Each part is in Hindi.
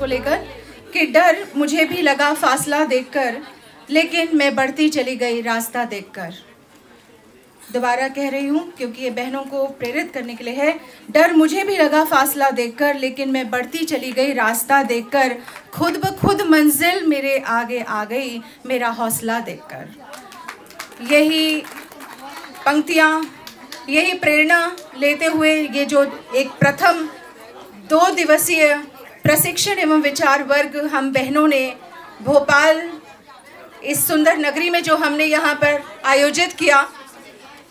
लेकर कि डर मुझे भी लगा फासला देखकर, लेकिन मैं बढ़ती चली गई रास्ता देखकर। दोबारा कह रही हूँ क्योंकि ये बहनों को प्रेरित करने के लिए है। डर मुझे भी लगा फासला देखकर, लेकिन मैं बढ़ती चली गई रास्ता देखकर। खुद ब खुद मंजिल मेरे आगे आ गई, मेरा हौसला देखकर। यही पंक्तियाँ, यही प्रेरणा लेते हुए ये जो एक प्रथम 2 दिवसीय प्रशिक्षण एवं विचार वर्ग हम बहनों ने भोपाल इस सुंदर नगरी में जो हमने यहाँ पर आयोजित किया,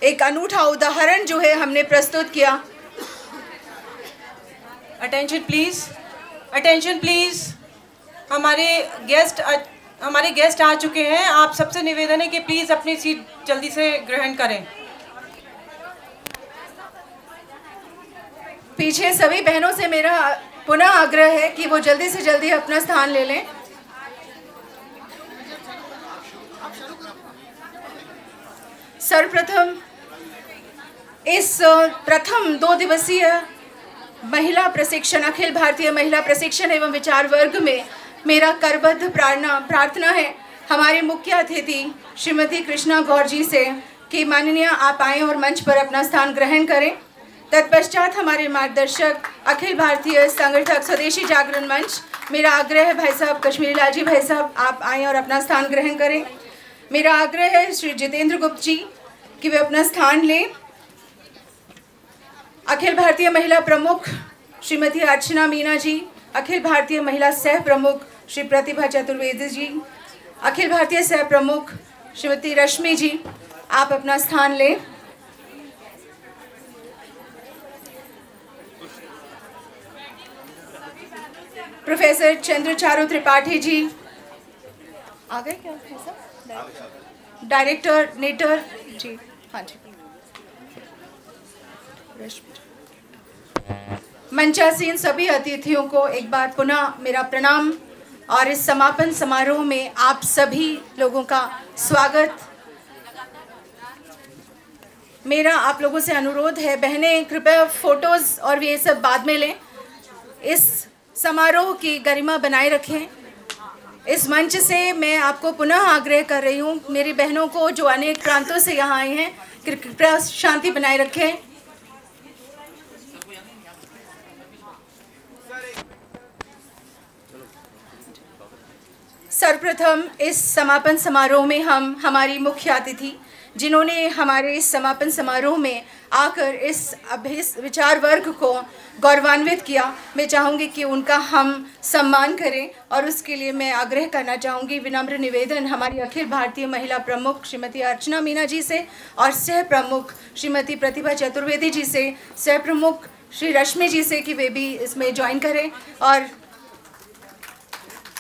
एक अनूठा उदाहरण जो है हमने प्रस्तुत किया। Attention please, attention please. हमारे गेस्ट आ चुके हैं। आप सबसे निवेदन है कि प्लीज अपनी सीट जल्दी से ग्रहण करें। पीछे सभी बहनों से मेरा पुनः आग्रह है कि वो जल्दी से जल्दी अपना स्थान ले लें। सर्वप्रथम इस प्रथम 2 दिवसीय महिला प्रशिक्षण, अखिल भारतीय महिला प्रशिक्षण एवं विचार वर्ग में मेरा करबद्ध प्रार्थना है हमारे मुख्य अतिथि श्रीमती कृष्णा गौर जी से कि माननीय आप आएँ और मंच पर अपना स्थान ग्रहण करें। तत्पश्चात हमारे मार्गदर्शक अखिल भारतीय संगठक स्वदेशी जागरण मंच, मेरा आग्रह है भाई साहब कश्मीरी लाल जी, भाई साहब आप आएँ और अपना स्थान ग्रहण करें। मेरा आग्रह है श्री जितेंद्र गुप्त जी कि वे अपना स्थान लें। अखिल भारतीय महिला प्रमुख श्रीमती अर्चना मीना जी, अखिल भारतीय महिला सह प्रमुख श्री प्रतिभा चतुर्वेदी जी, अखिल भारतीय सह प्रमुख श्रीमती रश्मि जी, आप अपना स्थान लें। प्रोफेसर चंद्रचारू त्रिपाठी जी आ गए क्या? डायरेक्टर नेटर जी, हाँ जी। मंचासीन सभी अतिथियों को एक बार पुनः मेरा प्रणाम और इस समापन समारोह में आप सभी लोगों का स्वागत। मेरा आप लोगों से अनुरोध है, बहनें कृपया फोटोज और ये सब बाद में लें। इस समारोह की गरिमा बनाए रखें। इस मंच से मैं आपको पुनः आग्रह कर रही हूँ, मेरी बहनों को जो अनेक प्रांतों से यहाँ आई हैं, कृपया शांति बनाए रखें। सर्वप्रथम इस समापन समारोह में हम हमारी मुख्य अतिथि जिन्होंने हमारे इस समापन समारोह में आकर इस विचार वर्ग को गौरवान्वित किया, मैं चाहूँगी कि उनका हम सम्मान करें और उसके लिए मैं आग्रह करना चाहूँगी, विनम्र निवेदन हमारी अखिल भारतीय महिला प्रमुख श्रीमती अर्चना मीना जी से और सह प्रमुख श्रीमती प्रतिभा चतुर्वेदी जी से, सह प्रमुख श्री रश्मि जी से कि वे भी इसमें ज्वाइन करें और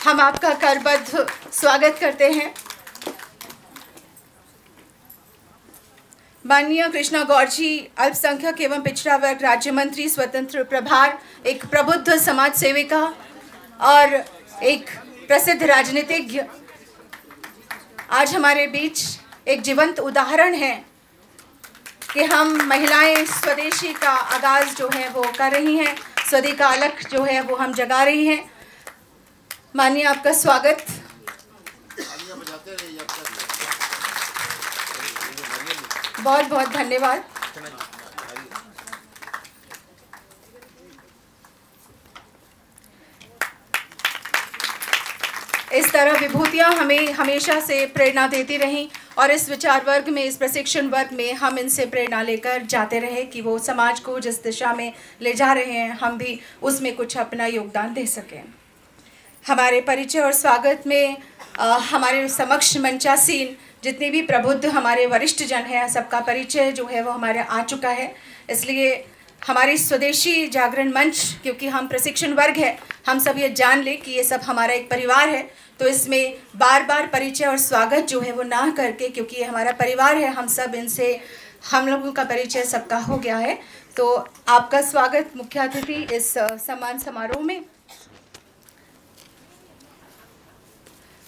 हम आपका करबद्ध स्वागत करते हैं। माननीय कृष्णा गौर जी अल्पसंख्यक एवं पिछड़ा वर्ग राज्य मंत्री, स्वतंत्र प्रभार, एक प्रबुद्ध समाज सेविका और एक प्रसिद्ध राजनीतिज्ञ, आज हमारे बीच एक जीवंत उदाहरण है कि हम महिलाएं स्वदेशी का आगाज जो है वो कर रही हैं, स्वदेशी का अलख जो है वो हम जगा रही हैं। माननीय आपका स्वागत। बहुत बहुत धन्यवाद। इस तरह विभूतियां हमें हमेशा से प्रेरणा देती रहीं और इस विचार वर्ग में, इस प्रशिक्षण वर्ग में हम इनसे प्रेरणा लेकर जाते रहे कि वो समाज को जिस दिशा में ले जा रहे हैं हम भी उसमें कुछ अपना योगदान दे सकें। हमारे परिचय और स्वागत में हमारे समक्ष मंचासीन जितने भी प्रबुद्ध हमारे वरिष्ठ जन हैं, सबका परिचय जो है वो हमारे आ चुका है। इसलिए हमारी स्वदेशी जागरण मंच, क्योंकि हम प्रशिक्षण वर्ग है, हम सब ये जान लें कि ये सब हमारा एक परिवार है, तो इसमें बार बार परिचय और स्वागत जो है वो ना करके, क्योंकि ये हमारा परिवार है, हम सब इनसे, हम लोगों का परिचय सबका हो गया है, तो आपका स्वागत मुख्य अतिथि इस सम्मान समारोह में।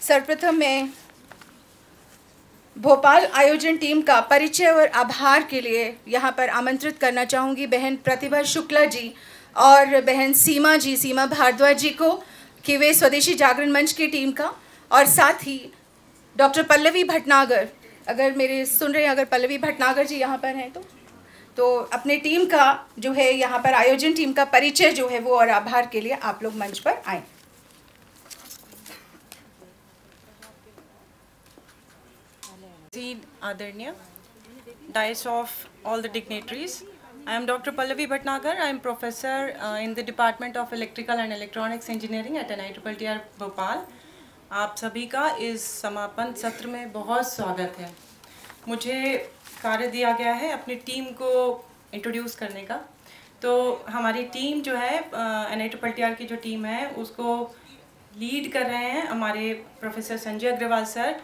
सर्वप्रथम मैं भोपाल आयोजन टीम का परिचय और आभार के लिए यहाँ पर आमंत्रित करना चाहूँगी बहन प्रतिभा शुक्ला जी और बहन सीमा भारद्वाज जी को, कि वे स्वदेशी जागरण मंच की टीम का, और साथ ही डॉक्टर पल्लवी भटनागर, अगर मेरे सुन रहे हैं, अगर पल्लवी भटनागर जी यहाँ पर हैं तो अपने टीम का जो है यहाँ पर आयोजन टीम का परिचय जो है वो और आभार के लिए आप लोग मंच पर आए। आदरणीय dais of all the dignitaries, I am Dr. Pallavi Bhatnagar. I am professor in the Department of Electrical and Electronics Engineering at NITTR Bhopal. आप सभी का इस समापन सत्र में बहुत स्वागत है। मुझे कार्य दिया गया है अपनी टीम को इंट्रोड्यूस करने का। तो हमारी टीम जो है NITTR की जो टीम है उसको लीड कर रहे हैं हमारे professor Sanjay Agrawal sir.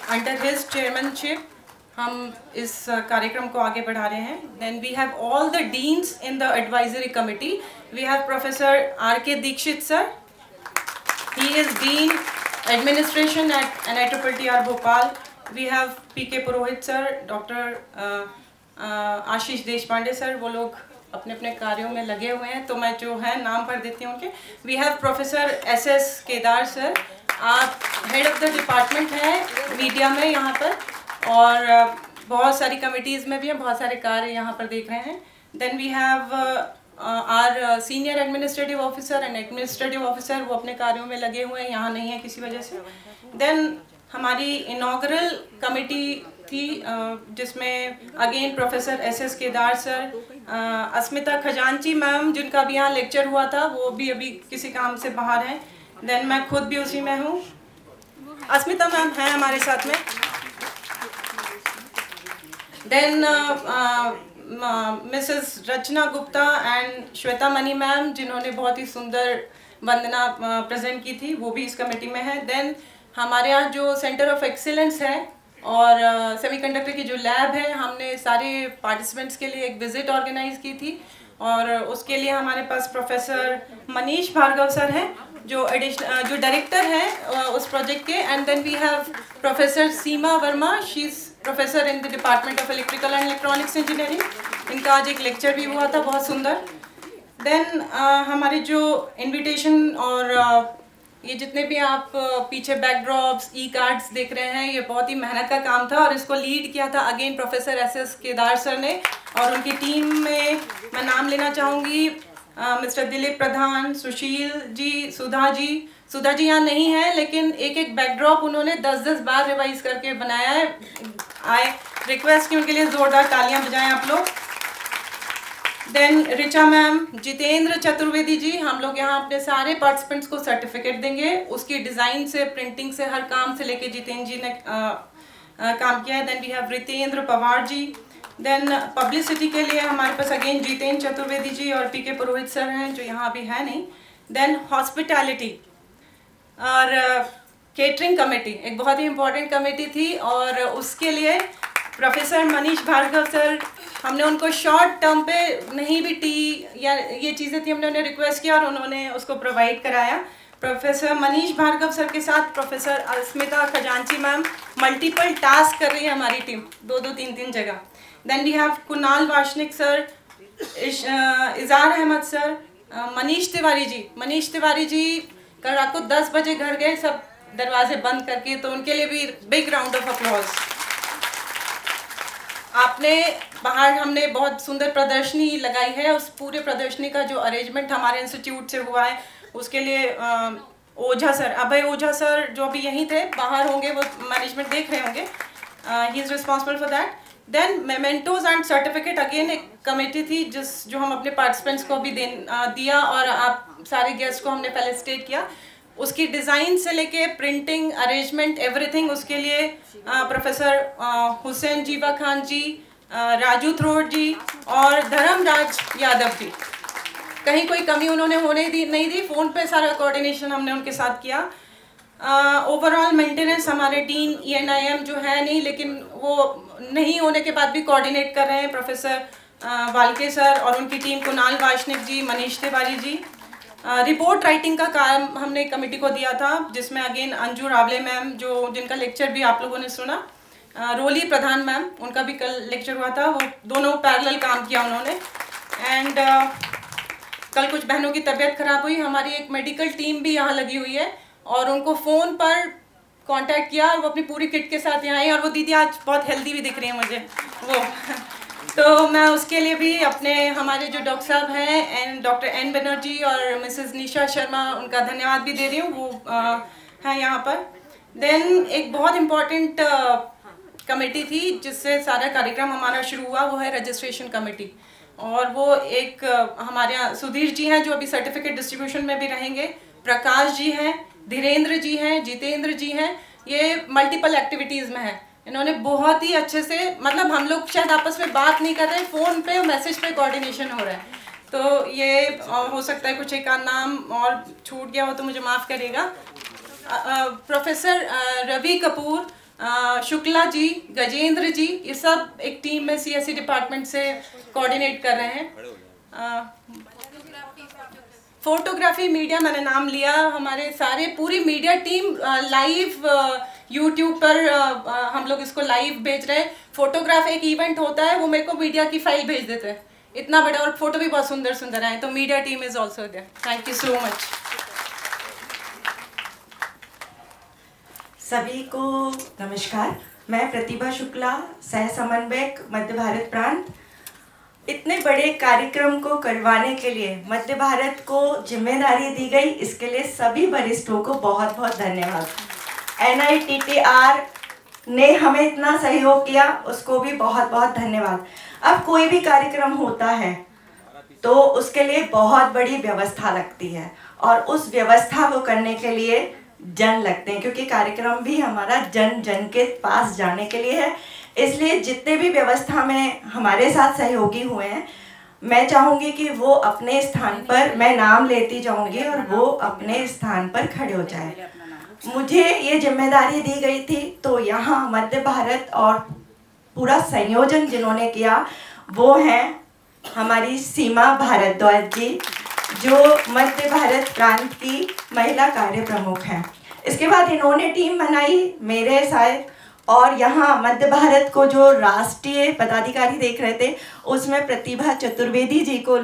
Under his chairmanship हम इस कार्यक्रम को आगे बढ़ा रहे हैं। Then we have all the deans in the advisory committee. We have professor R.K. Dixit sir, he is dean administration at NITTR Bhopal. We have P.K. Purohit sir, doctor Ashish Deshpande sir, वो लोग अपने अपने कार्यों में लगे हुए हैं, तो मैं जो है नाम भर देती हूँ उनके। We have professor S.S. Kedar sir, आप हेड ऑफ द डिपार्टमेंट हैं मीडिया में यहाँ पर, और बहुत सारी कमिटीज़ में भी हैं, बहुत सारे कार्य यहाँ पर देख रहे हैं। Then we have our senior administrative officer and administrative officer, वो अपने कार्यों में लगे हुए हैं, यहाँ नहीं है किसी वजह से। देन हमारी इनॉग्रल कमिटी थी जिसमें again professor S.S. Kedar sir, Asmita Khajanchi ma'am जिनका भी यहाँ लेक्चर हुआ था, वो भी अभी किसी काम से बाहर हैं। देन मैं खुद भी उसी में हूँ, अस्मिता मैम हैं हमारे साथ में। Then Mrs Rachna Gupta and Shweta Mani ma'am जिन्होंने बहुत ही सुंदर वंदना प्रेजेंट की थी, वो भी इस कमेटी में है। देन हमारे यहाँ जो सेंटर ऑफ एक्सीलेंस है और सेमीकंडक्टर की जो लैब है, हमने सारे पार्टिसिपेंट्स के लिए एक विजिट ऑर्गेनाइज की थी, और उसके लिए हमारे पास प्रोफेसर मनीष भार्गव सर हैं जो डायरेक्टर हैं उस प्रोजेक्ट के। And then we have professor Seema Verma, she is professor in the department of electrical and electronics engineering. इनका आज एक लेक्चर भी हुआ था, बहुत सुंदर। देन हमारे जो इनविटेशन और ये जितने भी आप पीछे बैकड्रॉप्स, ई कार्ड्स देख रहे हैं, ये बहुत ही मेहनत का काम था, और इसको लीड किया था again professor S.S. Kedar sir ने, और उनकी टीम में मैं नाम लेना चाहूँगी मिस्टर दिलीप प्रधान, सुशील जी, सुधा जी यहाँ नहीं है, लेकिन एक एक बैकड्रॉप उन्होंने 10-10 बार रिवाइज करके बनाया है। आई रिक्वेस्ट कि उनके लिए जोरदार तालियां बजाएं आप लोग। देन रिचा मैम, जितेंद्र चतुर्वेदी जी, हम लोग यहाँ अपने सारे पार्टिसिपेंट्स को सर्टिफिकेट देंगे, उसकी डिज़ाइन से, प्रिंटिंग से, हर काम से लेके जितेंद्र जी ने काम किया है। Then we have Ritendra Pawar ji. Then publicity के लिए हमारे पास अगेन जितेंद्र चतुर्वेदी जी और P.K. पुरोहित सर हैं जो यहाँ अभी है नहीं। देन हॉस्पिटैलिटी और केटरिंग कमेटी एक बहुत ही इम्पोर्टेंट कमेटी थी, और उसके लिए प्रोफेसर मनीष भार्गव सर, हमने उनको शॉर्ट टर्म पे नहीं भी टी या ये चीज़ें थी, हमने उन्हें रिक्वेस्ट किया और उन्होंने उसको प्रोवाइड कराया। प्रोफेसर मनीष भार्गव सर के साथ professor Asmita Khajanchi ma'am multiple task कर रही है हमारी टीम, 2-2, 3-3 जगह। Then we have Kunal Washnik sir, Izhar Ahmad sir, Manish Tiwari ji कल रात को 10 बजे घर गए, सब दरवाजे बंद करके, तो उनके लिए भी बिग राउंड ऑफ अप्लॉज। आपने बाहर हमने बहुत सुंदर प्रदर्शनी लगाई है, उस पूरे प्रदर्शनी का जो अरेंजमेंट हमारे इंस्टीट्यूट से हुआ है उसके लिए ओझा सर, अभय ओझा सर जो भी यहीं थे, बाहर होंगे, वो मैनेजमेंट देख रहे होंगे, he is responsible for that. Then mementos and certificate again एक कमेटी थी जो हम अपने पार्टिसिपेंट्स को भी दिया, और आप सारे गेस्ट को हमने पहले स्टेट किया, उसकी डिज़ाइन से लेके प्रिंटिंग, अरेंजमेंट, एवरीथिंग, उसके लिए प्रोफेसर हुसैन जीवा खान जी, राजू थ्रोट जी और धर्मराज यादव जी, कहीं कोई कमी उन्होंने होने नहीं दी, फ़ोन पे सारा कोऑर्डिनेशन हमने उनके साथ किया। ओवरऑल मेंटेनेंस हमारे डीन ENIM जो है नहीं, लेकिन वो नहीं होने के बाद भी कोऑर्डिनेट कर रहे हैं प्रोफेसर वाल्के सर और उनकी टीम, कुणाल वार्ष्णिक जी, मनीष तिवारी जी। रिपोर्ट राइटिंग का काम हमने कमेटी को दिया था, जिसमें अगेन अंजू रावले मैम जिनका लेक्चर भी आप लोगों ने सुना, रोली प्रधान मैम उनका भी कल लेक्चर हुआ था, वो दोनों पैरेलल काम किया उन्होंने। एंड कल कुछ बहनों की तबीयत खराब हुई, हमारी एक मेडिकल टीम भी यहाँ लगी हुई है और उनको फ़ोन पर कांटेक्ट किया और वो अपनी पूरी किट के साथ यहाँ आई और वो दीदी आज बहुत हेल्दी भी दिख रही है मुझे वो तो मैं उसके लिए भी अपने हमारे जो डॉक्टर साहब हैं डॉक्टर N बनर्जी और मिसेस निशा शर्मा, उनका धन्यवाद भी दे रही हूँ, वो हैं यहाँ पर। देन एक बहुत इम्पॉर्टेंट कमेटी थी जिससे सारा कार्यक्रम हमारा शुरू हुआ, वो है रजिस्ट्रेशन कमेटी। और वो एक हमारे यहाँ सुधीर जी हैं जो अभी सर्टिफिकेट डिस्ट्रीब्यूशन में भी रहेंगे, प्रकाश जी हैं, धीरेन्द्र जी हैं, जितेंद्र जी हैं, ये मल्टीपल एक्टिविटीज़ में हैं। इन्होंने बहुत ही अच्छे से, मतलब हम लोग शायद आपस में बात नहीं कर रहे, फ़ोन पे और मैसेज पे कोऑर्डिनेशन हो रहा है। तो ये हो सकता है कुछ एक नाम और छूट गया हो तो मुझे माफ़ करिएगा। प्रोफेसर रवि कपूर, शुक्ला जी, गजेंद्र जी, ये सब एक टीम में CSE डिपार्टमेंट से कोऑर्डिनेट कर रहे हैं। फोटोग्राफी मीडिया मैंने नाम लिया, हमारे सारे पूरी मीडिया टीम लाइव यूट्यूब पर हम लोग इसको लाइव भेज रहे हैं। फोटोग्राफ एक इवेंट होता है, वो मेरे को मीडिया की फाइल भेज देते हैं, इतना बड़ा, और फोटो भी बहुत सुंदर सुंदर आए, तो media team is also there. Thank you so much. सभी को नमस्कार, मैं प्रतिभा शुक्ला, सह समन्वयक मध्य भारत प्रांत। इतने बड़े कार्यक्रम को करवाने के लिए मध्य भारत को जिम्मेदारी दी गई, इसके लिए सभी वरिष्ठों को बहुत बहुत धन्यवाद। NITTR ने हमें इतना सहयोग किया, उसको भी बहुत बहुत धन्यवाद। अब कोई भी कार्यक्रम होता है तो उसके लिए बहुत बड़ी व्यवस्था लगती है और उस व्यवस्था को करने के लिए जन लगते हैं, क्योंकि कार्यक्रम भी हमारा जन जन के पास जाने के लिए है। इसलिए जितने भी व्यवस्था में हमारे साथ सहयोगी हुए हैं, मैं चाहूँगी कि वो अपने स्थान पर, मैं नाम लेती जाऊँगी और वो अपने स्थान पर खड़े हो जाए। मुझे ये जिम्मेदारी दी गई थी, तो यहाँ मध्य भारत और पूरा संयोजन जिन्होंने किया वो हैं हमारी सीमा भारद्वाज जी, जो मध्य भारत प्रांत की महिला कार्य प्रमुख हैं। इसके बाद इन्होंने टीम बनाई मेरे साथ, और यहाँ मध्य भारत को जो राष्ट्रीय पदाधिकारी देख रहे थे, उसमें प्रतिभा चतुर्वेदी जी को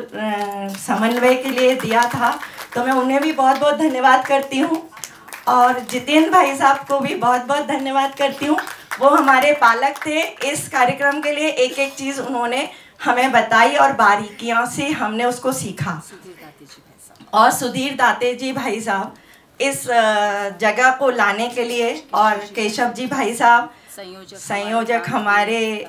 समन्वय के लिए दिया था, तो मैं उन्हें भी बहुत बहुत धन्यवाद करती हूँ। और जितेंद्र भाई साहब को भी बहुत बहुत धन्यवाद करती हूँ, वो हमारे पालक थे इस कार्यक्रम के लिए, एक एक चीज़ उन्होंने हमें बताई और बारीकियों से हमने उसको सीखा। और सुधीर दाते जी भाई साहब इस जगह को लाने के लिए, और केशव जी भाई साहब संयोजक हमारे,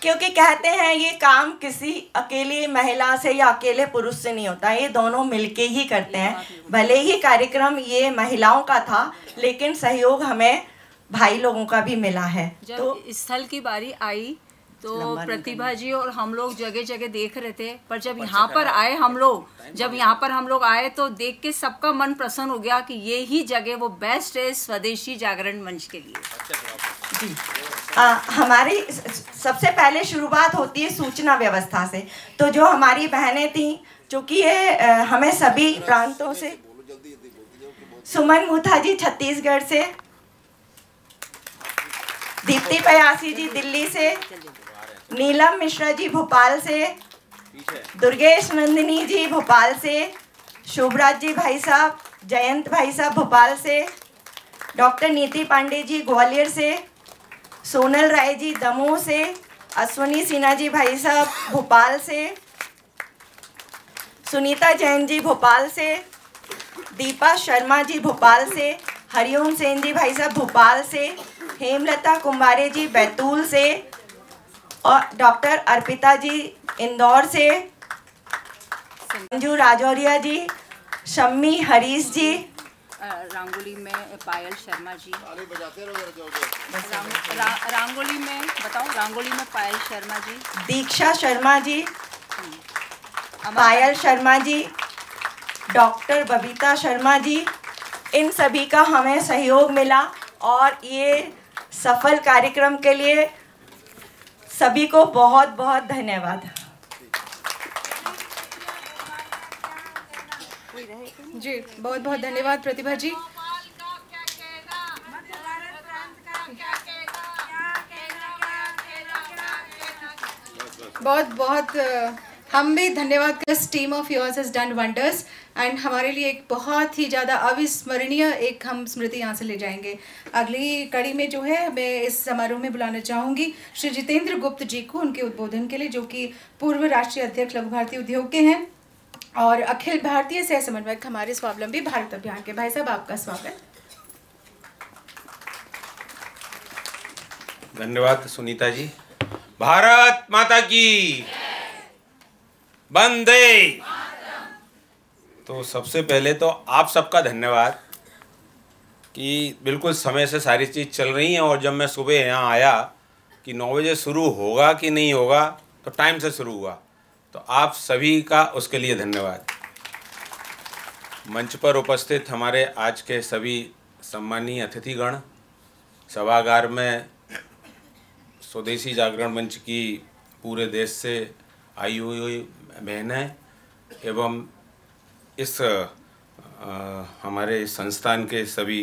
क्योंकि कहते हैं ये काम किसी अकेली महिला से या अकेले पुरुष से नहीं होता, ये दोनों मिलके ही करते हैं। भले ही कार्यक्रम ये महिलाओं का था, लेकिन सहयोग हमें भाई लोगों का भी मिला है। जब तो स्थल की बारी आई तो प्रतिभा जी और हम लोग जगह जगह देख रहे थे, पर जब यहाँ पर आए हम लोग आए तो देख के सबका मन प्रसन्न हो गया कि ये ही जगह वो बेस्ट है स्वदेशी जागरण मंच के लिए। जी हमारी सबसे पहले शुरुआत होती है सूचना व्यवस्था से। तो जो हमारी बहनें थीं, चूँकि ये हमें सभी प्रांतों से, सुमन मुथा जी छत्तीसगढ़ से, दीप्ति पयासी जी दिल्ली से, नीलम मिश्रा जी भोपाल से, दुर्गेश नंदिनी जी भोपाल से, शुभराज जी भाई साहब, जयंत भाई साहब भोपाल से, डॉक्टर नीति पांडे जी ग्वालियर से, सोनल राय जी दमोह से, अश्वनी सिन्हा जी भाई साहब भोपाल से, सुनीता जैन जी भोपाल से, दीपा शर्मा जी भोपाल से, हरिओम सेन जी भाई साहब भोपाल से, हेमलता कुंभारे जी बैतूल से, और डॉक्टर अर्पिता जी इंदौर से, संजू राजौरिया जी, शम्मी हरीश जी, रंगोली में पायल शर्मा जी, रंगोली में पायल शर्मा जी, दीक्षा शर्मा जी, पायल शर्मा जी, डॉक्टर बबीता शर्मा जी, इन सभी का हमें सहयोग मिला और ये सफल कार्यक्रम के लिए सभी को बहुत बहुत धन्यवाद। जी बहुत बहुत धन्यवाद प्रतिभा जी। बहुत बहुत हम भी धन्यवाद। This team of yours has done wonders and हमारे लिए एक बहुत ही ज़्यादा अविस्मरणीय एक हम स्मृति यहाँ से ले जाएंगे। अगली कड़ी में जो है मैं इस समारोह में बुलाना चाहूँगी श्री जितेंद्र गुप्त जी को उनके उद्बोधन के लिए, जो कि पूर्व राष्ट्रीय अध्यक्ष लघु भारतीय उद्योग के हैं और अखिल भारतीय सह समन्वयक हमारे स्वावलंबी भारत अभियान के। भाई साहब आपका स्वागत। धन्यवाद सुनीता जी। भारत माता की वंदे। तो सबसे पहले तो आप सबका धन्यवाद कि बिल्कुल समय से सारी चीज़ चल रही है और जब मैं सुबह यहाँ आया कि 9 बजे शुरू होगा कि नहीं होगा तो टाइम से शुरू हुआ, तो आप सभी का उसके लिए धन्यवाद। मंच पर उपस्थित हमारे आज के सभी सम्मानीय अतिथिगण, सभागार में स्वदेशी जागरण मंच की पूरे देश से आई हुई बहनें एवं इस हमारे संस्थान के सभी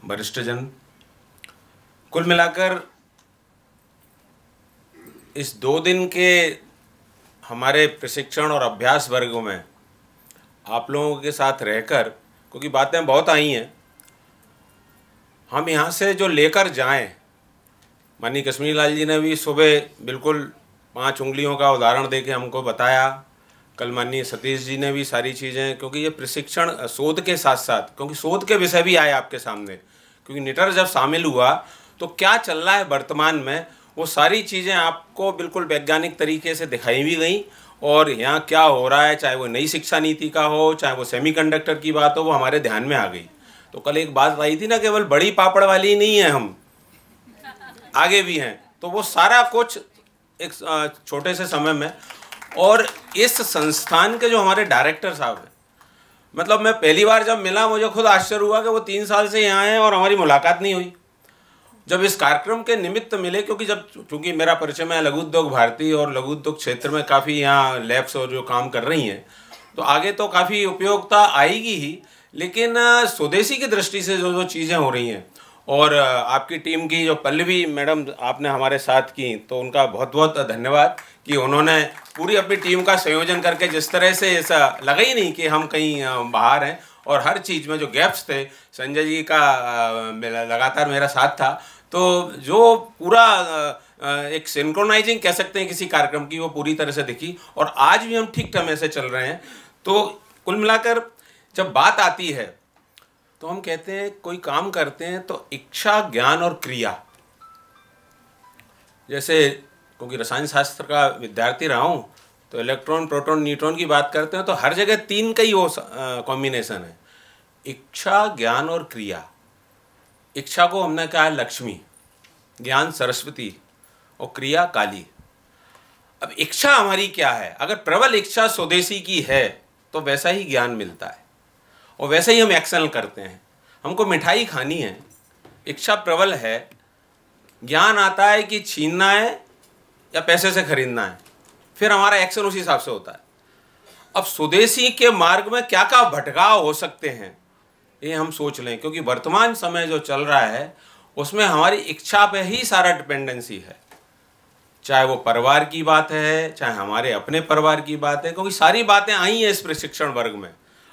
वरिष्ठजन, कुल मिलाकर इस 2 दिन के हमारे प्रशिक्षण और अभ्यास वर्गों में आप लोगों के साथ रहकर, क्योंकि बातें बहुत आई हैं, हम यहाँ से जो लेकर जाएं, माननीय कश्मीर लाल जी ने भी सुबह बिल्कुल 5 उंगलियों का उदाहरण देके हमको बताया, कल माननीय सतीश जी ने भी सारी चीज़ें, क्योंकि ये प्रशिक्षण शोध के साथ साथ, क्योंकि शोध के विषय भी आए आपके सामने, क्योंकि निटर जब शामिल हुआ तो क्या चल रहा है वर्तमान में, वो सारी चीज़ें आपको बिल्कुल वैज्ञानिक तरीके से दिखाई भी गई और यहाँ क्या हो रहा है, चाहे वो नई शिक्षा नीति का हो, चाहे वो सेमीकंडक्टर की बात हो, वो हमारे ध्यान में आ गई। तो कल एक बात आई थी ना, केवल बड़ी पापड़ वाली नहीं है, हम आगे भी हैं, तो वो सारा कुछ एक छोटे से समय में। और इस संस्थान के जो हमारे डायरेक्टर साहब हैं, मतलब मैं पहली बार जब मिला मुझे खुद आश्चर्य हुआ कि वो 3 साल से यहाँ हैं और हमारी मुलाकात नहीं हुई। जब इस कार्यक्रम के निमित्त मिले, क्योंकि चूँकि मेरा परिचय में लघु उद्योग भारती और लघु उद्योग क्षेत्र में काफ़ी यहाँ लैब्स और जो काम कर रही हैं, तो आगे तो काफ़ी उपयोगिता आएगी ही, लेकिन स्वदेशी की दृष्टि से जो चीज़ें हो रही हैं और आपकी टीम की जो पल्लवी मैडम आपने हमारे साथ की, तो उनका बहुत बहुत धन्यवाद कि उन्होंने पूरी अपनी टीम का संयोजन करके जिस तरह से ऐसा लगा ही नहीं कि हम कहीं बाहर हैं, और हर चीज़ में जो गैप्स थे, संजय जी का लगातार मेरा साथ था, तो जो पूरा एक सिंक्रोनाइजिंग कह सकते हैं किसी कार्यक्रम की, वो पूरी तरह से दिखी और आज भी हम ठीक समय से चल रहे हैं। तो कुल मिलाकर जब बात आती है तो हम कहते हैं कोई काम करते हैं तो इच्छा, ज्ञान और क्रिया, जैसे क्योंकि रसायन शास्त्र का विद्यार्थी रहा हूँ तो इलेक्ट्रॉन, प्रोटॉन, न्यूट्रॉन की बात करते हैं तो हर जगह 3 का ही वो कॉम्बिनेशन है, इच्छा, ज्ञान और क्रिया। इच्छा को हमने कहा है लक्ष्मी, ज्ञान सरस्वती और क्रिया काली। अब इच्छा हमारी क्या है? अगर प्रबल इच्छा स्वदेशी की है तो वैसा ही ज्ञान मिलता है और वैसे ही हम एक्शन करते हैं। हमको मिठाई खानी है, इच्छा प्रबल है, ज्ञान आता है कि छीनना है या पैसे से खरीदना है, फिर हमारा एक्शन उसी हिसाब से होता है। अब स्वदेशी के मार्ग में क्या क्या भटकाव हो सकते हैं ये हम सोच लें, क्योंकि वर्तमान समय जो चल रहा है उसमें हमारी इच्छा पे ही सारा डिपेंडेंसी है, चाहे वो परिवार की बात है, चाहे हमारे अपने परिवार की बात है, क्योंकि सारी बातें आई हैं इस प्रशिक्षण वर्ग में,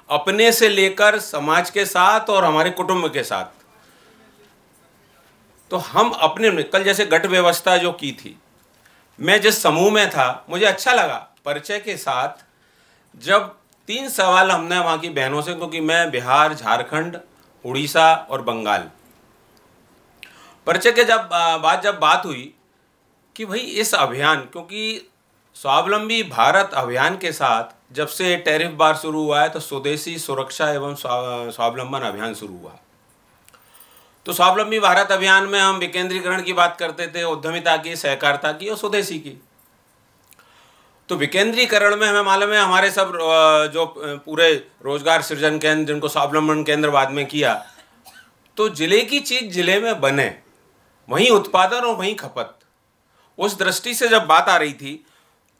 अपने से लेकर समाज के साथ और हमारे कुटुंब के साथ। तो हम अपने में कल जैसे गट व्यवस्था जो की थी, मैं जिस समूह में था मुझे अच्छा लगा परिचय के साथ, जब 3 सवाल हमने वहाँ की बहनों से, क्योंकि मैं बिहार, झारखंड, उड़ीसा और बंगाल, परिचय के जब बात हुई कि भाई इस अभियान, क्योंकि स्वावलंबी भारत अभियान के साथ जब से टैरिफ बार शुरू हुआ है तो स्वदेशी सुरक्षा एवं स्वावलंबन अभियान शुरू हुआ। तो स्वावलंबी भारत अभियान में हम विकेंद्रीकरण की बात करते थे, उद्यमिता की, सहकारिता की और स्वदेशी की। तो विकेंद्रीकरण में हमें मालूम है हमारे सब जो पूरे रोजगार सृजन केंद्र जिनको स्वावलंबन केंद्र बाद में किया, तो जिले की चीज जिले में बने, वहीं उत्पादन और वहीं खपत। उस दृष्टि से जब बात आ रही थी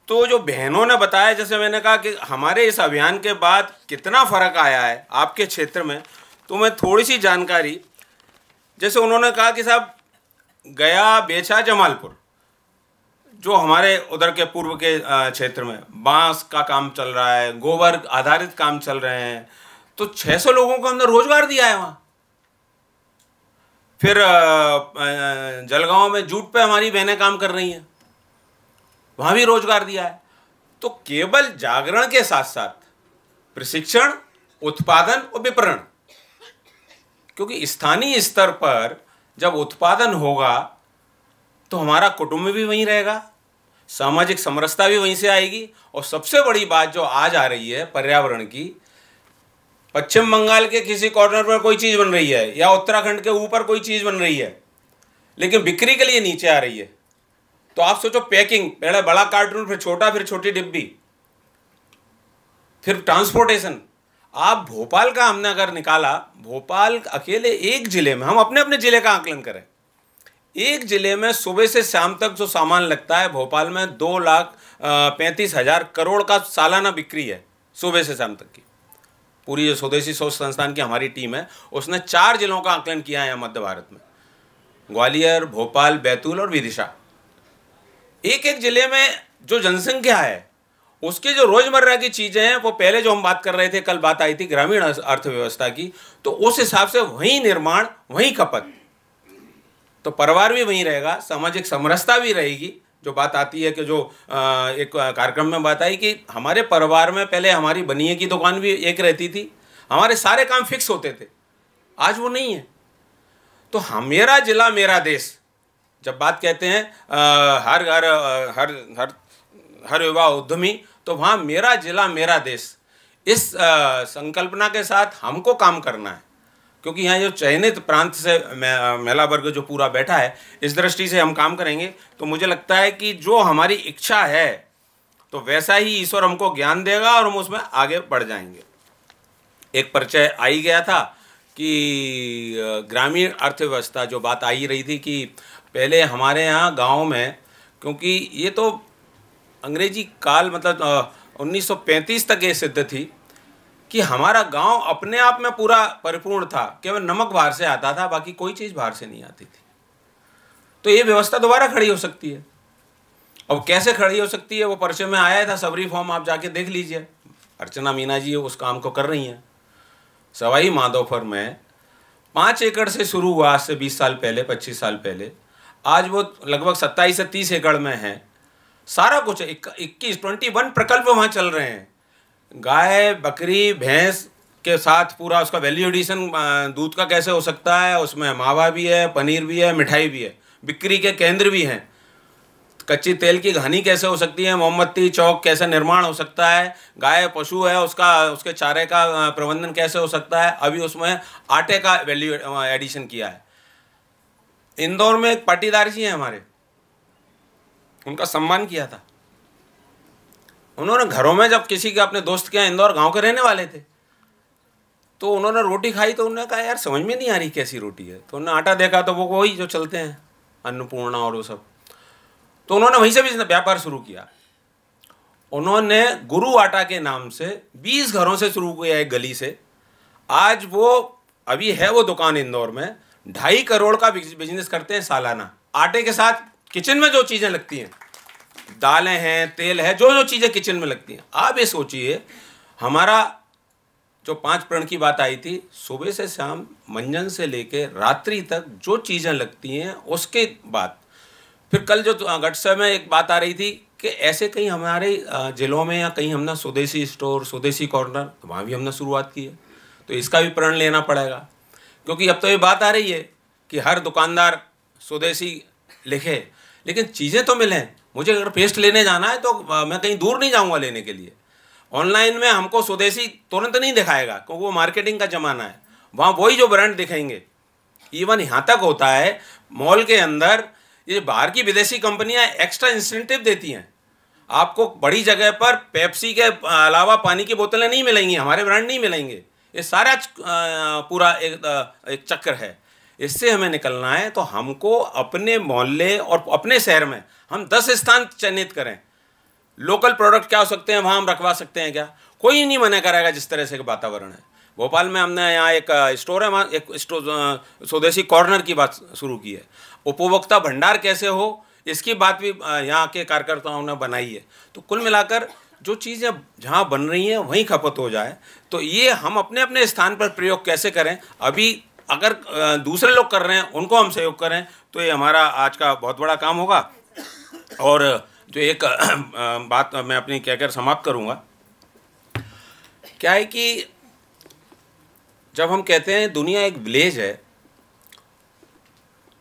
तो जो बहनों ने बताया, जैसे मैंने कहा कि हमारे इस अभियान के बाद कितना फर्क आया है आपके क्षेत्र में, तो मैं थोड़ी सी जानकारी, जैसे उन्होंने कहा कि साहब गया, बेचा, जमालपुर जो हमारे उधर के पूर्व के क्षेत्र में बांस का काम चल रहा है, गोबर आधारित काम चल रहे हैं, तो 600 लोगों को हमने रोजगार दिया है वहाँ। फिर जलगांव में जूट पे हमारी बहनें काम कर रही हैं, वहाँ भी रोजगार दिया है। तो केवल जागरण के साथ साथ प्रशिक्षण, उत्पादन और विपणन, क्योंकि स्थानीय स्तर पर जब उत्पादन होगा तो हमारा कुटुंब भी वहीं रहेगा, सामाजिक समरसता भी वहीं से आएगी। और सबसे बड़ी बात जो आज आ रही है पर्यावरण की, पश्चिम बंगाल के किसी कॉर्नर पर कोई चीज़ बन रही है या उत्तराखंड के ऊपर कोई चीज़ बन रही है, लेकिन बिक्री के लिए नीचे आ रही है। तो आप सोचो, पैकिंग, पहले बड़ा कार्टून, फिर छोटा, फिर छोटी डिब्बी, फिर ट्रांसपोर्टेशन। आप भोपाल का हमने अगर निकाला, भोपाल अकेले एक जिले में, हम अपने अपने जिले का आकलन करें, एक जिले में सुबह से शाम तक जो सामान लगता है, भोपाल में 2,35,000 करोड़ का सालाना बिक्री है सुबह से शाम तक की। पूरी जो स्वदेशी सोच संस्थान की हमारी टीम है, उसने 4 जिलों का आकलन किया है मध्य भारत में, ग्वालियर, भोपाल, बैतूल और विदिशा। एक एक जिले में जो जनसंख्या है, उसकी जो रोजमर्रा की चीजें हैं, वो पहले जो हम बात कर रहे थे, कल बात आई थी ग्रामीण अर्थव्यवस्था की, तो उस हिसाब से वहीं निर्माण, वहीं खपत, तो परिवार भी वहीं रहेगा, सामाजिक समरसता भी रहेगी। जो बात आती है कि जो एक कार्यक्रम में बात आई कि हमारे परिवार में पहले हमारी बनिए की दुकान भी एक रहती थी, हमारे सारे काम फिक्स होते थे, आज वो नहीं है। तो मेरा जिला मेरा देश जब बात कहते हैं, हर घर हर युवा उद्यमी, तो वहाँ मेरा जिला मेरा देश, इस संकल्पना के साथ हमको काम करना है। क्योंकि यहाँ जो चयनित प्रांत से महिला वर्ग जो पूरा बैठा है, इस दृष्टि से हम काम करेंगे, तो मुझे लगता है कि जो हमारी इच्छा है तो वैसा ही ईश्वर हमको ज्ञान देगा और हम उसमें आगे बढ़ जाएंगे। एक परिचय आ ही गया था कि ग्रामीण अर्थव्यवस्था जो बात आ ही रही थी कि पहले हमारे यहाँ गाँव में, क्योंकि ये तो अंग्रेजी काल मतलब 1935 तक ये सिद्ध थी कि हमारा गांव अपने आप में पूरा परिपूर्ण था, केवल नमक बाहर से आता था, बाकी कोई चीज़ बाहर से नहीं आती थी। तो ये व्यवस्था दोबारा खड़ी हो सकती है। अब कैसे खड़ी हो सकती है, वो परिचय में आया था, सबरी फॉर्म आप जाके देख लीजिए, अर्चना मीना जी उस काम को कर रही हैं। सवाई माधोपुर में 5 एकड़ से शुरू हुआ आज से 20 साल पहले, 25 साल पहले, आज वो लगभग 27 से 30 एकड़ में है। सारा कुछ 21 प्रकल्प वहाँ चल रहे हैं। गाय, बकरी, भैंस के साथ पूरा उसका वैल्यू एडिशन, दूध का कैसे हो सकता है, उसमें मावा भी है, पनीर भी है, मिठाई भी है, बिक्री के केंद्र भी हैं। कच्ची तेल की घानी कैसे हो सकती है, मोमबत्ती चौक कैसे निर्माण हो सकता है, गाय पशु है उसके चारे का प्रबंधन कैसे हो सकता है। अभी उसमें आटे का वैल्यू एडिशन किया है। इंदौर में एक पाटीदार जी हैं हमारे, उनका सम्मान किया था। उन्होंने घरों में जब किसी के अपने दोस्त के यहाँ, इंदौर गांव के रहने वाले थे, तो उन्होंने रोटी खाई तो उन्होंने कहा यार समझ में नहीं आ रही कैसी रोटी है। तो उन्होंने आटा देखा तो वो वही जो चलते हैं अन्नपूर्णा और वो सब, तो उन्होंने वहीं से भी व्यापार शुरू किया। उन्होंने गुरु आटा के नाम से 20 घरों से शुरू किया एक गली से। आज वो अभी है वो दुकान इंदौर में, 2.5 करोड़ का बिजनेस करते हैं सालाना। आटे के साथ किचन में जो चीज़ें लगती हैं, दालें हैं, तेल है, जो जो चीज़ें किचन में लगती हैं। आप ये सोचिए, हमारा जो 5 प्रण की बात आई थी, सुबह से शाम, मंजन से लेके रात्रि तक जो चीज़ें लगती हैं, उसके बाद फिर कल जो गटसे में एक बात आ रही थी कि ऐसे कहीं हमारे जिलों में या कहीं हमने स्वदेशी स्टोर, स्वदेशी कॉर्नर, वहाँ भी हमने शुरुआत की है। तो इसका भी प्रण लेना पड़ेगा, क्योंकि अब तो ये बात आ रही है कि हर दुकानदार स्वदेशी लिखे, लेकिन चीज़ें तो मिलें। मुझे अगर पेस्ट लेने जाना है तो मैं कहीं दूर नहीं जाऊंगा लेने के लिए। ऑनलाइन में हमको स्वदेशी तुरंत नहीं दिखाएगा, क्योंकि वो मार्केटिंग का ज़माना है। वहाँ वही जो ब्रांड दिखाएंगे। इवन यहाँ तक होता है, मॉल के अंदर ये बाहर की विदेशी कंपनियाँ एक्स्ट्रा इंसेंटिव देती हैं। आपको बड़ी जगह पर पेप्सी के अलावा पानी की बोतलें नहीं मिलेंगी, हमारे ब्रांड नहीं मिलेंगे। ये सारा पूरा एक चक्र है। इससे हमें निकलना है तो हमको अपने मोहल्ले और अपने शहर में हम 10 स्थान चिन्हित करें। लोकल प्रोडक्ट क्या हो सकते हैं वहाँ हम रखवा सकते हैं क्या, कोई नहीं मना करेगा जिस तरह से वातावरण है। भोपाल में हमने यहाँ एक स्टोर है, वहाँ एक स्वदेशी कॉर्नर की बात शुरू की है। उपभोक्ता भंडार कैसे हो इसकी बात भी यहाँ के कार्यकर्ताओं ने बनाई है। तो कुल मिलाकर जो चीज़ें जहाँ बन रही हैं वहीं खपत हो जाए, तो ये हम अपने अपने स्थान पर प्रयोग कैसे करें। अभी अगर दूसरे लोग कर रहे हैं उनको हम सहयोग करें तो ये हमारा आज का बहुत बड़ा काम होगा। और जो एक बात मैं अपनी कहकर समाप्त करूँगा, क्या है कि जब हम कहते हैं दुनिया एक विलेज है,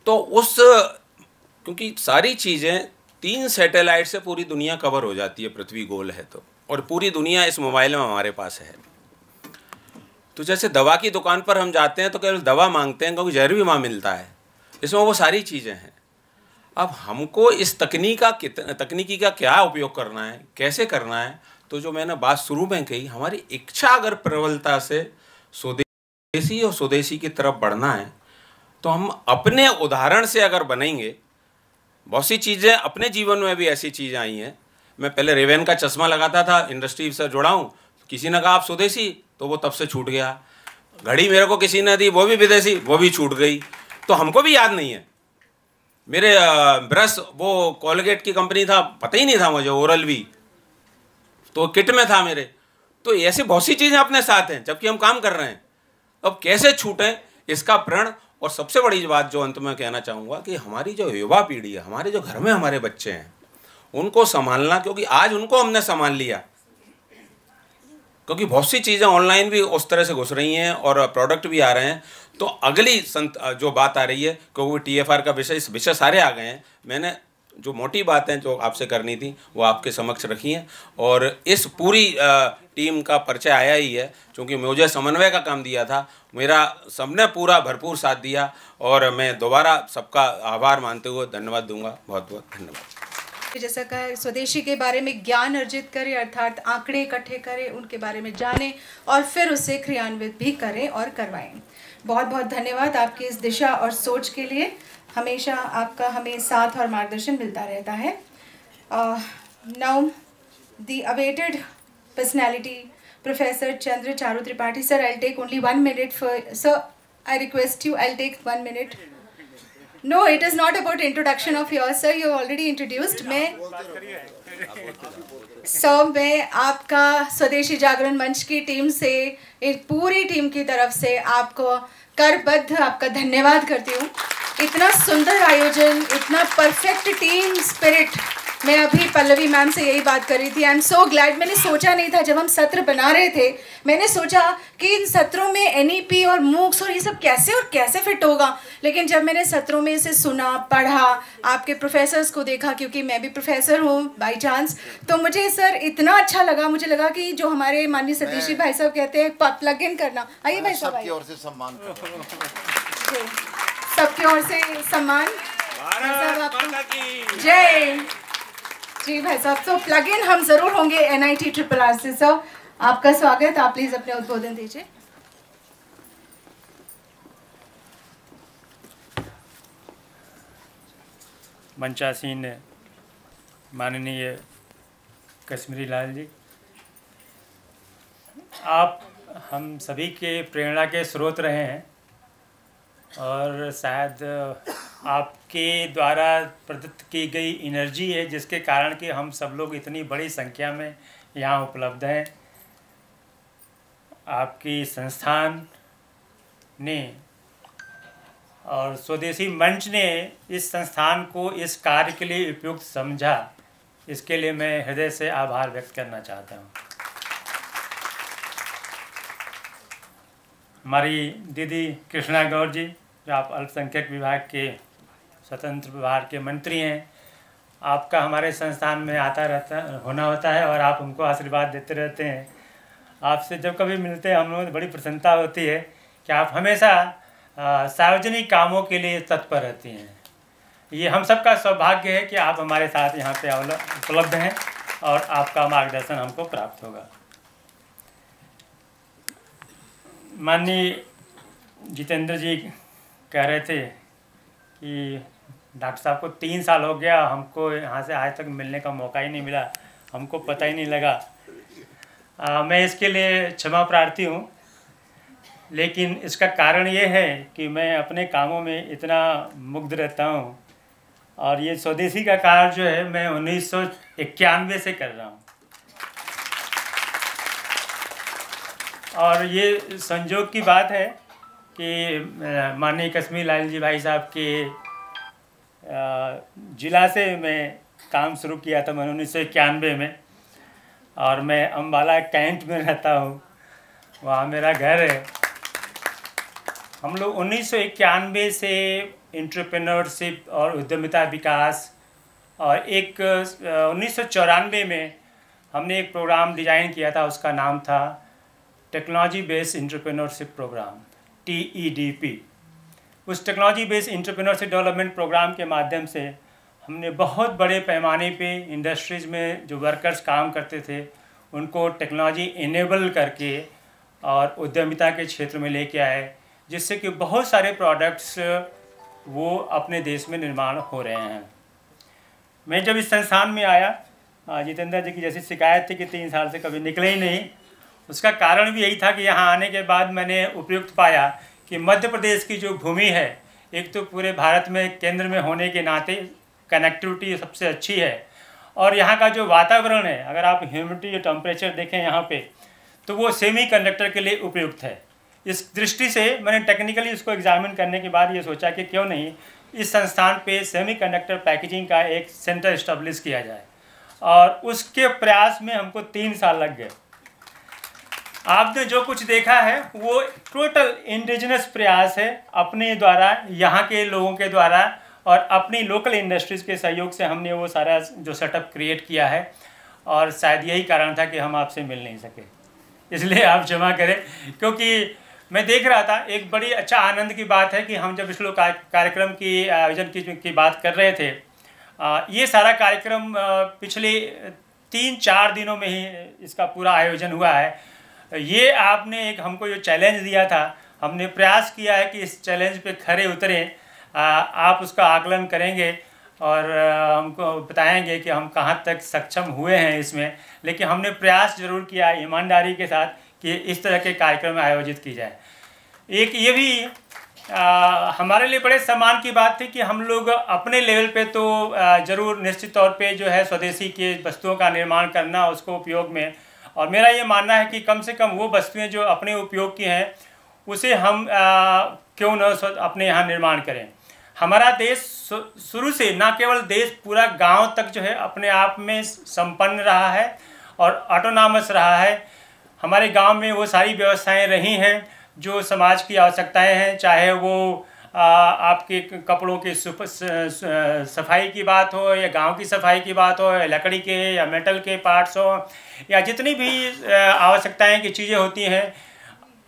तो उस क्योंकि सारी चीज़ें 3 सैटेलाइट से पूरी दुनिया कवर हो जाती है, पृथ्वी गोल है तो, और पूरी दुनिया इस मोबाइल में हमारे पास है। तो जैसे दवा की दुकान पर हम जाते हैं तो केवल दवा मांगते हैं क्योंकि जहर भी वहाँ मिलता है, इसमें वो सारी चीज़ें हैं। अब हमको इस तकनीकी का क्या उपयोग करना है, कैसे करना है, तो जो मैंने बात शुरू में कही, हमारी इच्छा अगर प्रबलता से स्वदेशी और स्वदेशी की तरफ बढ़ना है तो हम अपने उदाहरण से अगर बनेंगे। बहुत सी चीज़ें अपने जीवन में भी ऐसी चीज़ें आई हैं। मैं पहले रेवेन का चश्मा लगाता था, इंडस्ट्री से जुड़ा हूँ, किसी ने कहा आप स्वदेशी, तो वो तब से छूट गया। घड़ी मेरे को किसी ने दी, वो भी विदेशी, वो भी छूट गई। तो हमको भी याद नहीं है। मेरे ब्रश वो कोलगेट की कंपनी था, पता ही नहीं था मुझे, ओरल भी तो किट में था मेरे। तो ऐसे बहुत सी चीज़ें अपने साथ हैं जबकि हम काम कर रहे हैं। अब कैसे छूटें इसका प्रण। और सबसे बड़ी बात जो अंत में कहना चाहूँगा कि हमारी जो युवा पीढ़ी है, हमारे जो घर में हमारे बच्चे हैं, उनको संभालना, क्योंकि आज उनको हमने संभाल लिया, क्योंकि बहुत सी चीज़ें ऑनलाइन भी उस तरह से घुस रही हैं और प्रोडक्ट भी आ रहे हैं। तो अगली जो बात आ रही है, क्योंकि TFR का विषय सारे आ गए हैं, मैंने जो मोटी बातें जो आपसे करनी थी वो आपके समक्ष रखी हैं। और इस पूरी टीम का परिचय आया ही है, क्योंकि मुझे समन्वय का काम दिया था, मेरा सबने पूरा भरपूर साथ दिया। और मैं दोबारा सबका आभार मानते हुए धन्यवाद दूंगा। बहुत बहुत धन्यवाद। जैसा कहा, स्वदेशी के बारे में ज्ञान अर्जित करें, अर्थात आंकड़े इकट्ठे करें, उनके बारे में जानें और फिर उसे क्रियान्वित भी करें और करवाएं। बहुत बहुत धन्यवाद आपकी इस दिशा और सोच के लिए। हमेशा आपका हमें साथ और मार्गदर्शन मिलता रहता है। Now the awaited personality Professor Chandra Charu Tripathi. Sir, I'll take only 1 minute for... Sir, I request you, I'll take 1 minute. No, it is not about introduction of yours, sir. You already introduced. मैं आपका स्वदेशी जागरण मंच की टीम से, एक पूरी टीम की तरफ से आपको करबद्ध आपका धन्यवाद करती हूँ। इतना सुंदर आयोजन, इतना परफेक्ट टीम स्पिरिट। मैं अभी पल्लवी मैम से यही बात कर रही थी। I am so glad. मैंने सोचा नहीं था, जब हम सत्र बना रहे थे मैंने सोचा कि इन सत्रों में NEP और MOOCs और ये सब कैसे फिट होगा, लेकिन जब मैंने सत्रों में इसे सुना, पढ़ा, आपके प्रोफेसर्स को देखा, क्योंकि मैं भी प्रोफेसर हूँ बाई चांस, तो मुझे सर इतना अच्छा लगा। मुझे लगा कि जो हमारे माननीय सतीश भाई साहब कहते हैं प्लग इन करना। आइए भाई साहब, सबकी ओर से सम्मान, सबकी ओर से सम्मान। जय जी भाई साहब। तो प्लग इन हम जरूर होंगे NIT RRR से। सर आपका स्वागत, आप प्लीज अपने उद्बोधन दीजिए। मंचासीन माननीय कश्मीरी लाल जी, आप हम सभी के प्रेरणा के स्रोत रहे हैं और शायद आपके द्वारा प्रदत्त की गई एनर्जी है जिसके कारण कि हम सब लोग इतनी बड़ी संख्या में यहाँ उपलब्ध हैं। आपकी संस्थान ने और स्वदेशी मंच ने इस संस्थान को इस कार्य के लिए उपयुक्त समझा, इसके लिए मैं हृदय से आभार व्यक्त करना चाहता हूँ। हमारी दीदी कृष्णा गौर जी, जो आप अल्पसंख्यक विभाग के स्वतंत्र विभाग के मंत्री हैं, आपका हमारे संस्थान में होना होता है और आप हमको आशीर्वाद देते रहते हैं। आपसे जब कभी मिलते हैं हम लोग बड़ी प्रसन्नता होती है कि आप हमेशा सार्वजनिक कामों के लिए तत्पर रहती हैं। ये हम सबका सौभाग्य है कि आप हमारे साथ यहाँ पे उपलब्ध हैं और आपका मार्गदर्शन हमको प्राप्त होगा। माननीय जितेंद्र जी कह रहे थे कि डॉक्टर साहब को 3 साल हो गया, हमको यहाँ से आज तक मिलने का मौका ही नहीं मिला, हमको पता ही नहीं लगा। मैं इसके लिए क्षमा प्रार्थी हूँ, लेकिन इसका कारण ये है कि मैं अपने कामों में इतना मुग्ध रहता हूँ और ये स्वदेशी का कार्य जो है मैं 1991 से कर रहा हूँ। और ये संजोग की बात है कि माननीय कश्मीर लाल जी भाई साहब के ज़िला से मैं काम शुरू किया था 1991 में, और मैं अम्बाला कैंट में रहता हूँ, वहाँ मेरा घर है। हम लोग 1991 से एंटरप्रेन्योरशिप और उद्यमिता विकास, और एक 1994 में हमने एक प्रोग्राम डिज़ाइन किया था, उसका नाम था technology based entrepreneurship programme, TEDP। उस technology based entrepreneurship development programme के माध्यम से हमने बहुत बड़े पैमाने पे इंडस्ट्रीज़ में जो वर्कर्स काम करते थे उनको टेक्नोलॉजी इनेबल करके और उद्यमिता के क्षेत्र में लेके आए, जिससे कि बहुत सारे प्रोडक्ट्स वो अपने देश में निर्माण हो रहे हैं। मैं जब इस संस्थान में आया, जितेंद्र जी की जैसी शिकायत थी कि 3 साल से कभी निकले ही नहीं, उसका कारण भी यही था कि यहाँ आने के बाद मैंने उपयुक्त पाया कि मध्य प्रदेश की जो भूमि है, एक तो पूरे भारत में केंद्र में होने के नाते कनेक्टिविटी सबसे अच्छी है, और यहाँ का जो वातावरण है, अगर आप ह्यूमिडिटी या टेम्परेचर देखें यहाँ पे, तो वो सेमीकंडक्टर के लिए उपयुक्त है। इस दृष्टि से मैंने टेक्निकली इसको एग्जामिन करने के बाद ये सोचा कि क्यों नहीं इस संस्थान पे सेमीकंडक्टर पैकेजिंग का एक सेंटर इस्टेब्लिश किया जाए, और उसके प्रयास में हमको 3 साल लग गए। आपने जो कुछ देखा है वो टोटल इंडिजिनस प्रयास है, अपने द्वारा, यहाँ के लोगों के द्वारा और अपनी लोकल इंडस्ट्रीज़ के सहयोग से हमने वो सारा जो सेटअप क्रिएट किया है, और शायद यही कारण था कि हम आपसे मिल नहीं सके, इसलिए आप क्षमा करें। क्योंकि मैं देख रहा था, एक बड़ी अच्छा आनंद की बात है कि हम जब इस लोग कार्यक्रम की आयोजन की बात कर रहे थे, ये सारा कार्यक्रम पिछले 3-4 दिनों में ही इसका पूरा आयोजन हुआ है। ये आपने एक हमको जो चैलेंज दिया था, हमने प्रयास किया है कि इस चैलेंज पे खरे उतरें, आप उसका आकलन करेंगे और हमको बताएंगे कि हम कहाँ तक सक्षम हुए हैं इसमें, लेकिन हमने प्रयास जरूर किया ईमानदारी के साथ कि इस तरह के कार्यक्रम आयोजित की जाए। एक ये भी हमारे लिए बड़े सम्मान की बात थी कि हम लोग अपने लेवल पे तो ज़रूर निश्चित तौर पे जो है स्वदेशी के वस्तुओं का निर्माण करना, उसको उपयोग में, और मेरा ये मानना है कि कम से कम वो वस्तुएं जो अपने उपयोग की हैं उसे हम क्यों न अपने यहाँ निर्माण करें। हमारा देश शुरू से, ना केवल देश, पूरा गांव तक जो है अपने आप में संपन्न रहा है और ऑटोनॉमस रहा है। हमारे गांव में वो सारी व्यवस्थाएं रही हैं जो समाज की आवश्यकताएं हैं, चाहे वो आपके कपड़ों की सफाई की बात हो, या गांव की सफाई की बात हो, या लकड़ी के या मेटल के पार्ट्स हो, या जितनी भी आवश्यकताएं की चीज़ें होती हैं,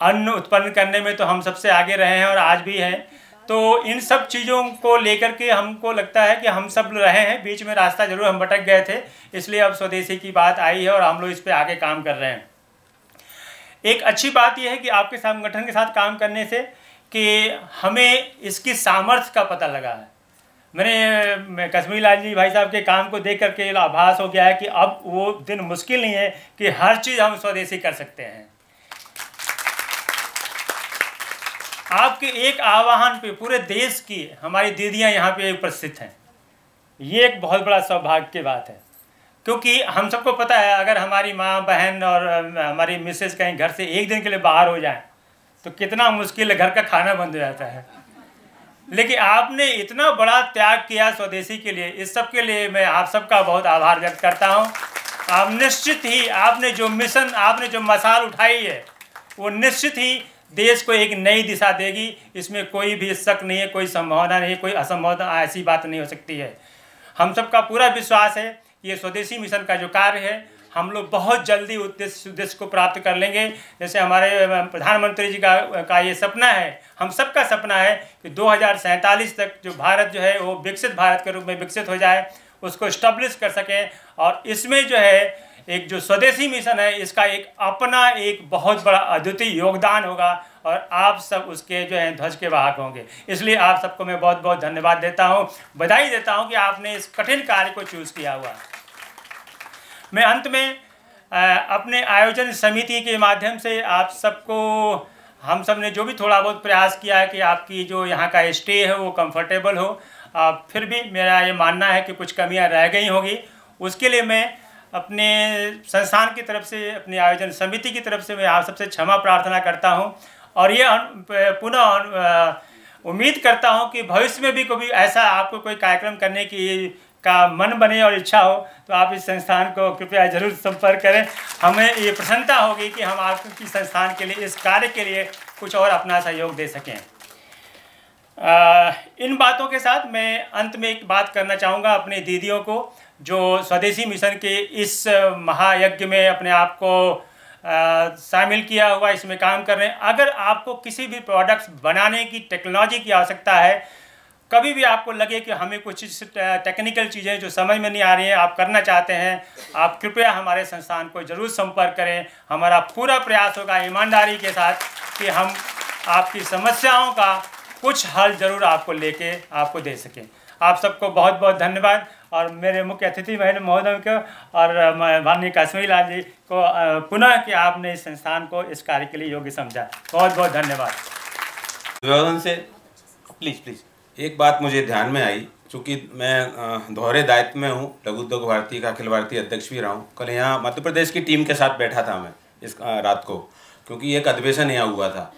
अन्न उत्पन्न करने में तो हम सबसे आगे रहे हैं और आज भी हैं। तो इन सब चीज़ों को लेकर के हमको लगता है कि हम सब रहे हैं, बीच में रास्ता जरूर हम भटक गए थे, इसलिए अब स्वदेशी की बात आई है और हम लोग इस पर आगे काम कर रहे हैं। एक अच्छी बात यह है कि आपके संगठन के साथ काम करने से कि हमें इसकी सामर्थ्य का पता लगा है। मैं कश्मीर लाल जी भाई साहब के काम को देख करके आभास हो गया है कि अब वो दिन मुश्किल नहीं है कि हर चीज़ हम स्वदेशी कर सकते हैं। आपके एक आह्वान पे पूरे देश की हमारी दीदियां यहाँ पे उपस्थित हैं, ये एक बहुत बड़ा सौभाग्य की बात है, क्योंकि हम सबको पता है अगर हमारी माँ, बहन और हमारी मिसेस कहीं घर से एक दिन के लिए बाहर हो जाएं तो कितना मुश्किल है, घर का खाना बंद हो जाता है। लेकिन आपने इतना बड़ा त्याग किया स्वदेशी के लिए, इस सब के लिए मैं आप सबका बहुत आभार व्यक्त करता हूँ। आप निश्चित ही, आपने जो मिशन, आपने जो मशाल उठाई है वो निश्चित ही देश को एक नई दिशा देगी, इसमें कोई भी शक नहीं है, कोई संभावना नहीं है, कोई असंभावना ऐसी बात नहीं हो सकती है। हम सबका पूरा विश्वास है ये स्वदेशी मिशन का जो कार्य है हम लोग बहुत जल्दी उद्देश्य को प्राप्त कर लेंगे। जैसे हमारे प्रधानमंत्री जी का ये सपना है, हम सबका सपना है कि 2047 तक जो भारत जो है वो विकसित भारत के रूप में विकसित हो जाए, उसको इस्टेब्लिश कर सकें। और इसमें जो है एक जो स्वदेशी मिशन है इसका एक अपना एक बहुत बड़ा अद्वितीय योगदान होगा और आप सब उसके जो है ध्वज के वाहक होंगे। इसलिए आप सबको मैं बहुत बहुत धन्यवाद देता हूँ, बधाई देता हूँ कि आपने इस कठिन कार्य को चूज़ किया हुआ। मैं अंत में अपने आयोजन समिति के माध्यम से आप सबको, हम सब ने जो भी थोड़ा बहुत प्रयास किया है कि आपकी जो यहाँ का स्टे है वो कंफर्टेबल हो, फिर भी मेरा ये मानना है कि कुछ कमियाँ रह गई होगी। उसके लिए मैं अपने संस्थान की तरफ से, अपनी आयोजन समिति की तरफ से मैं आप सबसे क्षमा प्रार्थना करता हूँ और ये पुनः उम्मीद करता हूँ कि भविष्य में भी कभी ऐसा आपको कोई कार्यक्रम करने की का मन बने और इच्छा हो तो आप इस संस्थान को कृपया जरूर संपर्क करें। हमें ये प्रसन्नता होगी कि हम आपकी संस्थान के लिए, इस कार्य के लिए कुछ और अपना सहयोग दे सकें। इन बातों के साथ मैं अंत में एक बात करना चाहूँगा अपनी दीदियों को जो स्वदेशी मिशन के इस महायज्ञ में अपने आप को शामिल किया हुआ, इसमें काम कर रहे हैं। अगर आपको किसी भी प्रोडक्ट्स बनाने की टेक्नोलॉजी की आवश्यकता है, कभी भी आपको लगे कि हमें कुछ टेक्निकल चीज़ें जो समझ में नहीं आ रही हैं आप करना चाहते हैं, आप कृपया हमारे संस्थान को ज़रूर संपर्क करें। हमारा पूरा प्रयास होगा ईमानदारी के साथ कि हम आपकी समस्याओं का कुछ हल ज़रूर आपको लेके आपको दे सकें। आप सबको बहुत बहुत धन्यवाद और मेरे मुख्य अतिथि महोदय को और माननीय काश्मीरी लाल जी को पुनः कि आपने इस संस्थान को इस कार्य के लिए योग्य समझा। बहुत बहुत धन्यवाद। अभिवादन से प्लीज़ एक बात मुझे ध्यान में आई, चूँकि मैं दोहरे दायित्व में हूँ, लघु उद्योग भारती का अखिल भारतीय अध्यक्ष भी रहा हूँ। कल यहाँ मध्य प्रदेश की टीम के साथ बैठा था मैं इस रात को, क्योंकि एक अधिवेशन यहाँ हुआ था।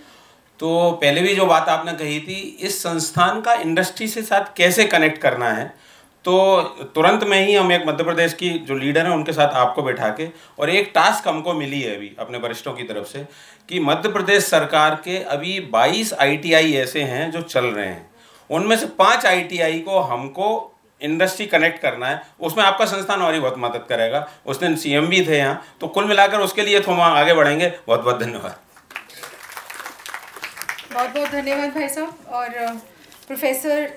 तो पहले भी जो बात आपने कही थी इस संस्थान का इंडस्ट्री से साथ कैसे कनेक्ट करना है, तो तुरंत में ही हम एक मध्य प्रदेश की जो लीडर हैं उनके साथ आपको बैठा के, और एक टास्क हमको मिली है अभी अपने वरिष्ठों की तरफ से कि मध्य प्रदेश सरकार के अभी 22 ITI ऐसे हैं जो चल रहे हैं, उनमें से 5 ITI को हमको इंडस्ट्री कनेक्ट करना है। उसमें आपका संस्थान और ही बहुत मदद करेगा। उस दिन CM भी थे यहाँ, तो कुल मिलाकर उसके लिए तो हम आगे बढ़ेंगे। बहुत बहुत धन्यवाद। बहुत बहुत धन्यवाद भाई साहब। और प्रोफेसर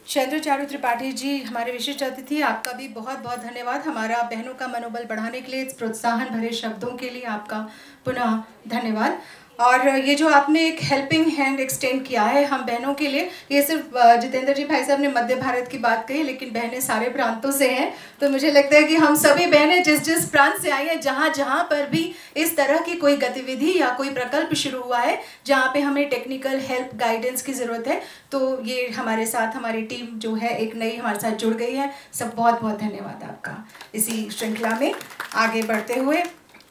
चंद्रचारू त्रिपाठी जी हमारे विशिष्ट अतिथि, आपका भी बहुत बहुत धन्यवाद। हमारा बहनों का मनोबल बढ़ाने के लिए, प्रोत्साहन भरे शब्दों के लिए आपका पुनः धन्यवाद। और ये जो आपने एक हेल्पिंग हैंड एक्सटेंड किया है हम बहनों के लिए, ये सिर्फ जितेंद्र जी भाई साहब ने मध्य भारत की बात कही, लेकिन बहनें सारे प्रांतों से हैं। तो मुझे लगता है कि हम सभी बहनें जिस जिस प्रांत से आई हैं, जहाँ जहाँ पर भी इस तरह की कोई गतिविधि या कोई प्रकल्प शुरू हुआ है जहाँ पे हमें टेक्निकल हेल्प गाइडेंस की ज़रूरत है, तो ये हमारे साथ हमारी टीम जो है एक नई हमारे साथ जुड़ गई है। सब बहुत बहुत धन्यवाद आपका। इसी श्रृंखला में आगे बढ़ते हुए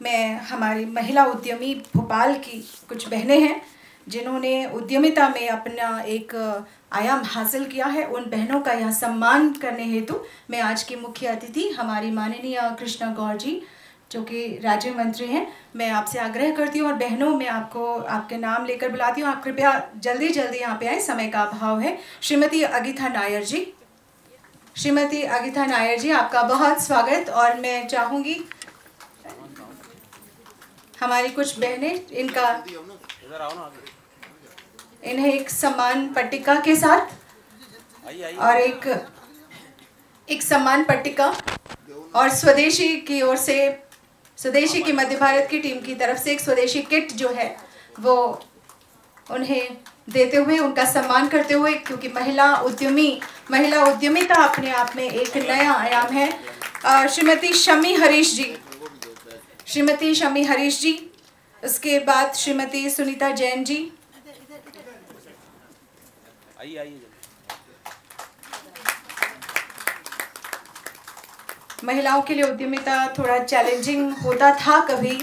मैं हमारी महिला उद्यमी भोपाल की कुछ बहनें हैं जिन्होंने उद्यमिता में अपना एक आयाम हासिल किया है, उन बहनों का यहाँ सम्मान करने हेतु मैं आज की मुख्य अतिथि हमारी माननीय कृष्णा गौर जी जो कि राज्य मंत्री हैं, मैं आपसे आग्रह करती हूँ और बहनों मैं आपको आपके नाम लेकर बुलाती हूँ, आप कृपया जल्दी जल्दी यहाँ पे आए, समय का अभाव है। श्रीमती अगिथा नायर जी, श्रीमती अगिथा नायर जी आपका बहुत स्वागत। और मैं चाहूँगी हमारी कुछ बहनें इन्हें एक सम्मान पट्टिका के साथ और एक सम्मान पट्टिका और स्वदेशी की ओर से, स्वदेशी की मध्य भारत की टीम की तरफ से एक स्वदेशी किट जो है वो उन्हें देते हुए उनका सम्मान करते हुए, क्योंकि महिला उद्यमिता अपने आप में एक नया आयाम है। श्रीमती शमी हरीश जी, श्रीमती शमी हरीश जी, उसके बाद श्रीमती सुनीता जैन जी। महिलाओं के लिए उद्यमिता थोड़ा चैलेंजिंग होता था कभी।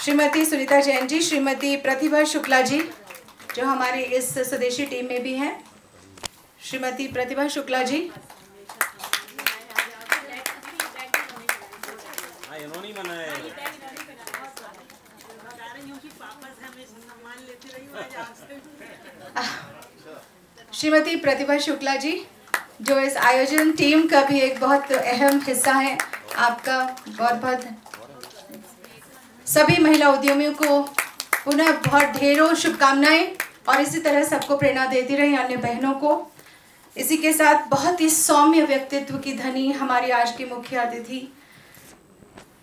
श्रीमती सुनीता जैन जी, श्रीमती प्रतिभा शुक्ला जी जो हमारे इस स्वदेशी टीम में भी हैं, श्रीमती प्रतिभा शुक्ला जी, श्रीमती प्रतिभा शुक्ला जी जो इस आयोजन टीम का भी एक बहुत अहम हिस्सा है। आपका बहुत बहुत सभी महिला उद्यमियों को पुनः बहुत ढेरों शुभकामनाएं और इसी तरह सबको प्रेरणा देती रही अन्य बहनों को। इसी के साथ बहुत ही सौम्य व्यक्तित्व की धनी हमारी आज की मुख्य अतिथि,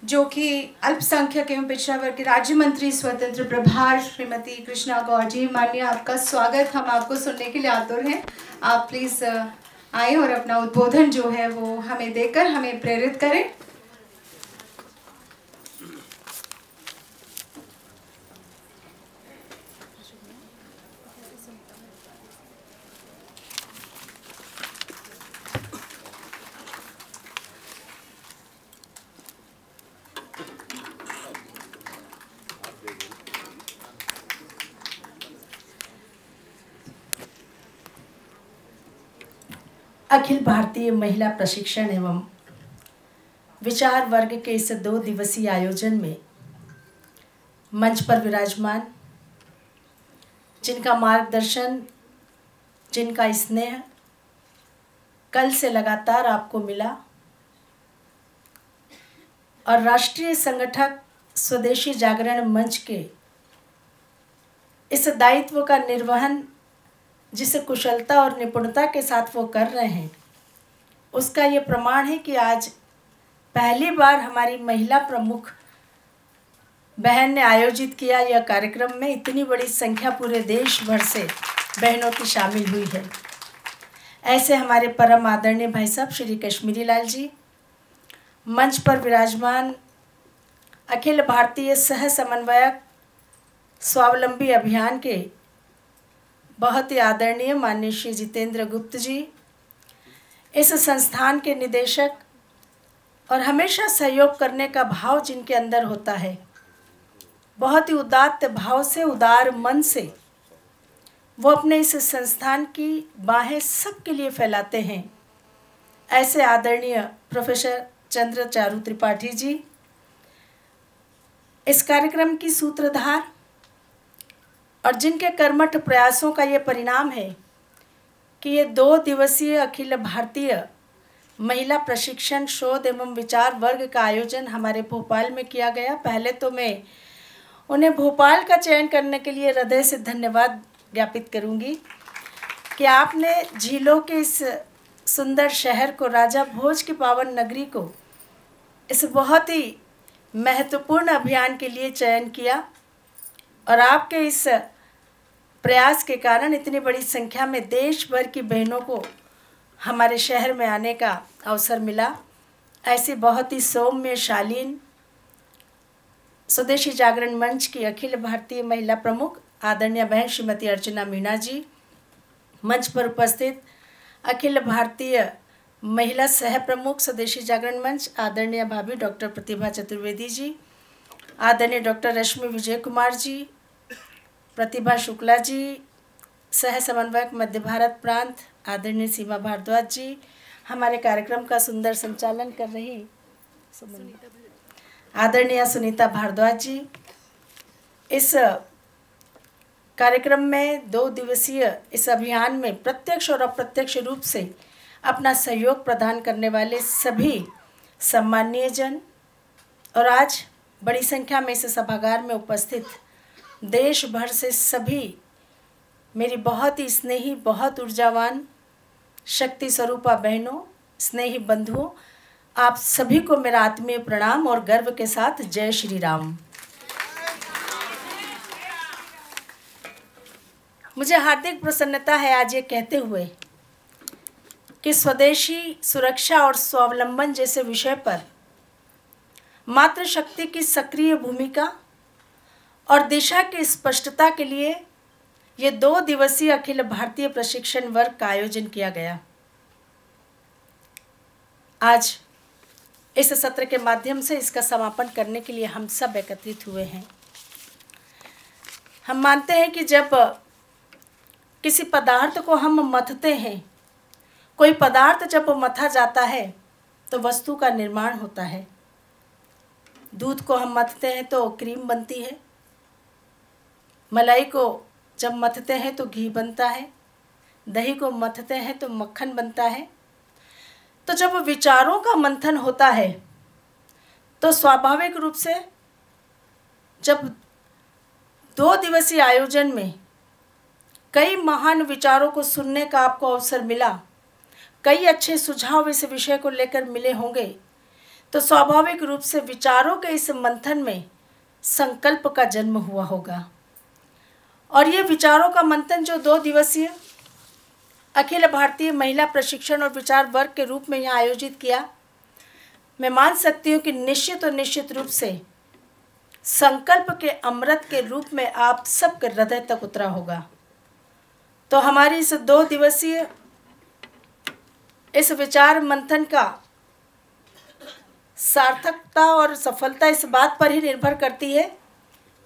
जो कि अल्पसंख्यक एवं पिछड़ा वर्ग के राज्य मंत्री स्वतंत्र प्रभार श्रीमती कृष्णा गौर जी। माननीय, आपका स्वागत। हम आपको सुनने के लिए आतुर हैं। आप प्लीज़ आए और अपना उद्बोधन जो है वो हमें देकर हमें प्रेरित करें। अखिल भारतीय महिला प्रशिक्षण एवं विचार वर्ग के इस 2 दिवसीय आयोजन में मंच पर विराजमान, जिनका मार्गदर्शन, जिनका स्नेह कल से लगातार आपको मिला, और राष्ट्रीय संगठक स्वदेशी जागरण मंच के इस दायित्व का निर्वहन जिस कुशलता और निपुणता के साथ वो कर रहे हैं, उसका ये प्रमाण है कि आज पहली बार हमारी महिला प्रमुख बहन ने आयोजित किया यह कार्यक्रम में इतनी बड़ी संख्या पूरे देश भर से बहनों की शामिल हुई है। ऐसे हमारे परम आदरणीय भाई साहब श्री कश्मीरी लाल जी, मंच पर विराजमान अखिल भारतीय सह समन्वयक स्वावलंबी अभियान के बहुत ही आदरणीय माननीय श्री जितेंद्र गुप्त जी, इस संस्थान के निदेशक, और हमेशा सहयोग करने का भाव जिनके अंदर होता है, बहुत ही उदात्त भाव से, उदार मन से वो अपने इस संस्थान की बाहें सबके लिए फैलाते हैं। ऐसे आदरणीय प्रोफेसर चंद्र चारू त्रिपाठी जी, इस कार्यक्रम की सूत्रधार, और जिनके कर्मठ प्रयासों का ये परिणाम है कि ये 2 दिवसीय अखिल भारतीय महिला प्रशिक्षण शोध एवं विचार वर्ग का आयोजन हमारे भोपाल में किया गया। पहले तो मैं उन्हें भोपाल का चयन करने के लिए हृदय से धन्यवाद ज्ञापित करूंगी कि आपने झीलों के इस सुंदर शहर को, राजा भोज की पावन नगरी को, इस बहुत ही महत्वपूर्ण अभियान के लिए चयन किया, और आपके इस प्रयास के कारण इतनी बड़ी संख्या में देश भर की बहनों को हमारे शहर में आने का अवसर मिला। ऐसी बहुत ही सौम्य, शालीन स्वदेशी जागरण मंच की अखिल भारतीय महिला प्रमुख आदरणीय बहन श्रीमती अर्चना मीणा जी, मंच पर उपस्थित अखिल भारतीय महिला सह प्रमुख स्वदेशी जागरण मंच आदरणीय भाभी डॉक्टर प्रतिभा चतुर्वेदी जी, आदरणीय डॉक्टर रश्मि विजय कुमार जी, प्रतिभा शुक्ला जी, सह समन्वयक मध्य भारत प्रांत आदरणीय सीमा भारद्वाज जी, हमारे कार्यक्रम का सुंदर संचालन कर रही आदरणीय सुनीता भारद्वाज जी, इस कार्यक्रम में 2 दिवसीय इस अभियान में प्रत्यक्ष और अप्रत्यक्ष रूप से अपना सहयोग प्रदान करने वाले सभी सम्माननीय जन, और आज बड़ी संख्या में इस सभागार में उपस्थित देश भर से सभी मेरी बहुत ही स्नेही, बहुत ऊर्जावान, शक्ति स्वरूपा बहनों, स्नेही बंधुओं, आप सभी को मेरा आत्मीय प्रणाम और गर्व के साथ जय श्री राम। मुझे हार्दिक प्रसन्नता है आज ये कहते हुए कि स्वदेशी सुरक्षा और स्वावलंबन जैसे विषय पर मातृशक्ति की सक्रिय भूमिका और दिशा की स्पष्टता के लिए ये 2 दिवसीय अखिल भारतीय प्रशिक्षण वर्ग का आयोजन किया गया। आज इस सत्र के माध्यम से इसका समापन करने के लिए हम सब एकत्रित हुए हैं। हम मानते हैं कि जब किसी पदार्थ को हम मथते हैं, कोई पदार्थ जब मथा जाता है तो वस्तु का निर्माण होता है। दूध को हम मथते हैं तो क्रीम बनती है, मलाई को जब मथते हैं तो घी बनता है, दही को मथते हैं तो मक्खन बनता है। तो जब विचारों का मंथन होता है तो स्वाभाविक रूप से जब 2 दिवसीय आयोजन में कई महान विचारों को सुनने का आपको अवसर मिला कई अच्छे सुझाव इस विषय को लेकर मिले होंगे, तो स्वाभाविक रूप से विचारों के इस मंथन में संकल्प का जन्म हुआ होगा। और ये विचारों का मंथन जो 2 दिवसीय अखिल भारतीय महिला प्रशिक्षण और विचार वर्ग के रूप में यहाँ आयोजित किया, मैं मान सकती हूँ कि निश्चित और निश्चित रूप से संकल्प के अमृत के रूप में आप सबके हृदय तक उतरा होगा। तो हमारी इस 2 दिवसीय इस विचार मंथन का सार्थकता और सफलता इस बात पर ही निर्भर करती है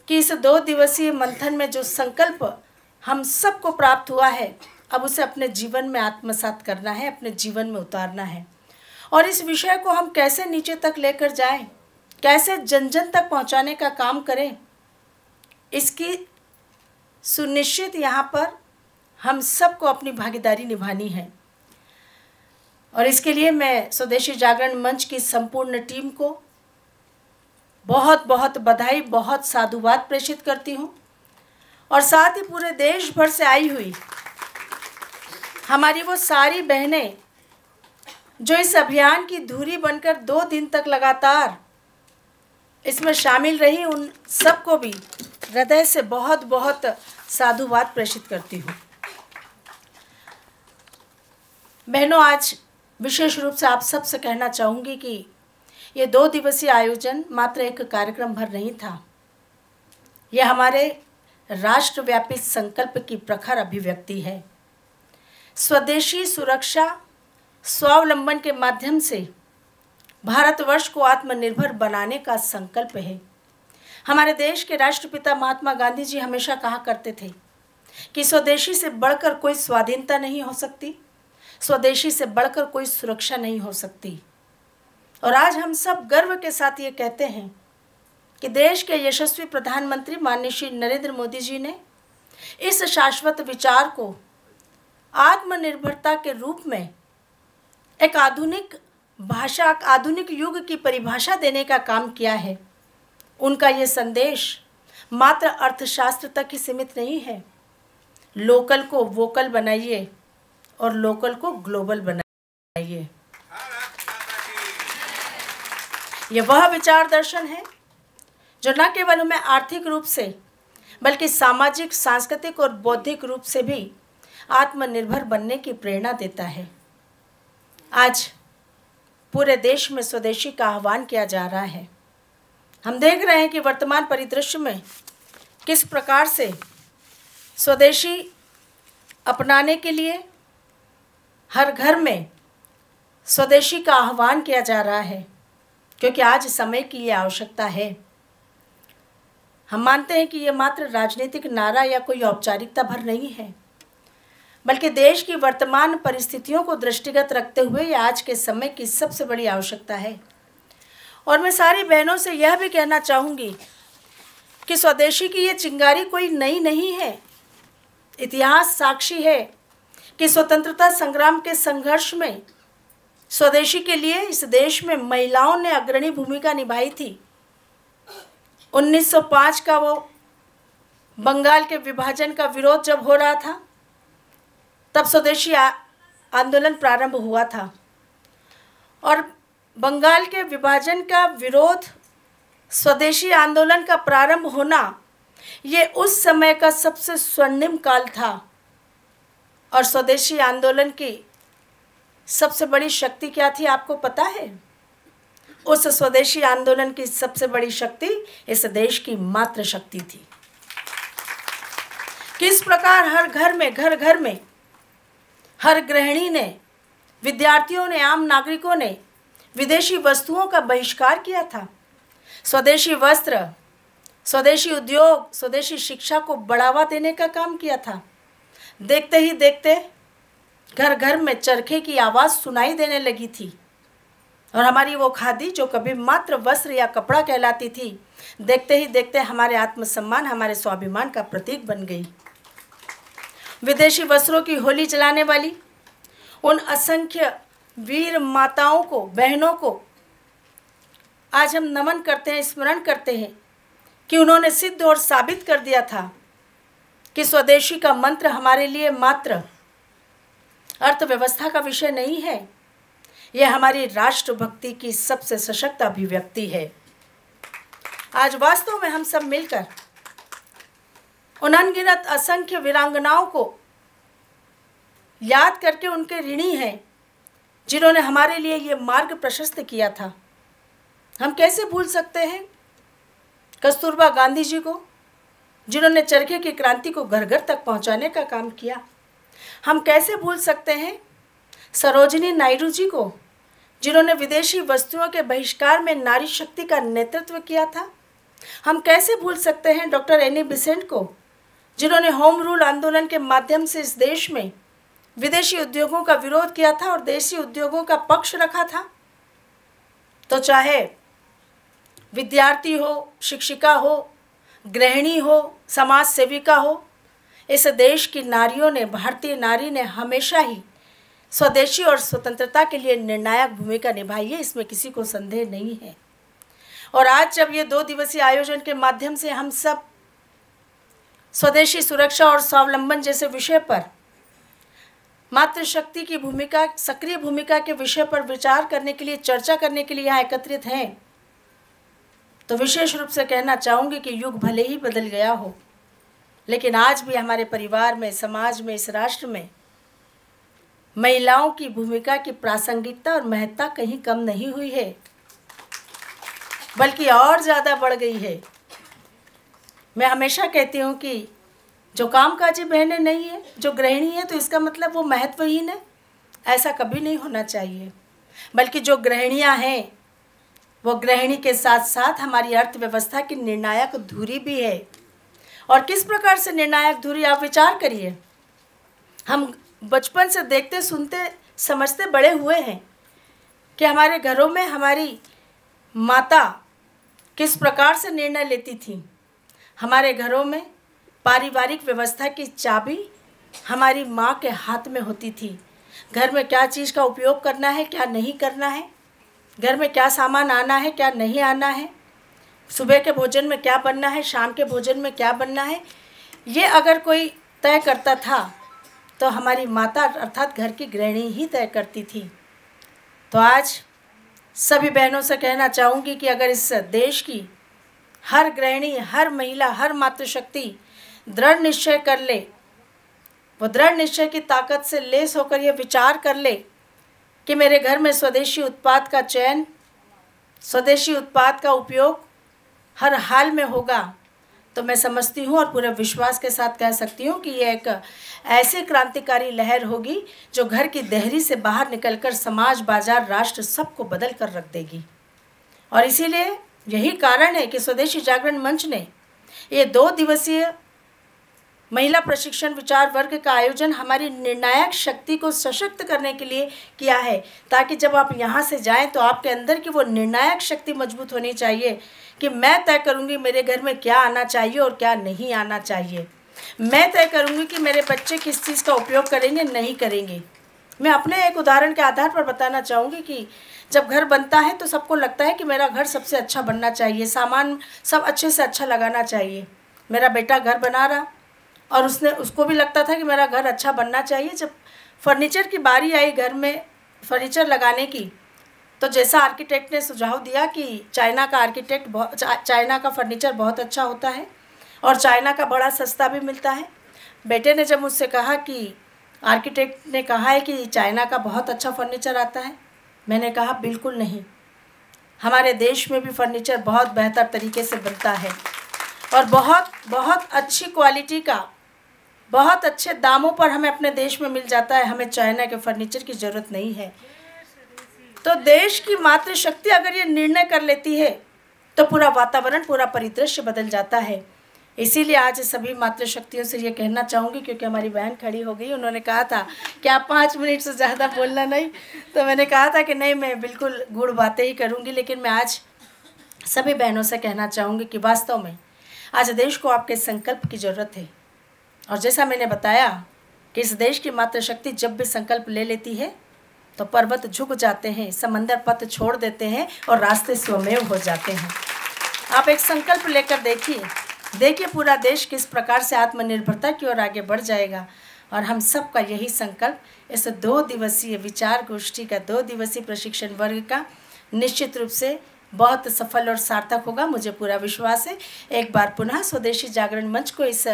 कि इस 2 दिवसीय मंथन में जो संकल्प हम सबको प्राप्त हुआ है, अब उसे अपने जीवन में आत्मसात करना है, अपने जीवन में उतारना है। और इस विषय को हम कैसे नीचे तक लेकर जाएं, कैसे जन जन तक पहुंचाने का काम करें, इसकी सुनिश्चित यहाँ पर हम सबको अपनी भागीदारी निभानी है। और इसके लिए मैं स्वदेशी जागरण मंच की संपूर्ण टीम को बहुत बहुत बधाई, बहुत साधुवाद प्रेषित करती हूँ। और साथ ही पूरे देश भर से आई हुई हमारी वो सारी बहनें जो इस अभियान की धुरी बनकर 2 दिन तक लगातार इसमें शामिल रही, उन सबको भी हृदय से बहुत बहुत साधुवाद प्रेषित करती हूँ। बहनों, आज विशेष रूप से आप सबसे कहना चाहूँगी कि ये 2 दिवसीय आयोजन मात्र एक कार्यक्रम भर नहीं था। यह हमारे राष्ट्रव्यापी संकल्प की प्रखर अभिव्यक्ति है। स्वदेशी सुरक्षा स्वावलंबन के माध्यम से भारतवर्ष को आत्मनिर्भर बनाने का संकल्प है। हमारे देश के राष्ट्रपिता महात्मा गांधी जी हमेशा कहा करते थे कि स्वदेशी से बढ़कर कोई स्वाधीनता नहीं हो सकती, स्वदेशी से बढ़कर कोई सुरक्षा नहीं हो सकती। और आज हम सब गर्व के साथ ये कहते हैं कि देश के यशस्वी प्रधानमंत्री माननीय श्री नरेंद्र मोदी जी ने इस शाश्वत विचार को आत्मनिर्भरता के रूप में एक आधुनिक भाषा, आधुनिक युग की परिभाषा देने का काम किया है। उनका ये संदेश मात्र अर्थशास्त्र तक ही सीमित नहीं है। लोकल को वोकल बनाइए और लोकल को ग्लोबल बनाइए। ये वह विचार दर्शन है जो न केवल हमें आर्थिक रूप से बल्कि सामाजिक, सांस्कृतिक और बौद्धिक रूप से भी आत्मनिर्भर बनने की प्रेरणा देता है। आज पूरे देश में स्वदेशी का आह्वान किया जा रहा है। हम देख रहे हैं कि वर्तमान परिदृश्य में किस प्रकार से स्वदेशी अपनाने के लिए हर घर में स्वदेशी का आह्वान किया जा रहा है, क्योंकि आज समय की ये आवश्यकता है। हम मानते हैं कि ये मात्र राजनीतिक नारा या कोई औपचारिकता भर नहीं है, बल्कि देश की वर्तमान परिस्थितियों को दृष्टिगत रखते हुए ये आज के समय की सबसे बड़ी आवश्यकता है। और मैं सारी बहनों से यह भी कहना चाहूँगी कि स्वदेशी की ये चिंगारी कोई नई नहीं है। इतिहास साक्षी है कि स्वतंत्रता संग्राम के संघर्ष में स्वदेशी के लिए इस देश में महिलाओं ने अग्रणी भूमिका निभाई थी। 1905 का वो बंगाल के विभाजन का विरोध जब हो रहा था, तब स्वदेशी आंदोलन प्रारंभ हुआ था। और बंगाल के विभाजन का विरोध, स्वदेशी आंदोलन का प्रारंभ होना, ये उस समय का सबसे स्वर्णिम काल था। और स्वदेशी आंदोलन की सबसे बड़ी शक्ति क्या थी, आपको पता है? उस स्वदेशी आंदोलन की सबसे बड़ी शक्ति इस देश की मातृ शक्ति थी। किस प्रकार हर घर में हर गृहिणी ने, विद्यार्थियों ने, आम नागरिकों ने विदेशी वस्तुओं का बहिष्कार किया था। स्वदेशी वस्त्र, स्वदेशी उद्योग, स्वदेशी शिक्षा को बढ़ावा देने का काम किया था। देखते ही देखते घर घर में चरखे की आवाज़ सुनाई देने लगी थी। और हमारी वो खादी जो कभी मात्र वस्त्र या कपड़ा कहलाती थी, देखते ही देखते हमारे आत्मसम्मान, हमारे स्वाभिमान का प्रतीक बन गई। विदेशी वस्त्रों की होली जलाने वाली उन असंख्य वीर माताओं को, बहनों को आज हम नमन करते हैं, स्मरण करते हैं कि उन्होंने सिद्ध और साबित कर दिया था कि स्वदेशी का मंत्र हमारे लिए मात्र अर्थव्यवस्था का विषय नहीं है, यह हमारी राष्ट्रभक्ति की सबसे सशक्त अभिव्यक्ति है। आज वास्तव में हम सब मिलकर उन अनगिनत असंख्य वीरांगनाओं को याद करके उनके ऋणी हैं जिन्होंने हमारे लिए ये मार्ग प्रशस्त किया था। हम कैसे भूल सकते हैं कस्तूरबा गांधी जी को, जिन्होंने चरखे की क्रांति को घर घर तक पहुंचाने का काम किया। हम कैसे भूल सकते हैं सरोजिनी नायडू जी को, जिन्होंने विदेशी वस्तुओं के बहिष्कार में नारी शक्ति का नेतृत्व किया था। हम कैसे भूल सकते हैं डॉक्टर एनी बेसेंट को, जिन्होंने होम रूल आंदोलन के माध्यम से इस देश में विदेशी उद्योगों का विरोध किया था और देशी उद्योगों का पक्ष रखा था। तो चाहे विद्यार्थी हो, शिक्षिका हो, गृहिणी हो, समाज सेविका हो, इस देश की नारियों ने, भारतीय नारी ने हमेशा ही स्वदेशी और स्वतंत्रता के लिए निर्णायक भूमिका निभाई है, इसमें किसी को संदेह नहीं है। और आज जब ये 2 दिवसीय आयोजन के माध्यम से हम सब स्वदेशी सुरक्षा और स्वावलंबन जैसे विषय पर, मातृशक्ति की भूमिका, सक्रिय भूमिका के विषय पर विचार करने के लिए, चर्चा करने के लिए यहाँ एकत्रित हैं, तो विशेष रूप से कहना चाहूँगी कि युग भले ही बदल गया हो, लेकिन आज भी हमारे परिवार में, समाज में, इस राष्ट्र में महिलाओं की भूमिका की प्रासंगिकता और महत्ता कहीं कम नहीं हुई है, बल्कि और ज़्यादा बढ़ गई है। मैं हमेशा कहती हूँ कि जो कामकाजी बहनें नहीं है, जो गृहिणी है, तो इसका मतलब वो महत्वहीन है, ऐसा कभी नहीं होना चाहिए। बल्कि जो गृहिणियाँ हैं वो गृहिणी के साथ साथ हमारी अर्थव्यवस्था की निर्णायक धुरी भी है। और किस प्रकार से निर्णायक धुरी, आप विचार करिए। हम बचपन से देखते, सुनते, समझते बड़े हुए हैं कि हमारे घरों में हमारी माता किस प्रकार से निर्णय लेती थी। हमारे घरों में पारिवारिक व्यवस्था की चाबी हमारी माँ के हाथ में होती थी। घर में क्या चीज़ का उपयोग करना है, क्या नहीं करना है, घर में क्या सामान आना है, क्या नहीं आना है, सुबह के भोजन में क्या बनना है, शाम के भोजन में क्या बनना है, ये अगर कोई तय करता था तो हमारी माता अर्थात घर की गृहिणी ही तय करती थी। तो आज सभी बहनों से कहना चाहूँगी कि अगर इस देश की हर गृहिणी, हर महिला, हर मातृशक्ति दृढ़ निश्चय कर ले, वो दृढ़ निश्चय की ताकत से लेस होकर ये विचार कर ले कि मेरे घर में स्वदेशी उत्पाद का चयन, स्वदेशी उत्पाद का उपयोग हर हाल में होगा, तो मैं समझती हूँ और पूरे विश्वास के साथ कह सकती हूँ कि ये एक ऐसी क्रांतिकारी लहर होगी जो घर की देहरी से बाहर निकलकर समाज, बाजार, राष्ट्र सबको बदल कर रख देगी। और इसीलिए यही कारण है कि स्वदेशी जागरण मंच ने ये 2 दिवसीय महिला प्रशिक्षण विचार वर्ग का आयोजन हमारी निर्णायक शक्ति को सशक्त करने के लिए किया है, ताकि जब आप यहाँ से जाएं तो आपके अंदर की वो निर्णायक शक्ति मजबूत होनी चाहिए कि मैं तय करूँगी मेरे घर में क्या आना चाहिए और क्या नहीं आना चाहिए। मैं तय करूँगी कि मेरे बच्चे किस चीज़ का उपयोग करेंगे, नहीं करेंगे। मैं अपने एक उदाहरण के आधार पर बताना चाहूँगी कि जब घर बनता है तो सबको लगता है कि मेरा घर सबसे अच्छा बनना चाहिए, सामान सब अच्छे से अच्छा लगाना चाहिए। मेरा बेटा घर बना रहा और उसको भी लगता था कि मेरा घर अच्छा बनना चाहिए। जब फर्नीचर की बारी आई घर में फर्नीचर लगाने की, तो जैसा आर्किटेक्ट ने सुझाव दिया कि चाइना का फर्नीचर बहुत अच्छा होता है और चाइना का बड़ा सस्ता भी मिलता है। बेटे ने जब मुझसे कहा कि आर्किटेक्ट ने कहा है कि चाइना का बहुत अच्छा फर्नीचर आता है, मैंने कहा बिल्कुल नहीं, हमारे देश में भी फर्नीचर बहुत बेहतर तरीके से बनता है और बहुत अच्छी क्वालिटी का, बहुत अच्छे दामों पर हमें अपने देश में मिल जाता है। हमें चाइना के फर्नीचर की ज़रूरत नहीं है। तो देश की मातृशक्ति अगर ये निर्णय कर लेती है तो पूरा वातावरण, पूरा परिदृश्य बदल जाता है। इसीलिए आज सभी मातृशक्तियों से ये कहना चाहूँगी, क्योंकि हमारी बहन खड़ी हो गई, उन्होंने कहा था कि आप 5 मिनट से ज़्यादा बोलना नहीं, तो मैंने कहा था कि नहीं, मैं बिल्कुल गूढ़ बातें ही करूँगी। लेकिन मैं आज सभी बहनों से कहना चाहूँगी कि वास्तव में आज देश को आपके संकल्प की ज़रूरत है। और जैसा मैंने बताया कि इस देश की मातृशक्ति जब भी संकल्प ले लेती है तो पर्वत झुक जाते हैं, समंदर पथ छोड़ देते हैं और रास्ते स्वमेव हो जाते हैं। आप एक संकल्प लेकर देखिए पूरा देश किस प्रकार से आत्मनिर्भरता की ओर आगे बढ़ जाएगा। और हम सब का यही संकल्प इस 2 दिवसीय विचार गोष्ठी का 2 दिवसीय प्रशिक्षण वर्ग का निश्चित रूप से बहुत सफल और सार्थक होगा, मुझे पूरा विश्वास है। एक बार पुनः स्वदेशी जागरण मंच को इस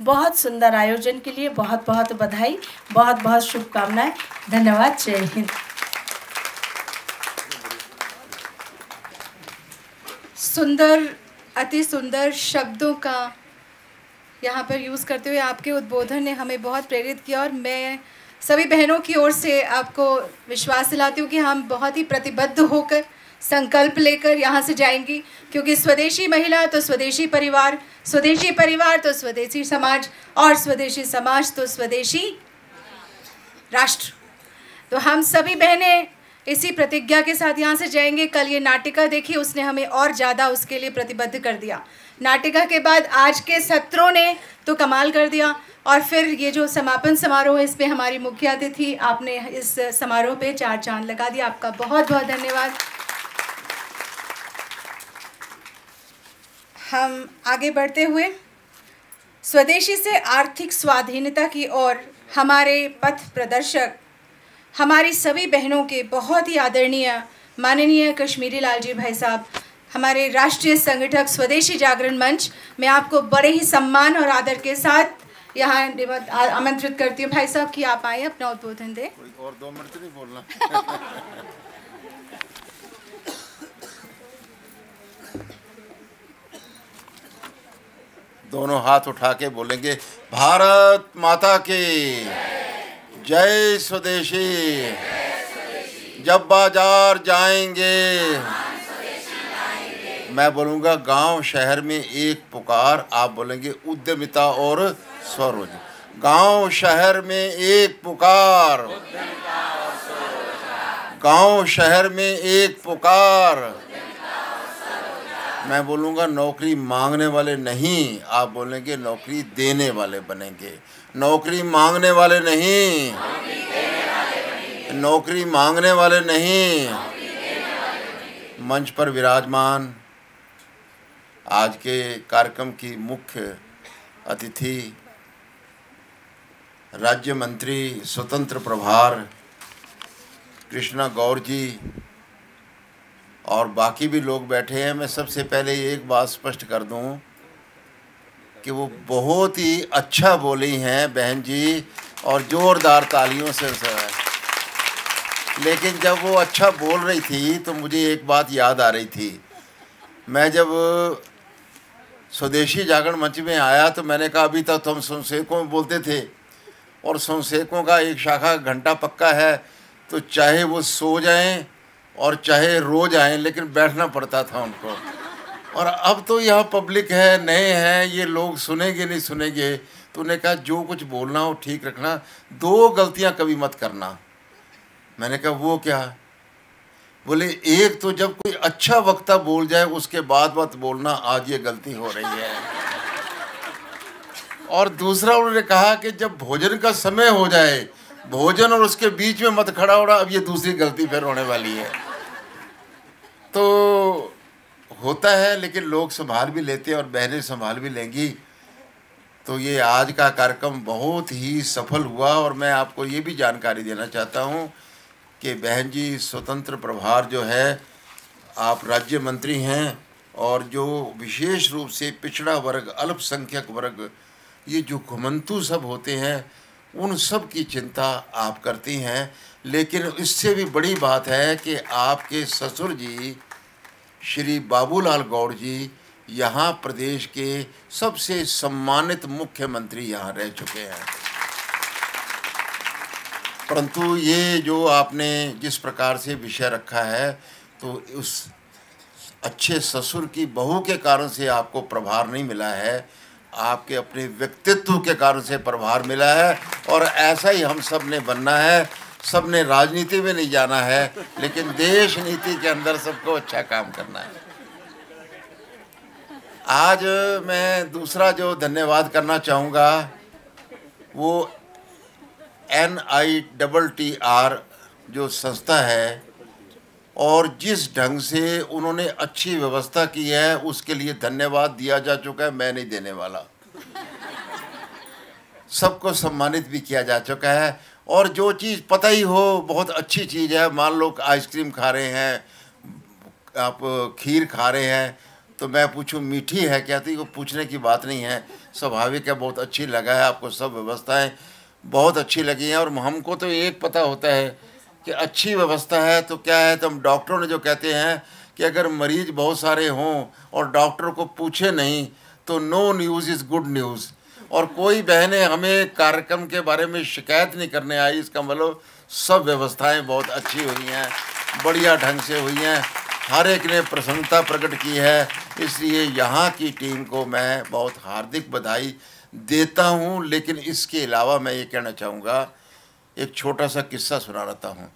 बहुत सुंदर आयोजन के लिए बहुत बहुत बधाई, बहुत बहुत शुभकामनाएं। धन्यवाद। जय हिंद। सुंदर, अति सुंदर शब्दों का यहाँ पर यूज़ करते हुए आपके उद्बोधन ने हमें बहुत प्रेरित किया और मैं सभी बहनों की ओर से आपको विश्वास दिलाती हूँ कि हम बहुत ही प्रतिबद्ध होकर संकल्प लेकर यहाँ से जाएंगी, क्योंकि स्वदेशी महिला तो स्वदेशी परिवार तो स्वदेशी समाज और स्वदेशी समाज तो स्वदेशी राष्ट्र। तो हम सभी बहनें इसी प्रतिज्ञा के साथ यहाँ से जाएंगे। कल ये नाटिका देखी, उसने हमें और ज़्यादा उसके लिए प्रतिबद्ध कर दिया। नाटिका के बाद आज के सत्रों ने तो कमाल कर दिया, और फिर ये जो समापन समारोह है इस पे हमारी मुख्य अतिथि, आपने इस समारोह पे 4 चांद लगा दिया। आपका बहुत बहुत धन्यवाद। हम आगे बढ़ते हुए स्वदेशी से आर्थिक स्वाधीनता की ओर हमारे पथ प्रदर्शक, हमारी सभी बहनों के बहुत ही आदरणीय माननीय कश्मीरी लाल जी भाई साहब, हमारे राष्ट्रीय संगठक स्वदेशी जागरण मंच, मैं आपको बड़े ही सम्मान और आदर के साथ यहाँ आमंत्रित करती हूँ भाई साहब कि आप आए अपना उद्बोधन दें। और 2 मिनट नहीं बोलना। दोनों हाथ उठा के बोलेंगे, भारत माता की जय। स्वदेशी जब बाजार जाएंगे, मैं बोलूँगा गांव शहर में एक पुकार, आप बोलेंगे उद्यमिता और स्वरोजगार। गांव शहर में एक पुकार, गांव शहर में एक पुकार। मैं बोलूँगा नौकरी मांगने वाले नहीं, आप बोलेंगे नौकरी देने वाले बनेंगे। नौकरी मांगने वाले नहीं, नौकरी मांगने वाले नहीं। मंच पर विराजमान आज के कार्यक्रम की मुख्य अतिथि राज्य मंत्री स्वतंत्र प्रभार कृष्णा गौर जी और बाकी भी लोग बैठे हैं। मैं सबसे पहले एक बात स्पष्ट कर दूं कि वो बहुत ही अच्छा बोली हैं बहन जी, और ज़ोरदार तालियों से लेकिन जब वो अच्छा बोल रही थी तो मुझे एक बात याद आ रही थी। मैं जब स्वदेशी जागरण मंच में आया तो मैंने कहा अभी तक तो हम स्वयंसेवकों में बोलते थे, और स्वयंसेवकों का एक शाखा घंटा पक्का है, तो चाहे वो सो जाएं और चाहे रोज आए लेकिन बैठना पड़ता था उनको। और अब तो यहाँ पब्लिक है, नए हैं, ये लोग सुनेंगे नहीं सुनेंगे, तो उन्हें कहा जो कुछ बोलना हो ठीक रखना, 2 गलतियाँ कभी मत करना। मैंने कहा वो क्या? बोले एक तो जब कोई अच्छा वक्ता बोल जाए उसके बाद मत बोलना, आज ये गलती हो रही है। और दूसरा उन्होंने कहा कि जब भोजन का समय हो जाए, भोजन और उसके बीच में मत खड़ा होना, अब ये दूसरी गलती फिर होने वाली है। तो होता है, लेकिन लोग संभाल भी लेते हैं और बहनें संभाल भी लेंगी। तो ये आज का कार्यक्रम बहुत ही सफल हुआ, और मैं आपको ये भी जानकारी देना चाहता हूँ कि बहन जी स्वतंत्र प्रभार जो है, आप राज्य मंत्री हैं, और जो विशेष रूप से पिछड़ा वर्ग, अल्पसंख्यक वर्ग, ये जो घुमंतु सब होते हैं, उन सब की चिंता आप करती हैं। लेकिन इससे भी बड़ी बात है कि आपके ससुर जी श्री बाबूलाल गौड़ जी यहाँ प्रदेश के सबसे सम्मानित मुख्यमंत्री यहाँ रह चुके हैं। परंतु ये जो आपने जिस प्रकार से विषय रखा है, तो उस अच्छे ससुर की बहू के कारण से आपको प्रभार नहीं मिला है, आपके अपने व्यक्तित्व के कारण से प्रभार मिला है। और ऐसा ही हम सब ने बनना है। सब ने राजनीति में नहीं जाना है, लेकिन देश नीति के अंदर सबको अच्छा काम करना है। आज मैं दूसरा जो धन्यवाद करना चाहूँगा वो NITTR जो संस्था है, और जिस ढंग से उन्होंने अच्छी व्यवस्था की है उसके लिए धन्यवाद दिया जा चुका है, मैं नहीं देने वाला। सबको सम्मानित भी किया जा चुका है। और जो चीज़ पता ही हो बहुत अच्छी चीज़ है, मान लो आइसक्रीम खा रहे हैं, आप खीर खा रहे हैं, तो मैं पूछूं मीठी है क्या, तो वो पूछने की बात नहीं है, स्वाभाविक है, बहुत अच्छी लगा है आपको, सब व्यवस्थाएं बहुत अच्छी लगी हैं। और हमको तो एक पता होता है कि अच्छी व्यवस्था है तो क्या है, तो हम डॉक्टरों ने जो कहते हैं कि अगर मरीज बहुत सारे हों और डॉक्टर को पूछे नहीं तो no news is good news. और कोई बहनें हमें कार्यक्रम के बारे में शिकायत नहीं करने आई, इसका मतलब सब व्यवस्थाएं बहुत अच्छी हुई हैं, बढ़िया ढंग से हुई हैं, हर एक ने प्रसन्नता प्रकट की है। इसलिए यहाँ की टीम को मैं बहुत हार्दिक बधाई देता हूँ। लेकिन इसके अलावा मैं ये कहना चाहूँगा, एक छोटा सा किस्सा सुना रहता हूँ।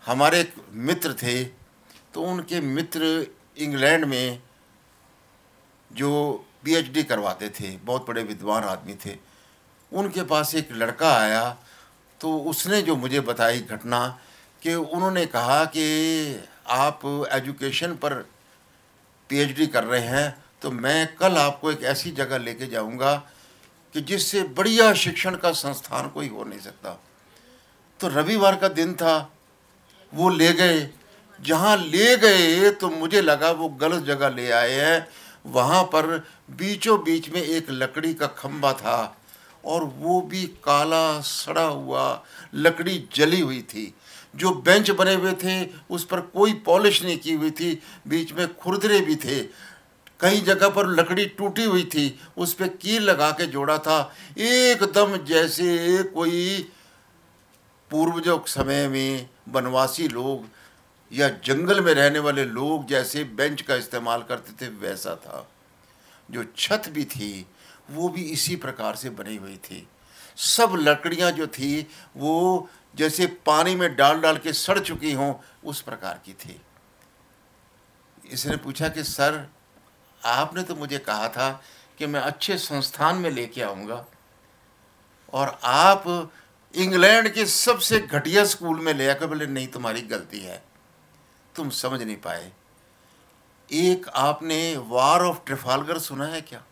हमारे एक मित्र थे, तो उनके मित्र इंग्लैंड में जो पीएचडी करवाते थे, बहुत बड़े विद्वान आदमी थे, उनके पास एक लड़का आया। तो उसने जो मुझे बताई घटना कि उन्होंने कहा कि आप एजुकेशन पर पीएचडी कर रहे हैं, तो मैं कल आपको एक ऐसी जगह लेके जाऊंगा कि जिससे बढ़िया शिक्षण का संस्थान कोई हो नहीं सकता। तो रविवार का दिन था, वो ले गए। जहाँ ले गए तो मुझे लगा वो गलत जगह ले आए हैं। वहाँ पर बीचों बीच में एक लकड़ी का खंभा था और वो भी काला सड़ा हुआ, लकड़ी जली हुई थी। जो बेंच बने हुए थे उस पर कोई पॉलिश नहीं की हुई थी, बीच में खुरदरे भी थे, कई जगह पर लकड़ी टूटी हुई थी, उस पर कील लगा के जोड़ा था, एकदम जैसे कोई पूर्वजों समय में वनवासी लोग या जंगल में रहने वाले लोग जैसे बेंच का इस्तेमाल करते थे वैसा था। जो छत भी थी वो भी इसी प्रकार से बनी हुई थी। सब लकड़ियां जो थी वो जैसे पानी में डाल डाल के सड़ चुकी हों उस प्रकार की थी। इसने पूछा कि सर, आपने तो मुझे कहा था कि मैं अच्छे संस्थान में लेके आऊँगा और आप इंग्लैंड के सबसे घटिया स्कूल में ले आकर। बोले नहीं, तुम्हारी गलती है, तुम समझ नहीं पाए। एक आपने वार ऑफ ट्रेफाल्गर सुना है क्या?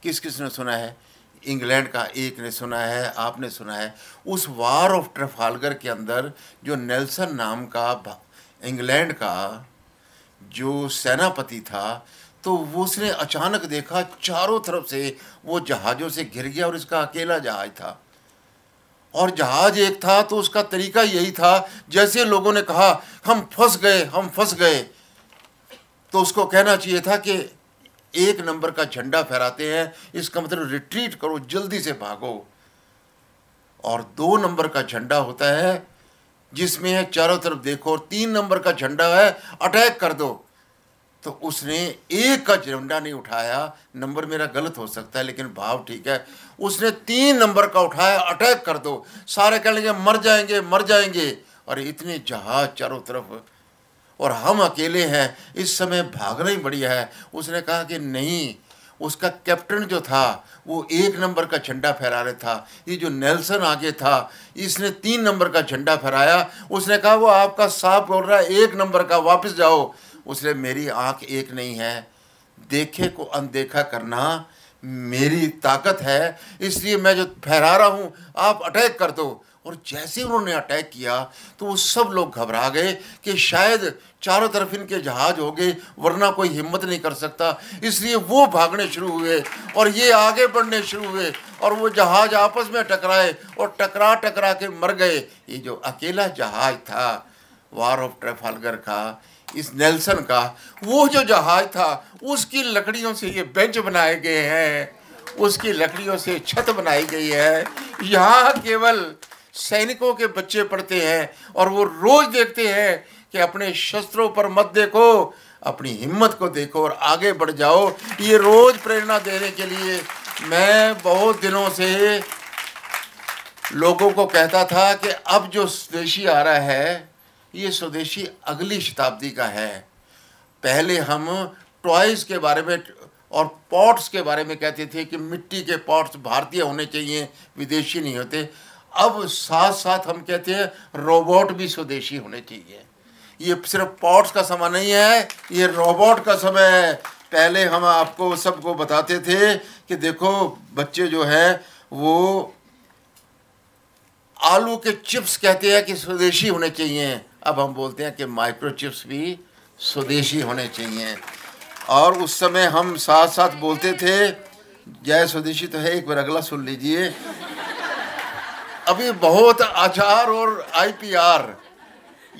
किस किस ने सुना है? इंग्लैंड का एक ने सुना है, आपने सुना है। उस वार ऑफ ट्रेफाल्गर के अंदर जो नेल्सन नाम का इंग्लैंड का जो सेनापति था, तो वो उसने अचानक देखा चारों तरफ से वो जहाज़ों से घिर गया और इसका अकेला जहाज़ था। और जहाज़ एक था तो उसका तरीका यही था, जैसे लोगों ने कहा हम फंस गए, हम फंस गए, तो उसको कहना चाहिए था कि 1 नंबर का झंडा फहराते हैं, इसका मतलब रिट्रीट करो, जल्दी से भागो। और 2 नंबर का झंडा होता है जिसमें है चारों तरफ देखो, और 3 नंबर का झंडा है अटैक कर दो। तो उसने 1 का झंडा नहीं उठाया, नंबर मेरा गलत हो सकता है लेकिन भाव ठीक है, उसने 3 नंबर का उठाया, अटैक कर दो। सारे कह लेंगे मर जाएंगे, मर जाएंगे, और इतने जहाज चारों तरफ और हम अकेले हैं, इस समय भागना ही बढ़िया है। उसने कहा कि नहीं, उसका कैप्टन जो था वो 1 नंबर का झंडा फहरा रहा था, ये जो नेल्सन आगे था इसने 3 नंबर का झंडा फहराया। उसने कहा वो आपका साहब बोल रहा है 1 नंबर का, वापस जाओ। उसने मेरी आंख एक नहीं है, देखे को अनदेखा करना मेरी ताकत है, इसलिए मैं जो फहरा रहा हूँ आप अटैक कर दो। और जैसे उन्होंने अटैक किया तो वो सब लोग घबरा गए कि शायद चारों तरफ इनके जहाज हो गए, वरना कोई हिम्मत नहीं कर सकता। इसलिए वो भागने शुरू हुए और ये आगे बढ़ने शुरू हुए और वो जहाज आपस में टकराए और टकरा टकरा के मर गए। ये जो अकेला जहाज था वार ऑफ ट्रेफाल्गर का, इस नेल्सन का, वो जो जहाज था उसकी लकड़ियों से ये बेंच बनाए गए हैं, उसकी लकड़ियों से छत बनाई गई है। यहाँ केवल सैनिकों के बच्चे पढ़ते हैं और वो रोज देखते हैं कि अपने शस्त्रों पर मत देखो, अपनी हिम्मत को देखो और आगे बढ़ जाओ। ये रोज प्रेरणा देने के लिए मैं बहुत दिनों से लोगों को कहता था कि अब जो स्वदेशी आ रहा है ये स्वदेशी अगली शताब्दी का है। पहले हम टॉयज़ के बारे में और पॉट्स के बारे में कहते थे कि मिट्टी के पॉट्स भारतीय होने चाहिए, विदेशी नहीं होते। अब साथ साथ हम कहते हैं रोबोट भी स्वदेशी होने चाहिए। ये सिर्फ पॉट्स का समय नहीं है, ये रोबोट का समय है। पहले हम आपको सबको बताते थे कि देखो बच्चे जो हैं वो आलू के चिप्स कहते हैं कि स्वदेशी होने चाहिए, अब हम बोलते हैं कि माइक्रो चिप्स भी स्वदेशी होने चाहिए। और उस समय हम साथ साथ बोलते थे, जय स्वदेशी तो है, एक बार अगला सुन लीजिए। अभी बहुत आचार और IPR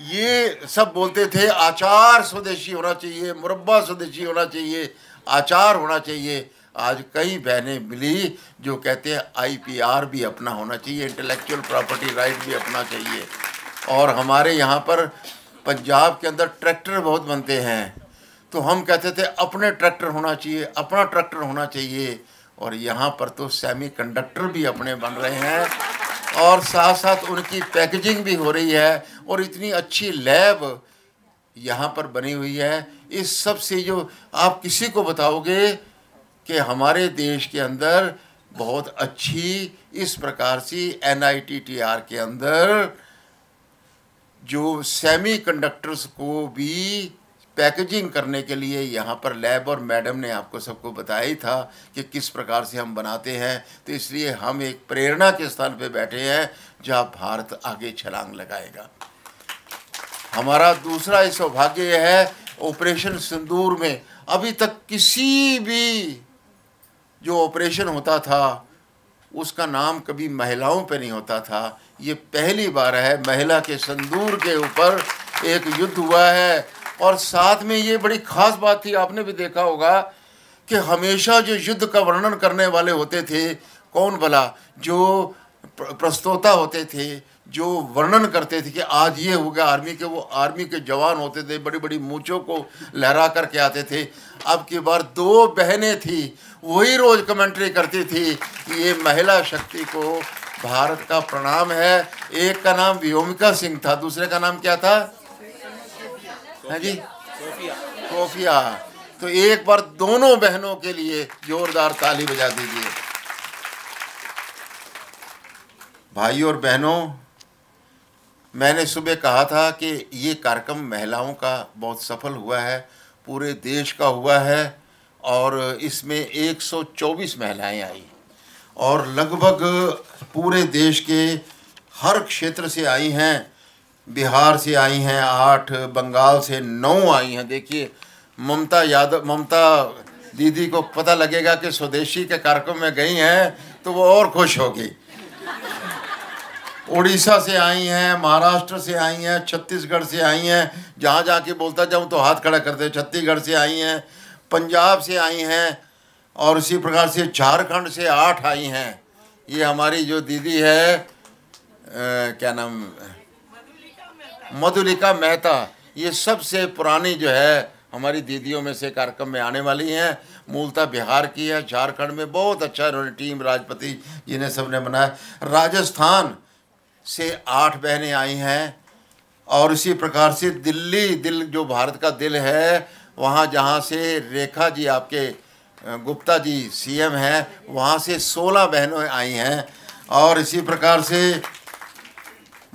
ये सब बोलते थे, आचार स्वदेशी होना चाहिए, मुरब्बा स्वदेशी होना चाहिए, आचार होना चाहिए। आज कई बहनें मिली जो कहते हैं IPR भी अपना होना चाहिए, इंटेलेक्चुअल प्रॉपर्टी राइट भी अपना चाहिए। और हमारे यहाँ पर पंजाब के अंदर ट्रैक्टर बहुत बनते हैं, तो हम कहते थे अपने ट्रैक्टर होना चाहिए, अपना ट्रैक्टर होना चाहिए। और यहाँ पर तो सेमीकंडक्टर भी अपने बन रहे हैं और साथ साथ उनकी पैकेजिंग भी हो रही है और इतनी अच्छी लैब यहाँ पर बनी हुई है। इस सब से जो आप किसी को बताओगे कि हमारे देश के अंदर बहुत अच्छी इस प्रकार से NITTR के अंदर जो सेमीकंडक्टर्स को भी पैकेजिंग करने के लिए यहाँ पर लैब, और मैडम ने आपको सबको बताया ही था कि किस प्रकार से हम बनाते हैं। तो इसलिए हम एक प्रेरणा के स्थान पे बैठे हैं जहाँ भारत आगे छलांग लगाएगा। हमारा दूसरा सौभाग्य यह है, ऑपरेशन सिंदूर में अभी तक किसी भी जो ऑपरेशन होता था उसका नाम कभी महिलाओं पे नहीं होता था। ये पहली बार है महिला के सिंदूर के ऊपर एक युद्ध हुआ है। और साथ में ये बड़ी ख़ास बात थी, आपने भी देखा होगा कि हमेशा जो युद्ध का वर्णन करने वाले होते थे, कौन भला, जो प्रस्तोता होते थे, जो वर्णन करते थे कि आज ये हो गया आर्मी के, वो आर्मी के जवान होते थे, बड़ी बड़ी मूंछों को लहरा करके आते थे। अब की बार 2 बहनें थी, वही रोज़ कमेंट्री करती थी कि ये महिला शक्ति को भारत का प्रणाम है। एक का नाम व्योमिका सिंह था, दूसरे का नाम क्या था? हाँ जी, सोफिया। तो एक बार दोनों बहनों के लिए जोरदार ताली बजा दीजिए। भाइयों और बहनों, मैंने सुबह कहा था कि ये कार्यक्रम महिलाओं का बहुत सफल हुआ है, पूरे देश का हुआ है और इसमें 124 महिलाएं आई और लगभग पूरे देश के हर क्षेत्र से आई हैं। बिहार से आई हैं 8, बंगाल से 9 आई हैं। देखिए ममता दीदी को पता लगेगा कि स्वदेशी के कार्यक्रम में गई हैं तो वो और खुश होगी। उड़ीसा से आई हैं, महाराष्ट्र से आई हैं, छत्तीसगढ़ से आई हैं, जहाँ जाके बोलता जाऊँ तो हाथ खड़ा करते। छत्तीसगढ़ से आई हैं, पंजाब से आई हैं और इसी प्रकार से झारखंड से 8 आई हैं। ये हमारी जो दीदी है क्या नाम, मधुलिका मेहता, ये सबसे पुरानी जो है हमारी दीदियों में से कार्यक्रम में आने वाली हैं। मूलतः बिहार की है, झारखंड में बहुत अच्छा इन्होंने टीम, राजपति जिन्हें सबने बनाया। राजस्थान से 8 बहनें आई हैं और इसी प्रकार से दिल जो भारत का दिल है, वहाँ जहाँ से रेखा जी आपके गुप्ता जी CM हैं, वहाँ से 16 बहनें आई हैं। और इसी प्रकार से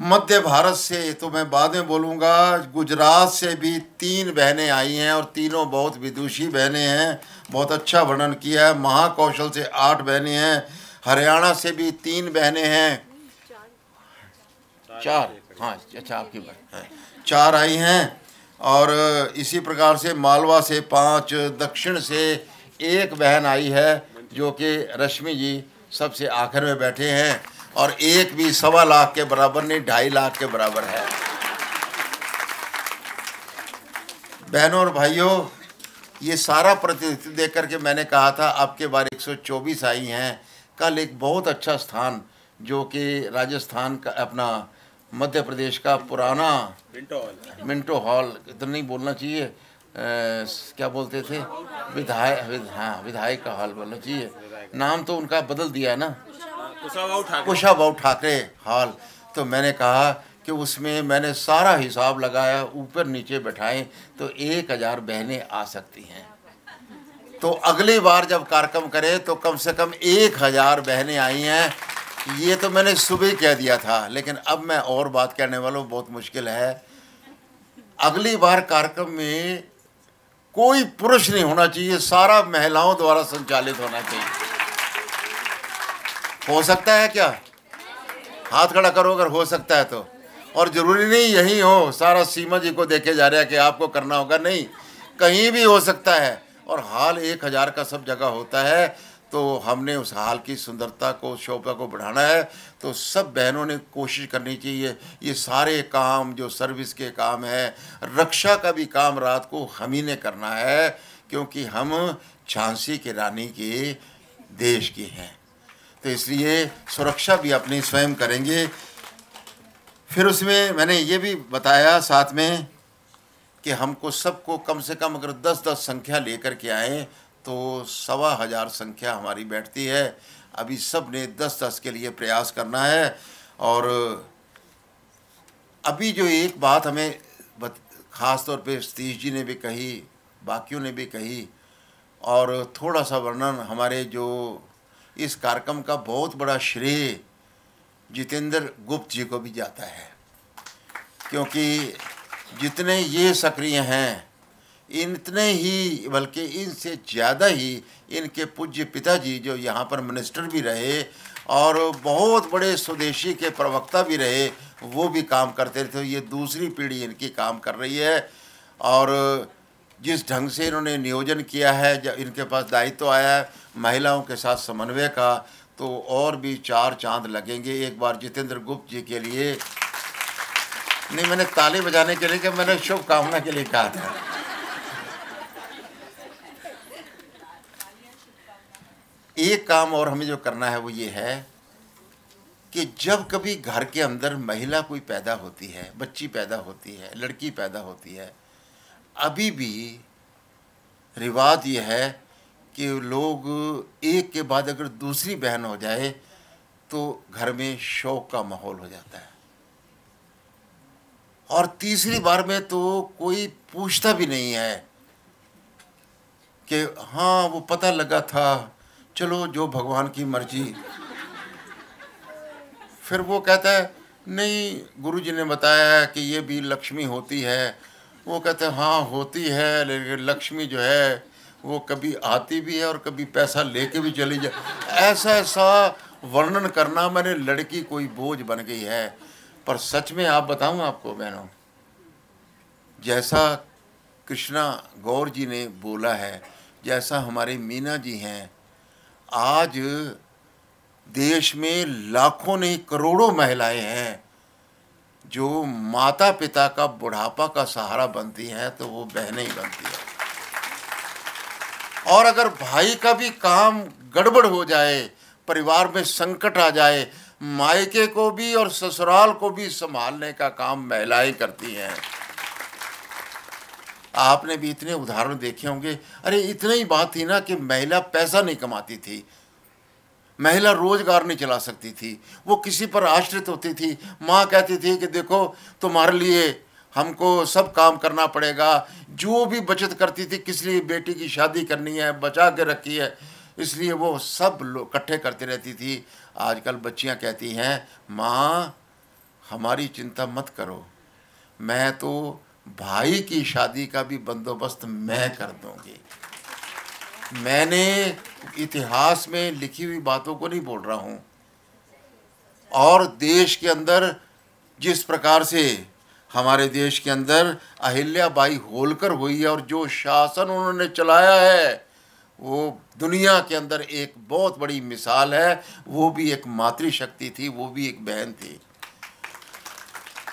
मध्य भारत से तो मैं बाद में बोलूँगा, गुजरात से भी 3 बहनें आई हैं और तीनों बहुत विदुषी बहनें हैं, बहुत अच्छा वर्णन किया है। महाकौशल से 8 बहनें हैं, हरियाणा से भी 3 बहनें हैं, 4, हाँ अच्छा आपकी बात है, 4 आई हैं। और इसी प्रकार से मालवा से 5, दक्षिण से 1 बहन आई है जो कि रश्मि जी सबसे आखिर में बैठे हैं और एक भी 1.25 लाख के बराबर नहीं, 2.5 लाख के बराबर है। बहनों और भाइयों, ये सारा प्रतिनिधित्व देख करके मैंने कहा था आपके बार 124 आई हैं। कल एक बहुत अच्छा स्थान जो कि राजस्थान का, अपना मध्य प्रदेश का पुराना मिंटो हॉल, इतना नहीं बोलना चाहिए, क्या बोलते थे, विधायक का हॉल बोलना चाहिए, नाम तो उनका बदल दिया है ना, कुशाभाऊ ठाकरे हॉल। तो मैंने कहा कि उसमें मैंने सारा हिसाब लगाया, ऊपर नीचे बैठाएं तो 1000 बहनें आ सकती हैं। तो अगली बार जब कार्यक्रम करें तो कम से कम 1000 बहनें आई हैं। ये तो मैंने सुबह कह दिया था, लेकिन अब मैं और बात कहने वाला हूँ, बहुत मुश्किल है। अगली बार कार्यक्रम में कोई पुरुष नहीं होना चाहिए, सारा महिलाओं द्वारा संचालित होना चाहिए। हो सकता है क्या? हाथ खड़ा करो अगर हो सकता है तो। और ज़रूरी नहीं यही हो, सारा सीमा जी को देखे जा रहा है कि आपको करना होगा, नहीं, कहीं भी हो सकता है। और हाल 1000 का सब जगह होता है, तो हमने उस हाल की सुंदरता को, शोभा को बढ़ाना है। तो सब बहनों ने कोशिश करनी चाहिए। ये सारे काम जो सर्विस के काम है, रक्षा का भी काम रात को हम ही ने करना है, क्योंकि हम झांसी की रानी के देश की हैं। तो इसलिए सुरक्षा भी अपनी स्वयं करेंगे। फिर उसमें मैंने ये भी बताया साथ में कि हमको सबको कम से कम अगर 10-10 संख्या लेकर के आएँ तो 1500 संख्या हमारी बैठती है। अभी सब ने 10-10 के लिए प्रयास करना है। और अभी जो एक बात हमें ख़ास तौर पे सतीश जी ने भी कही, बाकियों ने भी कही, और थोड़ा सा वर्णन हमारे जो इस कार्यक्रम का बहुत बड़ा श्रेय जितेंद्र गुप्त जी को भी जाता है, क्योंकि जितने ये सक्रिय हैं इतने ही, बल्कि इनसे ज़्यादा ही इनके पूज्य पिताजी जो यहाँ पर मिनिस्टर भी रहे और बहुत बड़े स्वदेशी के प्रवक्ता भी रहे, वो भी काम करते रहे। तो ये दूसरी पीढ़ी इनकी काम कर रही है। और जिस ढंग से इन्होंने नियोजन किया है, जब इनके पास दायित्व आया है महिलाओं के साथ समन्वय का, तो और भी 4 चांद लगेंगे। एक बार जितेंद्र गुप्त जी के लिए नहीं, मैंने ताली बजाने के लिए कि मैंने शुभकामना के लिए कहा था। एक काम और हमें जो करना है वो ये है कि जब कभी घर के अंदर महिला कोई पैदा होती है, बच्ची पैदा होती है, लड़की पैदा होती है, अभी भी रिवाज ये है कि लोग एक के बाद अगर दूसरी बहन हो जाए तो घर में शोक का माहौल हो जाता है। और तीसरी बार में तो कोई पूछता भी नहीं है कि हाँ वो पता लगा था, चलो जो भगवान की मर्जी। फिर वो कहता है नहीं, गुरुजी ने बताया कि ये भी लक्ष्मी होती है। वो कहते हैं हाँ होती है, लेकिन लक्ष्मी जो है वो कभी आती भी है और कभी पैसा लेके भी चली जाए। ऐसा वर्णन करना, मैंने लड़की कोई बोझ बन गई है। पर सच में आप बताऊं आपको बहनों, जैसा कृष्णा गौर जी ने बोला है, जैसा हमारे मीना जी हैं, आज देश में लाखों नहीं करोड़ों महिलाएं हैं जो माता पिता का बुढ़ापा का सहारा बनती हैं, तो वो बहनें ही बनती हैं। और अगर भाई का भी काम गड़बड़ हो जाए, परिवार में संकट आ जाए, मायके को भी और ससुराल को भी संभालने का काम महिलाएं करती हैं। आपने भी इतने उदाहरण देखे होंगे। अरे इतनी ही बात थी ना कि महिला पैसा नहीं कमाती थी, महिला रोजगार नहीं चला सकती थी, वो किसी पर आश्रित होती थी। माँ कहती थी कि देखो तुम्हारे लिए हमको सब काम करना पड़ेगा। जो भी बचत करती थी, किस लिए बेटी की शादी करनी है, बचा के रखी है, इसलिए वो सब लोग इकट्ठे करती रहती थी। आजकल बच्चियाँ कहती हैं माँ हमारी चिंता मत करो, मैं तो भाई की शादी का भी बंदोबस्त मैं कर दूंगी। मैंने इतिहास में लिखी हुई बातों को नहीं बोल रहा हूँ। और देश के अंदर जिस प्रकार से हमारे देश के अंदर अहिल्याबाई होलकर हुई है और जो शासन उन्होंने चलाया है, वो दुनिया के अंदर एक बहुत बड़ी मिसाल है। वो भी एक मातृशक्ति थी, वो भी एक बहन थी।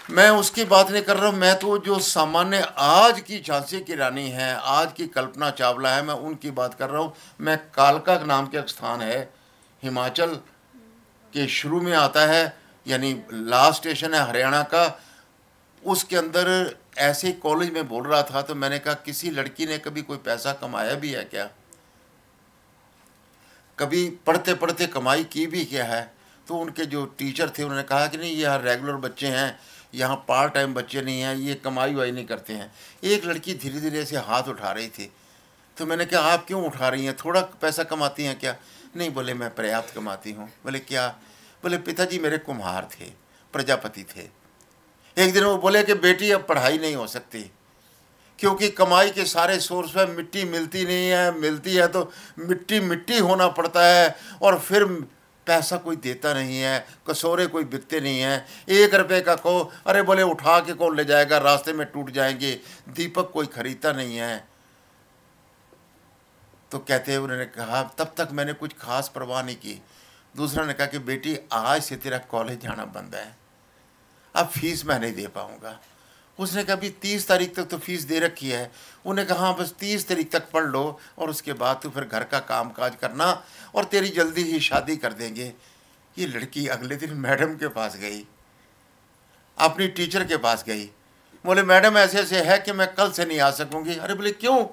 मैं उसकी बात नहीं कर रहा हूँ, मैं तो जो सामान्य आज की झांसी की रानी है, आज की कल्पना चावला है, मैं उनकी बात कर रहा हूँ। मैं कालका नाम के एक स्थान है, हिमाचल के शुरू में आता है, यानी लास्ट स्टेशन है हरियाणा का। उसके अंदर ऐसे कॉलेज में बोल रहा था, तो मैंने कहा किसी लड़की ने कभी कोई पैसा कमाया भी है क्या, कभी पढ़ते पढ़ते कमाई की भी क्या है? तो उनके जो टीचर थे उन्होंने कहा कि नहीं, ये यहाँ रेगुलर बच्चे हैं, यहाँ पार्ट टाइम बच्चे नहीं हैं, ये कमाई वाई नहीं करते हैं। एक लड़की धीरे धीरे ऐसे हाथ उठा रही थी, तो मैंने कहा आप क्यों उठा रही हैं, थोड़ा पैसा कमाती हैं क्या? नहीं, बोले मैं पर्याप्त कमाती हूँ। बोले क्या? बोले पिताजी मेरे कुम्हार थे, प्रजापति थे। एक दिन वो बोले कि बेटी अब पढ़ाई नहीं हो सकती, क्योंकि कमाई के सारे सोर्स में मिट्टी मिलती नहीं है, मिलती है तो मिट्टी मिट्टी होना पड़ता है। और फिर पैसा कोई देता नहीं है, कसौरे कोई बिकते नहीं हैं। 1 रुपये का कहो, अरे बोले उठा के कौन ले जाएगा, रास्ते में टूट जाएंगे। दीपक कोई खरीदता नहीं है। तो कहते हैं, उन्होंने कहा तब तक मैंने कुछ खास परवाह नहीं की। दूसरा ने कहा कि बेटी आज से तेरा कॉलेज जाना बंद है, अब फीस मैं नहीं दे पाऊँगा। उसने कहा अभी 30 तारीख तक तो फीस दे रखी है। उन्हें कहा हाँ बस 30 तारीख तक पढ़ लो और उसके बाद तो फिर घर का काम काज करना और तेरी जल्दी ही शादी कर देंगे। ये लड़की अगले दिन मैडम के पास गई, अपनी टीचर के पास गई। बोले मैडम ऐसे ऐसे है कि मैं कल से नहीं आ सकूँगी। अरे बोले क्यों?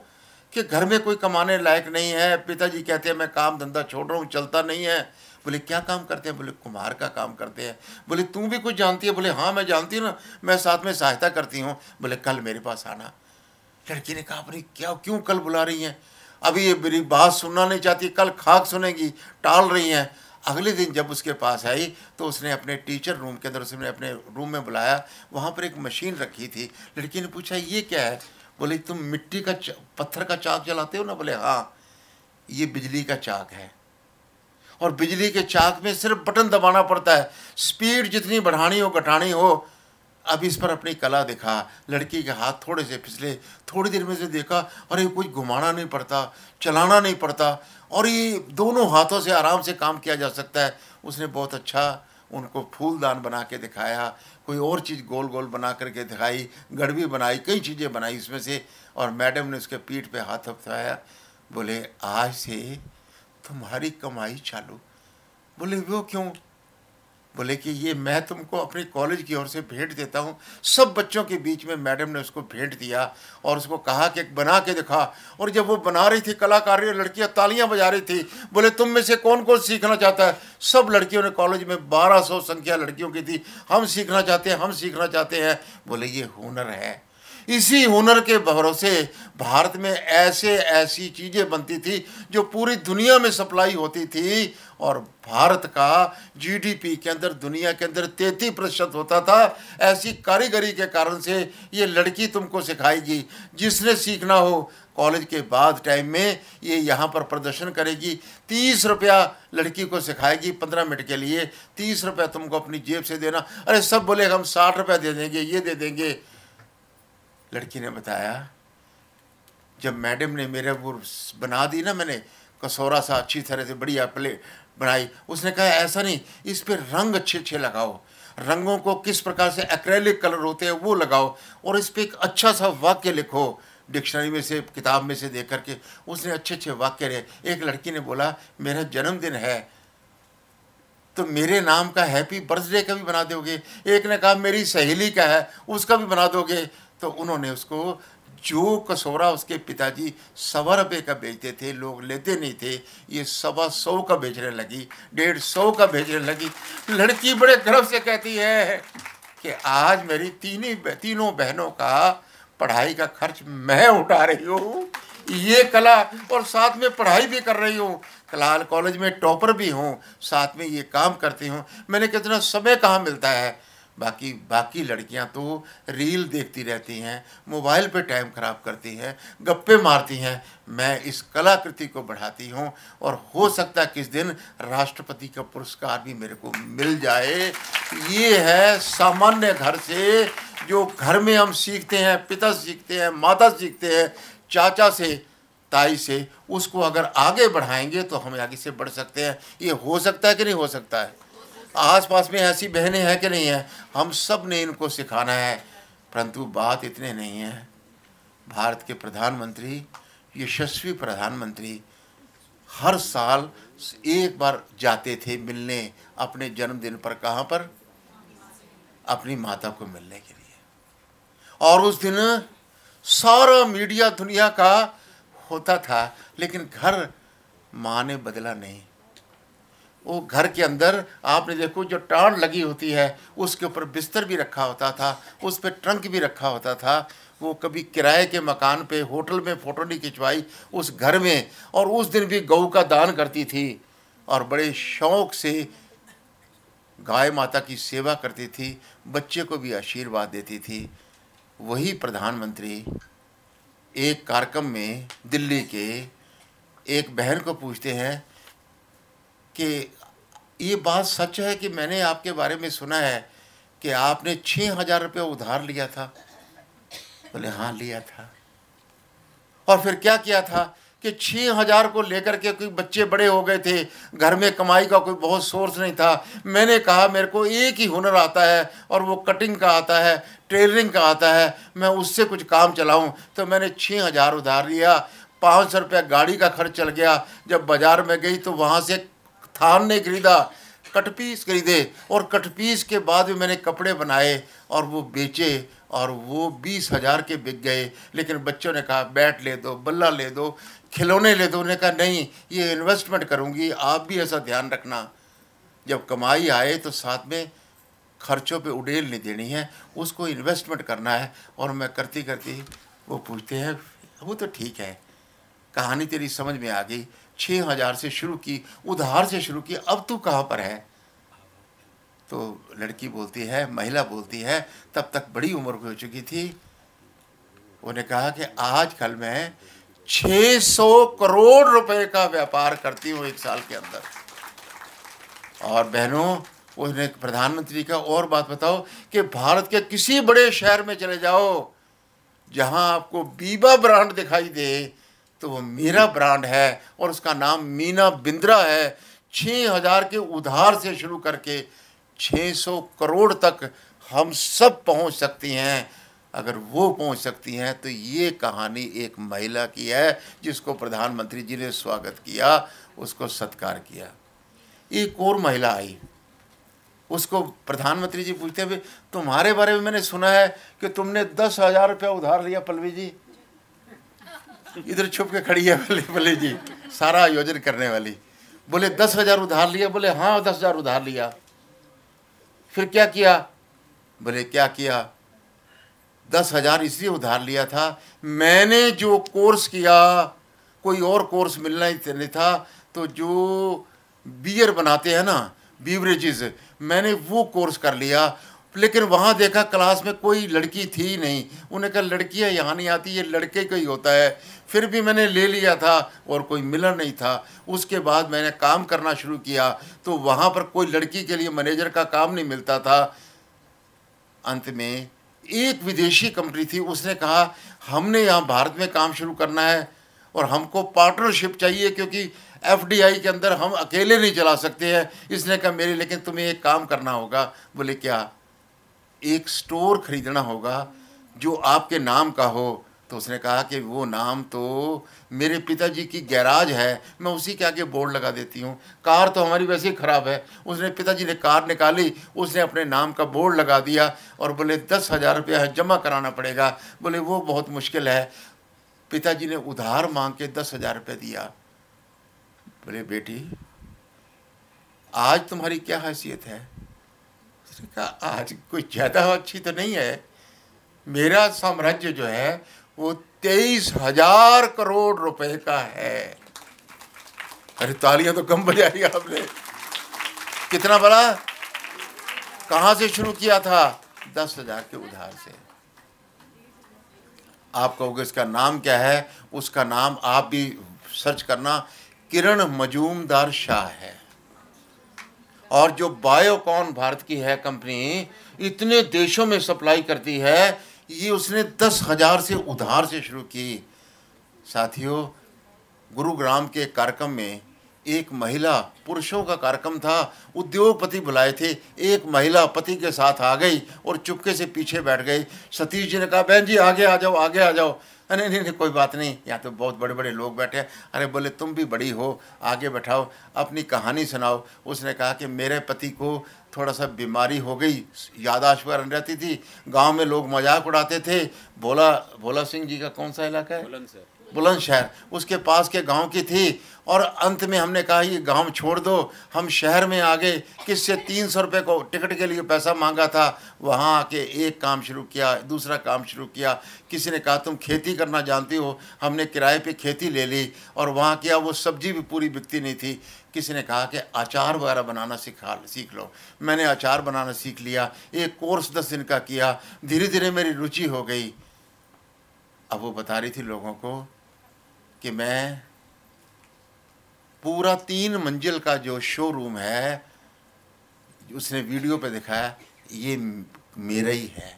कि घर में कोई कमाने लायक नहीं है, पिताजी कहते हैं मैं काम धंधा छोड़ रहा हूँ, चलता नहीं है। बोले क्या काम करते हैं? बोले कुम्हार का काम करते हैं। बोले तू भी कुछ जानती है? बोले हाँ मैं जानती हूँ ना, मैं साथ में सहायता करती हूँ। बोले कल मेरे पास आना। लड़की ने कहा अपनी क्या क्यों कल बुला रही हैं? अभी ये मेरी बात सुनना नहीं चाहती, कल खाक सुनेगी, टाल रही हैं। अगले दिन जब उसके पास आई तो उसने अपने टीचर रूम के अंदर, उसने अपने रूम में बुलाया, वहाँ पर एक मशीन रखी थी। लड़की ने पूछा ये क्या है? बोले तुम मिट्टी का पत्थर का चाक चलाते हो ना? बोले हाँ, ये बिजली का चाक है और बिजली के चाक में सिर्फ बटन दबाना पड़ता है, स्पीड जितनी बढ़ानी हो घटानी हो। अब इस पर अपनी कला दिखा। लड़की के हाथ थोड़े से फिसले, थोड़ी देर में से देखा अरे कुछ घुमाना नहीं पड़ता, चलाना नहीं पड़ता और ये दोनों हाथों से आराम से काम किया जा सकता है। उसने बहुत अच्छा उनको फूलदान बना के दिखाया, कोई और चीज़ गोल गोल बना करके दिखाई, गड़बी बनाई, कई चीज़ें बनाई इसमें से। और मैडम ने उसके पीठ पे हाथ थपथपाया। बोले आज से तुम्हारी कमाई चालू। बोले वो क्यों? बोले कि ये मैं तुमको अपने कॉलेज की ओर से भेंट देता हूँ। सब बच्चों के बीच में मैडम ने उसको भेंट दिया और उसको कहा कि बना के दिखा। और जब वो बना रही थी, कलाकारी, लड़कियाँ तालियां बजा रही थी। बोले तुम में से कौन कौन सीखना चाहता है? सब लड़कियों ने, कॉलेज में 1200 संख्या लड़कियों की थी, हम सीखना चाहते हैं, हम सीखना चाहते हैं। बोले ये हुनर है। इसी हुनर के भरोसे भारत में ऐसे ऐसी चीज़ें बनती थी जो पूरी दुनिया में सप्लाई होती थी और भारत का जीडीपी के अंदर दुनिया के अंदर 33% होता था। ऐसी कारीगरी के कारण से ये लड़की तुमको सिखाएगी। जिसने सीखना हो कॉलेज के बाद टाइम में ये यहाँ पर प्रदर्शन करेगी। 30 रुपया लड़की को सिखाएगी 15 मिनट के लिए। 30 रुपया तुमको अपनी जेब से देना। अरे सब बोले हम 60 रुपया दे देंगे, ये दे देंगे। लड़की ने बताया जब मैडम ने मेरे वो बना दी ना, मैंने कसौरा सा अच्छी तरह से बढ़िया प्लेट बनाई। उसने कहा ऐसा नहीं, इस पर रंग अच्छे अच्छे लगाओ, रंगों को किस प्रकार से एक्रेलिक कलर होते हैं वो लगाओ और इस पर एक अच्छा सा वाक्य लिखो। डिक्शनरी में से, किताब में से देख करके उसने अच्छे अच्छे वाक्य रहे। एक लड़की ने बोला मेरा जन्मदिन है तो मेरे नाम का हैप्पी बर्थडे का भी बना दोगे। एक ने कहा मेरी सहेली का है उसका भी बना दोगे। तो उन्होंने उसको जो कसौरा उसके पिताजी 1.25 रुपये का बेचते थे, लोग लेते नहीं थे, ये 125 का बेचने लगी, 150 का बेचने लगी। लड़की बड़े गर्व से कहती है कि आज मेरी तीनों बहनों का पढ़ाई का खर्च मैं उठा रही हूँ, ये कला, और साथ में पढ़ाई भी कर रही हूँ, कॉलेज में टॉपर भी हूँ, साथ में ये काम करती हूँ। मैंने कितना समय कहाँ मिलता है। बाकी लड़कियां तो रील देखती रहती हैं, मोबाइल पे टाइम ख़राब करती हैं, गप्पे मारती हैं। मैं इस कलाकृति को बढ़ाती हूं और हो सकता है किस दिन राष्ट्रपति का पुरस्कार भी मेरे को मिल जाए। ये है सामान्य घर से, जो घर में हम सीखते हैं, पिता सीखते हैं, माता सीखते हैं, चाचा से, ताई से, उसको अगर आगे बढ़ाएंगे तो हम आगे से बढ़ सकते हैं। ये हो सकता है कि नहीं हो सकता है? आसपास में ऐसी बहनें हैं कि नहीं हैं? हम सब ने इनको सिखाना है। परंतु बात इतने नहीं है। भारत के प्रधानमंत्री, यशस्वी प्रधानमंत्री, हर साल एक बार जाते थे मिलने अपने जन्मदिन पर। कहाँ पर? अपनी माता को मिलने के लिए। और उस दिन सारा मीडिया दुनिया का होता था, लेकिन घर माँ ने बदला नहीं। वो घर के अंदर आपने देखो जो टाड़ लगी होती है उसके ऊपर बिस्तर भी रखा होता था, उस पर ट्रंक भी रखा होता था। वो कभी किराए के मकान पे, होटल में फ़ोटो नहीं खिंचवाई उस घर में। और उस दिन भी गऊ का दान करती थी और बड़े शौक़ से गाय माता की सेवा करती थी, बच्चे को भी आशीर्वाद देती थी। वही प्रधानमंत्री एक कार्यक्रम में दिल्ली के एक बहन को पूछते हैं कि ये बात सच है कि मैंने आपके बारे में सुना है कि आपने 6,000 रुपये उधार लिया था? बोले हाँ लिया था। और फिर क्या किया था कि 6,000 को लेकर के, कोई बच्चे बड़े हो गए थे, घर में कमाई का कोई बहुत सोर्स नहीं था। मैंने कहा मेरे को एक ही हुनर आता है और वो कटिंग का आता है, टेलरिंग का आता है, मैं उससे कुछ काम चलाऊं। तो मैंने 6,000 उधार लिया। 500 रुपया गाड़ी का खर्च चल गया। जब बाज़ार में गई तो वहाँ से थान ने खरीदा, कटपीस खरीदे, और कटपीस के बाद भी मैंने कपड़े बनाए और वो बेचे, और वो 20,000 के बिक गए। लेकिन बच्चों ने कहा बैट ले दो, बल्ला ले दो, खिलौने ले दो। उन्होंने कहा नहीं, ये इन्वेस्टमेंट करूँगी, आप भी ऐसा ध्यान रखना, जब कमाई आए तो साथ में खर्चों पे उड़ेल नहीं देनी है, उसको इन्वेस्टमेंट करना है। और मैं करती करती वो पूछते हैं वो तो ठीक है, कहानी तेरी समझ में आ गई, 6,000 से शुरू की, उधार से शुरू की, अब तू कहाँ पर है? तो लड़की बोलती है, महिला बोलती है, तब तक बड़ी उम्र हो चुकी थी, उन्हें कहा कि आजकल मैं 600 करोड़ रुपए का व्यापार करती हूँ एक साल के अंदर। और बहनों, उसने प्रधानमंत्री का और बात बताओ कि भारत के किसी बड़े शहर में चले जाओ, जहाँ आपको बीबा ब्रांड दिखाई दे, तो वो मेरा ब्रांड है और उसका नाम मीना बिंद्रा है। 6,000 के उधार से शुरू करके 600 करोड़ तक हम सब पहुंच सकती हैं। अगर वो पहुंच सकती हैं तो ये कहानी एक महिला की है, जिसको प्रधानमंत्री जी ने स्वागत किया, उसको सत्कार किया। एक और महिला आई, उसको प्रधानमंत्री जी पूछते हैं तुम्हारे बारे में मैंने सुना है कि तुमने 10,000 रुपया उधार लिया। पल्लवी जी इधर छुप के खड़ी है, पल्लवी जी सारा आयोजन करने वाली। बोले 10,000 उधार लिया? बोले हाँ 10,000 उधार लिया। फिर क्या किया? बोले क्या किया? 10,000 इसलिए उधार लिया था, मैंने जो कोर्स किया, कोई और कोर्स मिलना ही नहीं था, तो जो बियर बनाते हैं ना, बीवरेजेस, मैंने वो कोर्स कर लिया। लेकिन वहाँ देखा क्लास में कोई लड़की थी नहीं। उन्हें कहा लड़कियाँ यहाँ नहीं आती, ये लड़के का ही होता है। फिर भी मैंने ले लिया था और कोई मिला नहीं था। उसके बाद मैंने काम करना शुरू किया तो वहाँ पर कोई लड़की के लिए मैनेजर का काम नहीं मिलता था। अंत में एक विदेशी कंपनी थी, उसने कहा हमने यहाँ भारत में काम शुरू करना है और हमको पार्टनरशिप चाहिए, क्योंकि FDI के अंदर हम अकेले नहीं चला सकते हैं। इसने कहा मेरे, लेकिन तुम्हें एक काम करना होगा। बोले क्या? एक स्टोर खरीदना होगा जो आपके नाम का हो। तो उसने कहा कि वो नाम तो मेरे पिताजी की गैराज है, मैं उसी के आगे बोर्ड लगा देती हूँ, कार तो हमारी वैसे ही ख़राब है। उसने, पिताजी ने कार निकाली, उसने अपने नाम का बोर्ड लगा दिया और बोले 10,000 रुपया जमा कराना पड़ेगा। बोले वो बहुत मुश्किल है। पिताजी ने उधार मांग के 10,000 रुपये दिया। बोले बेटी आज तुम्हारी क्या हैसियत है? उसने कहा आज कोई ज़्यादा अच्छी तो नहीं है, मेरा साम्राज्य जो है वो 23,000 करोड़ रुपए का है। अरे तालियां तो कम बजाई आपने। कितना बड़ा? कहाँ से शुरू किया था? 10,000 के उधार से। आप कहोगे इसका नाम क्या है? उसका नाम आप भी सर्च करना, किरण मजूमदार शाह है। और जो बायोकॉन भारत की है कंपनी, इतने देशों में सप्लाई करती है, ये उसने 10,000 से उधार से शुरू की। साथियों, गुरुग्राम के कार्यक्रम में एक महिला, पुरुषों का कार्यक्रम था, उद्योगपति बुलाए थे, एक महिला पति के साथ आ गई और चुपके से पीछे बैठ गई। सतीश जी ने कहा बहन जी आगे आ जाओ, आगे आ जाओ। नहीं नहीं कोई बात नहीं, यहाँ तो बहुत बड़े बड़े लोग बैठे हैं। अरे बोले तुम भी बड़ी हो, आगे बैठाओ, अपनी कहानी सुनाओ। उसने कहा कि मेरे पति को थोड़ा सा बीमारी हो गई, याददाश्त वगैरह रहती थी, गांव में लोग मजाक उड़ाते थे। भोला सिंह जी का कौन सा इलाका है? बुलंदशहर, उसके पास के गांव की थी। और अंत में हमने कहा ये गांव छोड़ दो, हम शहर में आ गए। किससे 300 रुपये को टिकट के लिए पैसा मांगा था। वहाँ आके एक काम शुरू किया, दूसरा काम शुरू किया। किसी ने कहा तुम खेती करना जानती हो, हमने किराए पे खेती ले ली और वहाँ किया। वो सब्जी भी पूरी बिकती नहीं थी। किसी ने कहा कि अचार वगैरह बनाना सीख लो। मैंने अचार बनाना सीख लिया, एक कोर्स 10 दिन का किया। धीरे धीरे मेरी रुचि हो गई। अब वो बता रही थी लोगों को कि मैं पूरा 3 मंजिल का जो शोरूम है उसने वीडियो पे दिखाया ये मेरा ही है।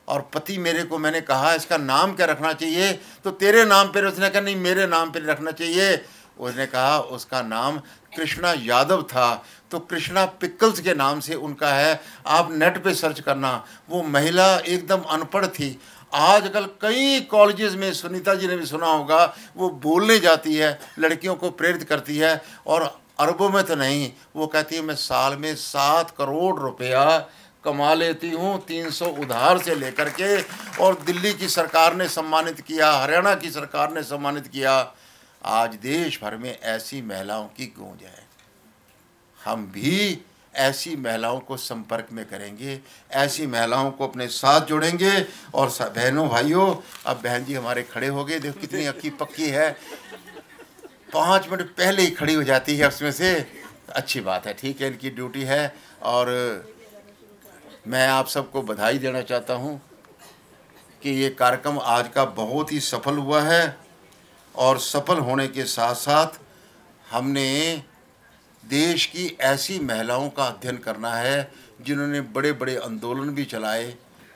और पति मेरे को, मैंने कहा इसका नाम क्या रखना चाहिए, तो तेरे नाम पे, उसने कहा नहीं मेरे नाम पे रखना चाहिए। उसने कहा उसका नाम कृष्णा यादव था, तो कृष्णा पिकल्स के नाम से उनका है। आप नेट पे सर्च करना। वो महिला एकदम अनपढ़ थी। आजकल कई कॉलेजेस में, सुनीता जी ने भी सुना होगा, वो बोलने जाती है, लड़कियों को प्रेरित करती है, और अरबों में तो नहीं, वो कहती है मैं साल में 7 करोड़ रुपया कमा लेती हूँ, 300 उधार से लेकर के। और दिल्ली की सरकार ने सम्मानित किया, हरियाणा की सरकार ने सम्मानित किया। आज देश भर में ऐसी महिलाओं की गूंज है। हम भी ऐसी महिलाओं को संपर्क में करेंगे, ऐसी महिलाओं को अपने साथ जोड़ेंगे। और बहनों भाइयों, अब बहन जी हमारे खड़े हो गए, देखो कितनी अक्की पक्की है, 5 मिनट पहले ही खड़ी हो जाती है उसमें से। अच्छी बात है, ठीक है, इनकी ड्यूटी है। और मैं आप सबको बधाई देना चाहता हूँ कि ये कार्यक्रम आज का बहुत ही सफल हुआ है। और सफल होने के साथ साथ हमने देश की ऐसी महिलाओं का अध्ययन करना है जिन्होंने बड़े बड़े आंदोलन भी चलाए,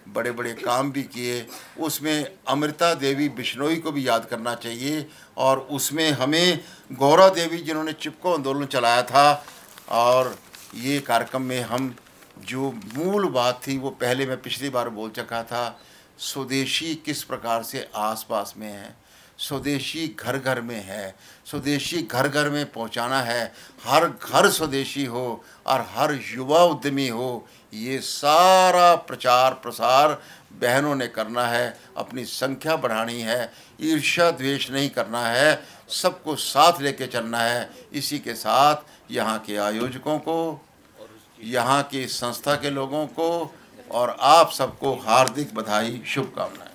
बड़े बड़े काम भी किए। उसमें अमृता देवी बिश्नोई को भी याद करना चाहिए, और उसमें हमें गौरा देवी जिन्होंने चिपको आंदोलन चलाया था। और ये कार्यक्रम में हम जो मूल बात थी वो पहले मैं पिछली बार बोल चुका था, स्वदेशी किस प्रकार से आसपास में है, स्वदेशी घर घर में है, स्वदेशी घर घर में पहुंचाना है, हर घर स्वदेशी हो और हर युवा उद्यमी हो। ये सारा प्रचार प्रसार बहनों ने करना है, अपनी संख्या बढ़ानी है, ईर्ष्या द्वेष नहीं करना है, सबको साथ लेके चलना है। इसी के साथ यहाँ के आयोजकों को, यहाँ की संस्था के लोगों को और आप सबको हार्दिक बधाई, शुभकामनाएं।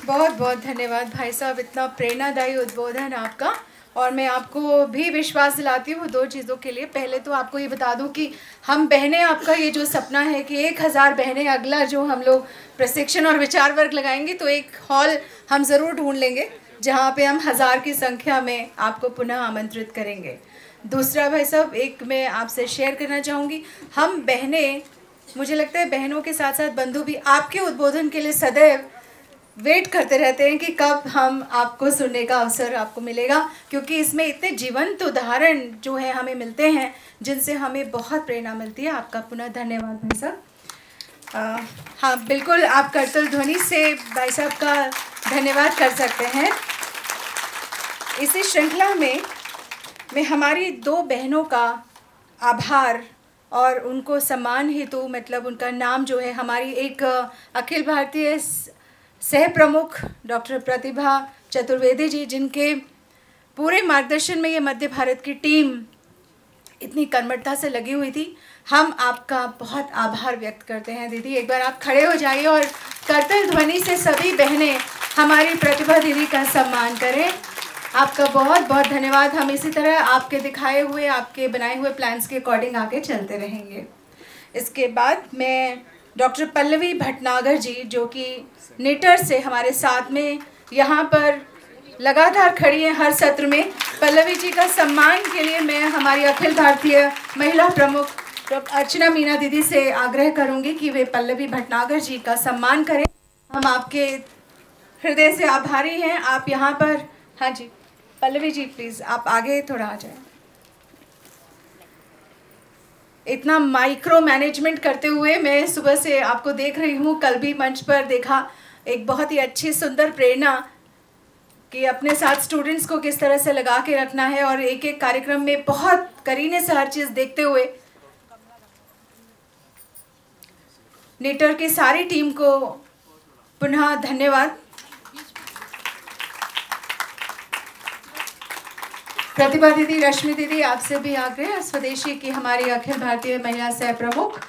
बहुत बहुत धन्यवाद भाई साहब, इतना प्रेरणादायी उद्बोधन आपका। और मैं आपको भी विश्वास दिलाती हूँ 2 चीज़ों के लिए। पहले तो आपको ये बता दूँ कि हम बहनें, आपका ये जो सपना है कि 1000 बहनें, अगला जो हम लोग प्रशिक्षण और विचार वर्ग लगाएंगे तो एक हॉल हम ज़रूर ढूंढ लेंगे जहाँ पे हम 1000 की संख्या में आपको पुनः आमंत्रित करेंगे। दूसरा भाई साहब, एक मैं आपसे शेयर करना चाहूँगी, हम बहनें, मुझे लगता है बहनों के साथ साथ बंधु भी आपके उद्बोधन के लिए सदैव वेट करते रहते हैं कि कब हम आपको सुनने का अवसर आपको मिलेगा, क्योंकि इसमें इतने जीवंत उदाहरण जो है हमें मिलते हैं जिनसे हमें बहुत प्रेरणा मिलती है। आपका पुनः धन्यवाद भाई साहब। हाँ बिल्कुल, आप करतल ध्वनि से भाई साहब का धन्यवाद कर सकते हैं। इसी श्रृंखला में मैं हमारी 2 बहनों का आभार और उनको सम्मान हेतु, मतलब उनका नाम जो है, हमारी एक अखिल भारतीय सह प्रमुख डॉक्टर प्रतिभा चतुर्वेदी जी, जिनके पूरे मार्गदर्शन में ये मध्य भारत की टीम इतनी कर्मठता से लगी हुई थी। हम आपका बहुत आभार व्यक्त करते हैं दीदी। एक बार आप खड़े हो जाइए और करतल ध्वनि से सभी बहनें हमारी प्रतिभा दीदी का सम्मान करें। आपका बहुत बहुत धन्यवाद। हम इसी तरह आपके दिखाए हुए, आपके बनाए हुए प्लान्स के अकॉर्डिंग आगे चलते रहेंगे। इसके बाद मैं डॉक्टर पल्लवी भटनागर जी, जो कि निटर से हमारे साथ में यहाँ पर लगातार खड़ी हैं हर सत्र में, पल्लवी जी का सम्मान के लिए मैं हमारी अखिल भारतीय महिला प्रमुख अर्चना मीना दीदी से आग्रह करूँगी कि वे पल्लवी भटनागर जी का सम्मान करें। हम आपके हृदय से आभारी हैं। आप यहाँ पर, हाँ जी पल्लवी जी प्लीज़ आप आगे थोड़ा आ जाएं। इतना माइक्रो मैनेजमेंट करते हुए मैं सुबह से आपको देख रही हूँ, कल भी मंच पर देखा, एक बहुत ही अच्छी सुंदर प्रेरणा कि अपने साथ स्टूडेंट्स को किस तरह से लगा के रखना है और एक एक कार्यक्रम में बहुत करीने से हर चीज़ देखते हुए। निटर की सारी टीम को पुनः धन्यवाद। प्रतिभा दीदी, रश्मि दीदी, आपसे भी आग्रह, स्वदेशी की हमारी अखिल भारतीय महिला सह प्रमुख।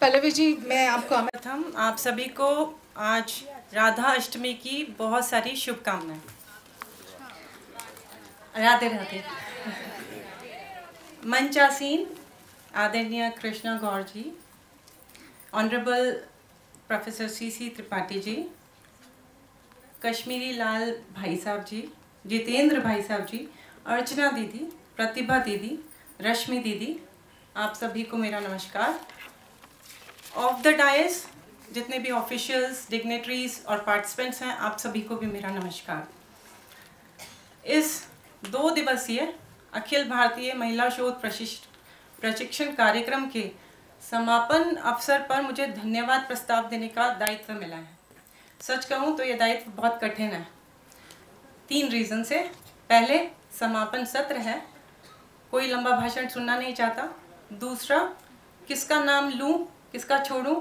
पल्लवी जी, मैं आपको प्रथम आप सभी को आज राधा अष्टमी की बहुत सारी शुभकामनाएं। राधे राधे। मंचासीन आदरणीय कृष्णा गौर जी, honourable professor CC Tripathi ji, Kashmiri लाल भाई साहब जी, जितेंद्र भाई साहब जी, अर्चना दीदी, प्रतिभा दीदी, रश्मि दीदी, आप सभी को मेरा नमस्कार। ऑफ द डायस जितने भी ऑफिशियल्स, डिग्नेटरीज और पार्टिसिपेंट्स हैं, आप सभी को भी मेरा नमस्कार। इस 2 दिवसीय अखिल भारतीय महिला शोध प्रशिक्षण कार्यक्रम के समापन अवसर पर मुझे धन्यवाद प्रस्ताव देने का दायित्व मिला है। सच कहूँ तो ये दायित्व बहुत कठिन है, 3 रीज़न से। पहले, समापन सत्र है, कोई लंबा भाषण सुनना नहीं चाहता। दूसरा, किसका नाम लूँ किसका छोड़ूं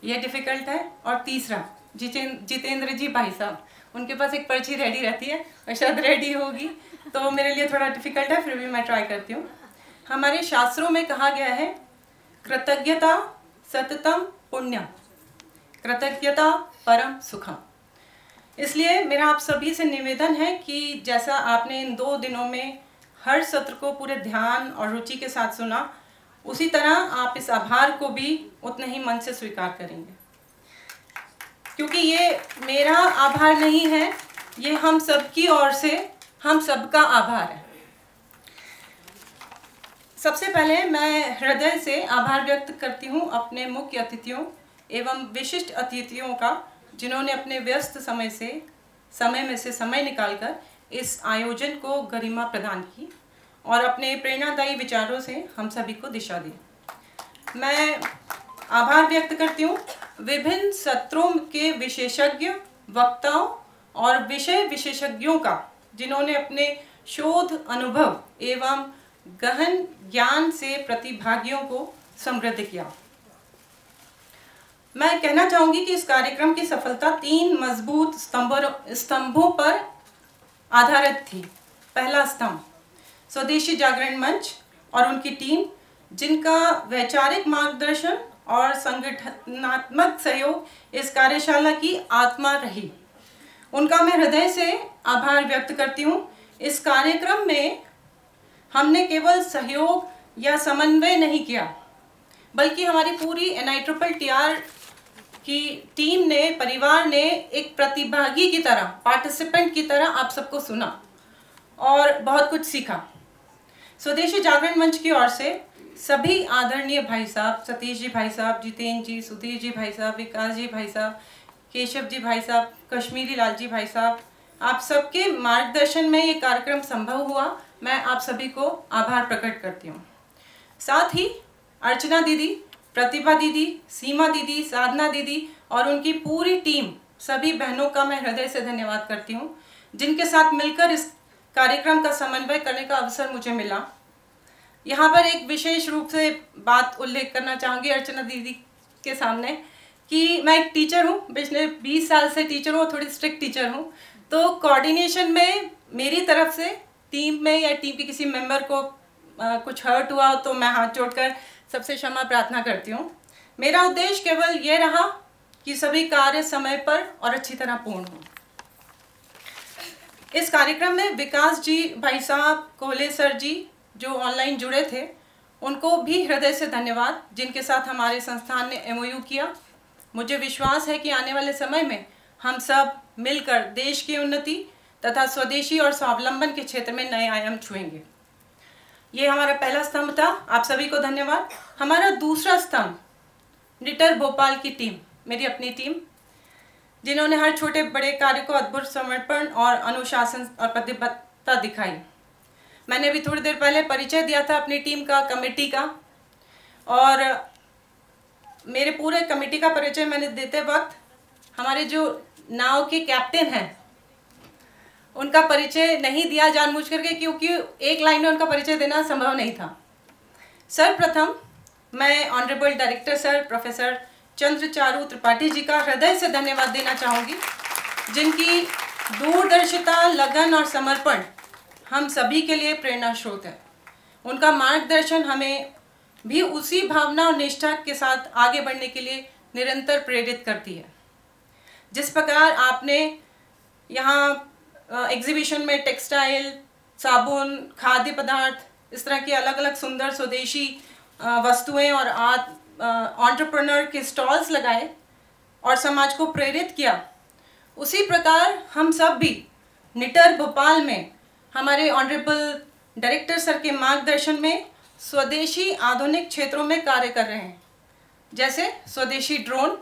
ये डिफ़िकल्ट है। और तीसरा, जितेंद्र जी भाई साहब, उनके पास एक पर्ची रेडी रहती है और शायद रेडी होगी, तो मेरे लिए थोड़ा डिफ़िकल्ट है, फिर भी मैं ट्राई करती हूँ। हमारे शास्त्रों में कहा गया है, कृतज्ञता सततम पुण्यम, कृतज्ञता परम सुखम। इसलिए मेरा आप सभी से निवेदन है कि जैसा आपने इन 2 दिनों में हर सत्र को पूरे ध्यान और रुचि के साथ सुना, उसी तरह आप इस आभार को भी उतने ही मन से स्वीकार करेंगे, क्योंकि ये मेरा आभार नहीं है, ये हम सबकी ओर से हम सबका आभार है। सबसे पहले मैं हृदय से आभार व्यक्त करती हूँ अपने मुख्य अतिथियों एवं विशिष्ट अतिथियों का, जिन्होंने अपने व्यस्त समय में से समय निकालकर इस आयोजन को गरिमा प्रदान की और अपने प्रेरणादायी विचारों से हम सभी को दिशा दी। मैं आभार व्यक्त करती हूँ विभिन्न सत्रों के विशेषज्ञ वक्ताओं और विषय विशेषज्ञों का, जिन्होंने अपने शोध अनुभव एवं गहन ज्ञान से प्रतिभागियों को समृद्ध किया। मैं कहना चाहूँगी कि इस कार्यक्रम की सफलता 3 मजबूत स्तंभों पर आधारित थी। पहला स्तंभ स्वदेशी जागरण मंच और उनकी टीम, जिनका वैचारिक मार्गदर्शन और संगठनात्मक सहयोग इस कार्यशाला की आत्मा रही। उनका मैं हृदय से आभार व्यक्त करती हूँ। इस कार्यक्रम में हमने केवल सहयोग या समन्वय नहीं किया, बल्कि हमारी पूरी NITRRR की टीम ने, परिवार ने एक प्रतिभागी की तरह, पार्टिसिपेंट की तरह आप सबको सुना और बहुत कुछ सीखा। स्वदेशी जागरण मंच की ओर से सभी आदरणीय भाई साहब, सतीश जी भाई साहब, जितेंद्र जी, सुधीर जी भाई साहब, विकास जी भाई साहब, केशव जी भाई साहब, कश्मीरी लाल जी भाई साहब, आप सबके मार्गदर्शन में ये कार्यक्रम संभव हुआ। मैं आप सभी को आभार प्रकट करती हूँ। साथ ही अर्चना दीदी, प्रतिभा दीदी, सीमा दीदी, साधना दीदी और उनकी पूरी टीम, सभी बहनों का मैं हृदय से धन्यवाद करती हूँ, जिनके साथ मिलकर इस कार्यक्रम का समन्वय करने का अवसर मुझे मिला। यहाँ पर एक विशेष रूप से बात उल्लेख करना चाहूँगी अर्चना दीदी के सामने कि मैं एक टीचर हूँ, पिछले 20 साल से टीचर हूँ, थोड़ी स्ट्रिक्ट टीचर हूँ। तो कोऑर्डिनेशन में मेरी तरफ से टीम में या टीम के किसी मेंबर को कुछ हर्ट हुआ तो मैं हाथ जोड़कर सबसे क्षमा प्रार्थना करती हूँ। मेरा उद्देश्य केवल ये रहा कि सभी कार्य समय पर और अच्छी तरह पूर्ण हों। इस कार्यक्रम में विकास जी भाई साहब, कोहले सर जी जो ऑनलाइन जुड़े थे, उनको भी हृदय से धन्यवाद, जिनके साथ हमारे संस्थान ने MOU किया। मुझे विश्वास है कि आने वाले समय में हम सब मिलकर देश की उन्नति तथा स्वदेशी और स्वावलंबन के क्षेत्र में नए आयाम छुएंगे। ये हमारा पहला स्तंभ था। आप सभी को धन्यवाद। हमारा दूसरा स्तंभ निटर भोपाल की टीम, मेरी अपनी टीम, जिन्होंने हर छोटे बड़े कार्य को अद्भुत समर्पण और अनुशासन और प्रतिबद्धता दिखाई। मैंने भी थोड़ी देर पहले परिचय दिया था अपनी टीम का, कमेटी का, और मेरे पूरे कमेटी का परिचय मैंने देते वक्त हमारे जो नाव के कैप्टन हैं उनका परिचय नहीं दिया जानबूझ करके, क्योंकि एक लाइन में उनका परिचय देना संभव नहीं था। सर्वप्रथम मैं honourable director sir professor Chandracharu Tripathi ji का हृदय से धन्यवाद देना चाहूँगी, जिनकी दूरदर्शिता, लगन और समर्पण हम सभी के लिए प्रेरणा स्रोत है। उनका मार्गदर्शन हमें भी उसी भावना और निष्ठा के साथ आगे बढ़ने के लिए निरंतर प्रेरित करती है। जिस प्रकार आपने यहाँ एग्जीबिशन में टेक्सटाइल, साबुन, खाद्य पदार्थ, इस तरह के अलग अलग सुंदर स्वदेशी वस्तुएं और एंटरप्रेन्योर के स्टॉल्स लगाए और समाज को प्रेरित किया, उसी प्रकार हम सब भी निटर भोपाल में हमारे ऑनरेबल डायरेक्टर सर के मार्गदर्शन में स्वदेशी आधुनिक क्षेत्रों में कार्य कर रहे हैं, जैसे स्वदेशी ड्रोन,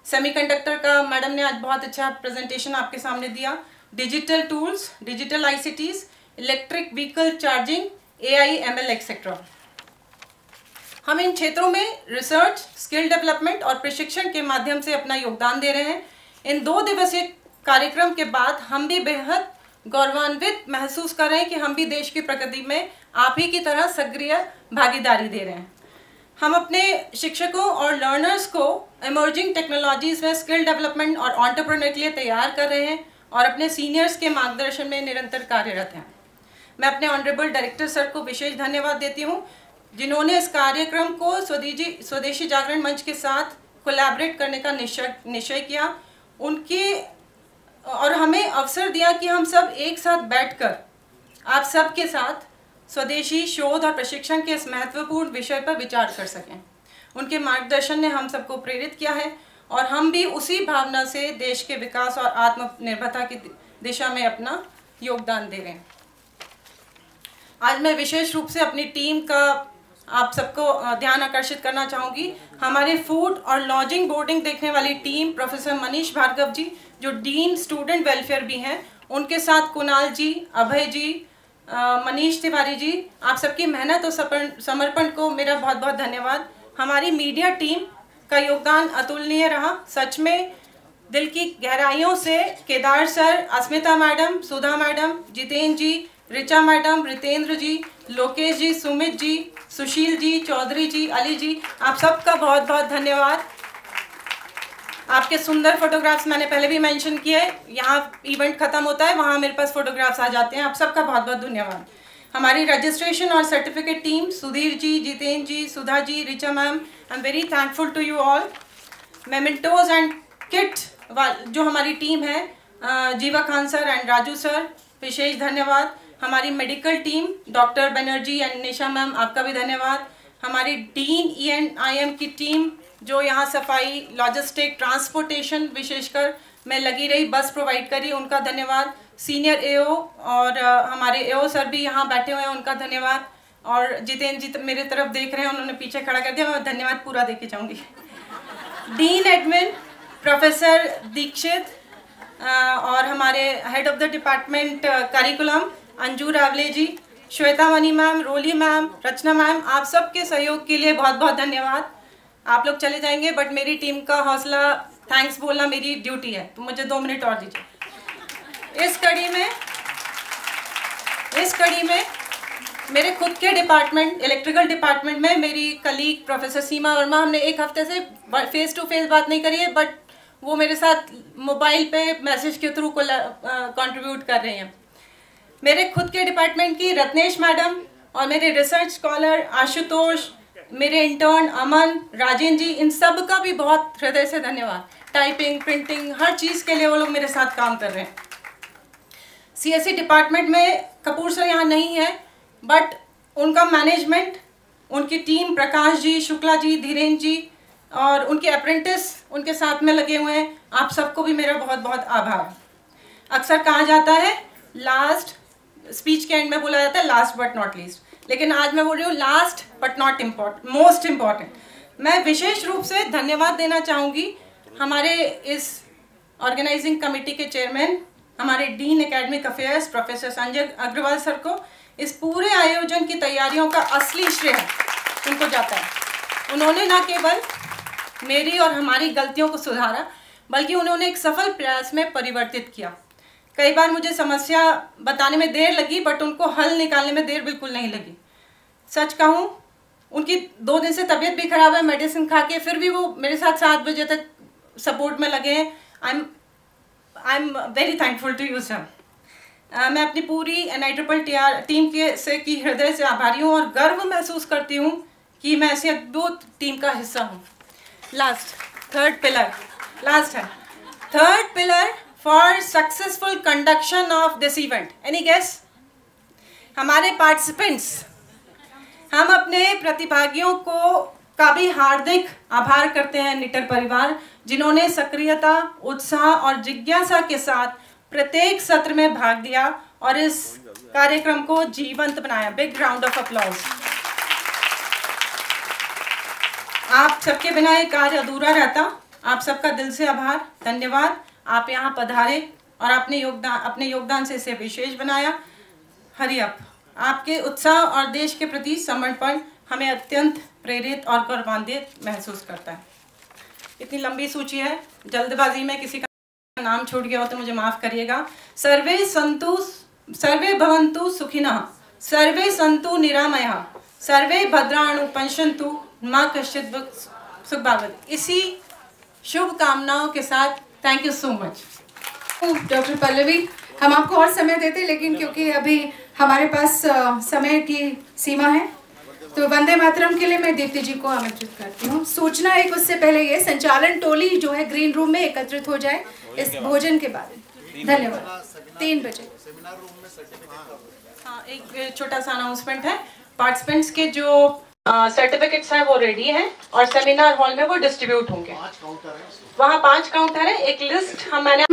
सेमीकंडक्टर का मैडम ने आज बहुत अच्छा प्रेजेंटेशन आपके सामने दिया, digital tools, digital ICTs, electric vehicle charging, AI, ML etcetera. हम इन क्षेत्रों में रिसर्च, स्किल डेवलपमेंट और प्रशिक्षण के माध्यम से अपना योगदान दे रहे हैं। इन 2 दिवसीय कार्यक्रम के बाद हम भी बेहद गौरवान्वित महसूस कर रहे हैं कि हम भी देश की प्रगति में आप ही की तरह सक्रिय भागीदारी दे रहे हैं। हम अपने शिक्षकों और लर्नर्स को इमर्जिंग टेक्नोलॉजीज में स्किल डेवलपमेंट और एंटरप्रेन्योर के लिए तैयार कर रहे हैं और अपने सीनियर्स के मार्गदर्शन में निरंतर कार्यरत हैं। मैं अपने ऑनरेबल डायरेक्टर सर को विशेष धन्यवाद देती हूँ, जिन्होंने इस कार्यक्रम को स्वदेशी जागरण मंच के साथ कोलैबोरेट करने का निश्चय किया, उनके और हमें अवसर दिया कि हम सब एक साथ बैठकर आप सबके साथ स्वदेशी शोध और प्रशिक्षण के इस महत्वपूर्ण विषय पर विचार कर सकें। उनके मार्गदर्शन ने हम सबको प्रेरित किया है और हम भी उसी भावना से देश के विकास और आत्मनिर्भरता की दिशा में अपना योगदान दे रहे हैं। आज मैं विशेष रूप से अपनी टीम का आप सबको ध्यान आकर्षित करना चाहूँगी। हमारे फूड और लॉजिंग बोर्डिंग देखने वाली टीम प्रोफेसर मनीष भार्गव जी, जो डीन स्टूडेंट वेलफेयर भी हैं, उनके साथ कुणाल जी, अभय जी, मनीष तिवारी जी, आप सबकी मेहनत और समर्पण को मेरा बहुत बहुत धन्यवाद। हमारी मीडिया टीम का योगदान अतुलनीय रहा। सच में दिल की गहराइयों से केदार सर, अस्मिता मैडम, सुधा मैडम, जितेंद्र जी, रिचा मैडम, रितेंद्र जी, लोकेश जी, सुमित जी, सुशील जी, चौधरी जी, अली जी, आप सबका बहुत बहुत धन्यवाद। आपके सुंदर फोटोग्राफ्स मैंने पहले भी मेंशन किए, यहाँ इवेंट खत्म होता है वहाँ मेरे पास फोटोग्राफ्स आ जाते हैं। आप सबका बहुत बहुत धन्यवाद। हमारी रजिस्ट्रेशन और certificate team Sudhir ji, Jitendra ji, Sudha ji, Richa ma'am, I am very thankful to you all. Mementos and kit जो हमारी टीम है, Jeeva Khan sir and Raju sir, विशेष धन्यवाद। हमारी medical team doctor Banerjee and Nisha ma'am, आपका भी धन्यवाद। हमारी डीन ENIM की टीम जो यहाँ सफाई, लॉजिस्टिक, ट्रांसपोर्टेशन विशेषकर में लगी रही, बस प्रोवाइड करी, उनका धन्यवाद। सीनियर AO और हमारे AO सर भी यहाँ बैठे हुए हैं, उनका धन्यवाद। और जितेंद्र जी मेरे तरफ देख रहे हैं, उन्होंने पीछे खड़ा कर दिया, मैं धन्यवाद पूरा देके जाऊँगी। डीन एडमिन प्रोफेसर दीक्षित और हमारे head of the department curriculum Anju रावले जी, श्वेता मनी मैम, रोली मैम, रचना मैम, आप सबके सहयोग के लिए बहुत बहुत धन्यवाद। आप लोग चले जाएंगे बट मेरी टीम का हौसला थैंक्स बोलना मेरी ड्यूटी है, तो मुझे 2 मिनट और दीजिए। इस कड़ी में मेरे खुद के डिपार्टमेंट, इलेक्ट्रिकल डिपार्टमेंट में मेरी कलीग प्रोफेसर सीमा वर्मा, हमने 1 हफ्ते से फेस टू फेस बात नहीं करी है, बट वो मेरे साथ मोबाइल पे मैसेज के थ्रू कंट्रीब्यूट कर रही हैं। मेरे खुद के डिपार्टमेंट की रत्नेश मैडम और मेरे रिसर्च स्कॉलर आशुतोष, मेरे इंटर्न अमन, राजेंद्र जी, इन सब का भी बहुत हृदय से धन्यवाद। टाइपिंग, प्रिंटिंग, हर चीज़ के लिए वो लोग मेरे साथ काम कर रहे हैं। CSE डिपार्टमेंट में कपूर सर यहाँ नहीं है, बट उनका मैनेजमेंट, उनकी टीम, प्रकाश जी, शुक्ला जी, धीरेन्द्र जी और उनके अप्रेंटिस उनके साथ में लगे हुए हैं, आप सबको भी मेरा बहुत बहुत आभार। अक्सर कहा जाता है लास्ट, स्पीच के एंड में बोला जाता है लास्ट बट नॉट लीस्ट, लेकिन आज मैं बोल रही हूँ last but not most important. मैं विशेष रूप से धन्यवाद देना चाहूँगी हमारे इस ऑर्गेनाइजिंग कमेटी के चेयरमैन, हमारे dean academic affairs professor Sanjay Agrawal sir को। इस पूरे आयोजन की तैयारियों का असली श्रेय उनको जाता है। उन्होंने न केवल मेरी और हमारी गलतियों को सुधारा, बल्कि उन्होंने एक सफल प्रयास में परिवर्तित किया। कई बार मुझे समस्या बताने में देर लगी, बट उनको हल निकालने में देर बिल्कुल नहीं लगी। सच कहूँ, उनकी 2 दिन से तबीयत भी खराब है, मेडिसिन खा के, फिर भी वो मेरे साथ 7 बजे तक सपोर्ट में लगे हैं। I am very thankful to you sir. मैं अपनी पूरी NITRR टीम की हृदय से आभारी हूँ और गर्व महसूस करती हूँ कि मैं ऐसी अद्भुत टीम का हिस्सा हूँ। Third pillar for successful conduction of this event, any guess? हमारे पार्टिसिपेंट्स, हम अपने प्रतिभागियों का भी हार्दिक आभार करते हैं निटर परिवार, जिन्होंने सक्रियता, उत्साह और जिज्ञासा के साथ प्रत्येक सत्र में भाग लिया और इस कार्यक्रम को जीवंत बनाया। Big round of applause. आप सबके बिना ये कार्य अधूरा रहता। आप सबका दिल से आभार, धन्यवाद। आप यहाँ पधारे और अपने योगदान से इसे विशेष बनाया। हरि अप। आपके उत्साह और देश के प्रति समर्पण हमें अत्यंत प्रेरित और गौरवान्वित महसूस करता है। इतनी लंबी सूची है, जल्दबाजी में किसी का नाम छूट गया हो तो मुझे माफ करिएगा। सर्वे भवन्तु सुखिनः, सर्वे सन्तु निरामयाः, सर्वे भद्राणु पश्यन्तु, माँ कश्चित् सुखभावत्। इसी शुभ कामनाओं के साथ thank you so much. Doctor Pallavi, हम आपको और समय देते, लेकिन क्योंकि अभी हमारे पास समय की सीमा है, तो वंदे मातरम के लिए मैं दीप्ति जी को आमंत्रित करती हूँ। सूचना एक उससे पहले ये संचालन टोली जो है ग्रीन रूम में एकत्रित हो जाए इस भोजन के बाद। धन्यवाद। 3 बजे। हाँ, एक छोटा सा अनाउंसमेंट है। पार्टिसिपेंट्स के जो सर्टिफिकेट्स हैं वो रेडी हैं और सेमिनार हॉल में वो डिस्ट्रीब्यूट होंगे। वहाँ 5 काउंटर है। एक लिस्ट मैंने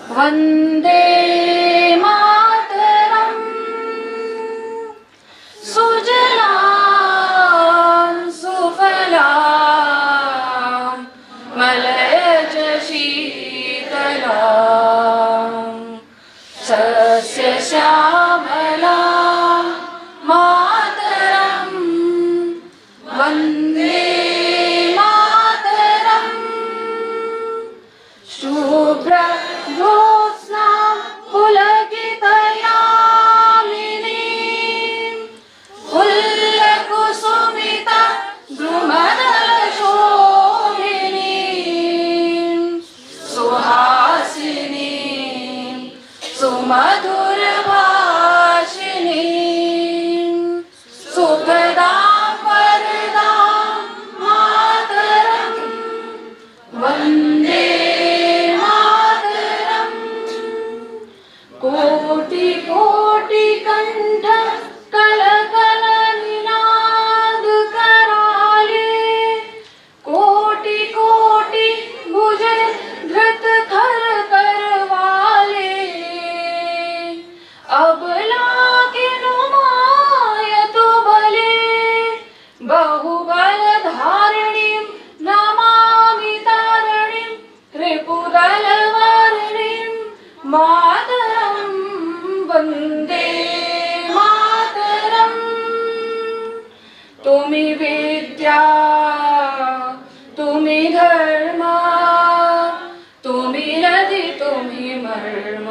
वंदे मातरम सुजलां सुफलां मलयज शीतलां सस्य श्यामलां मातरं वंदे मातरं शुभ्र ज्योत्स्ना पुलकितयामिनीं फुल्लकुसुमिता द्रुमदलशोभिनीं सुहासिनीं सुमधुरभाषिणीं सुखदां वरदां मातरं वन्दे कोटि कोटि कंठ कल कल निनाद कराले कोटि कोटि भुज धृत थर करवाले अबला के नुमायतु बले बहुबल धारिणीं नमामि तारिणीं रिपुदल वारिणीं मातरं वन्दे मातरं। तुमि विद्या तुमि धर्म तुमि रति तुमि मर्म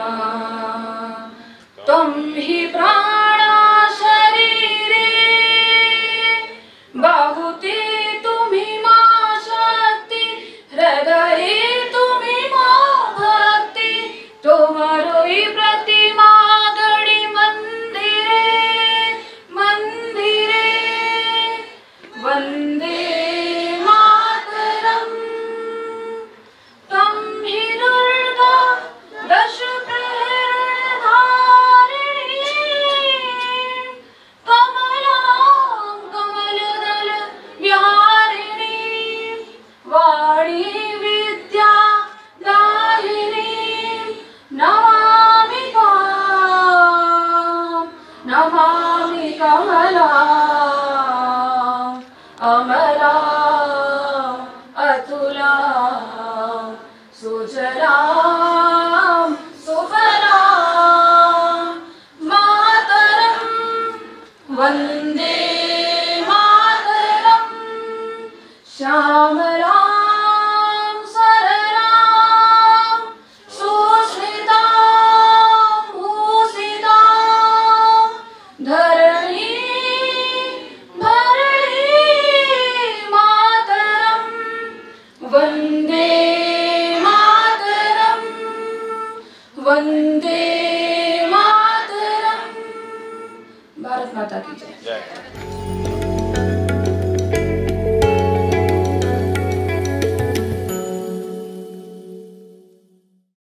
त्वं हि प्राणा शरीरे बाहुते तुमि मा शक्ति हृदये तुमि मा भक्ति तुम्हारो ही प्रतिमा गढ़ी मंदिरे मंदिरे वंदे मातरम। त्वं हि दुर्गा दश प्रहरणधारिणी कमलां कमलदल विहारिणी वाणी विद्या दायिनी नमामि त्वां नमामि कमला अमला अतुला सुजलां सुफलां मातरं वन्दे मातरं श्यामलां सरलां सुस्मितां भूषितां धरणी भरणी मातरं वन्दे मातरं वन्दे मातरं। भारत माता की जय।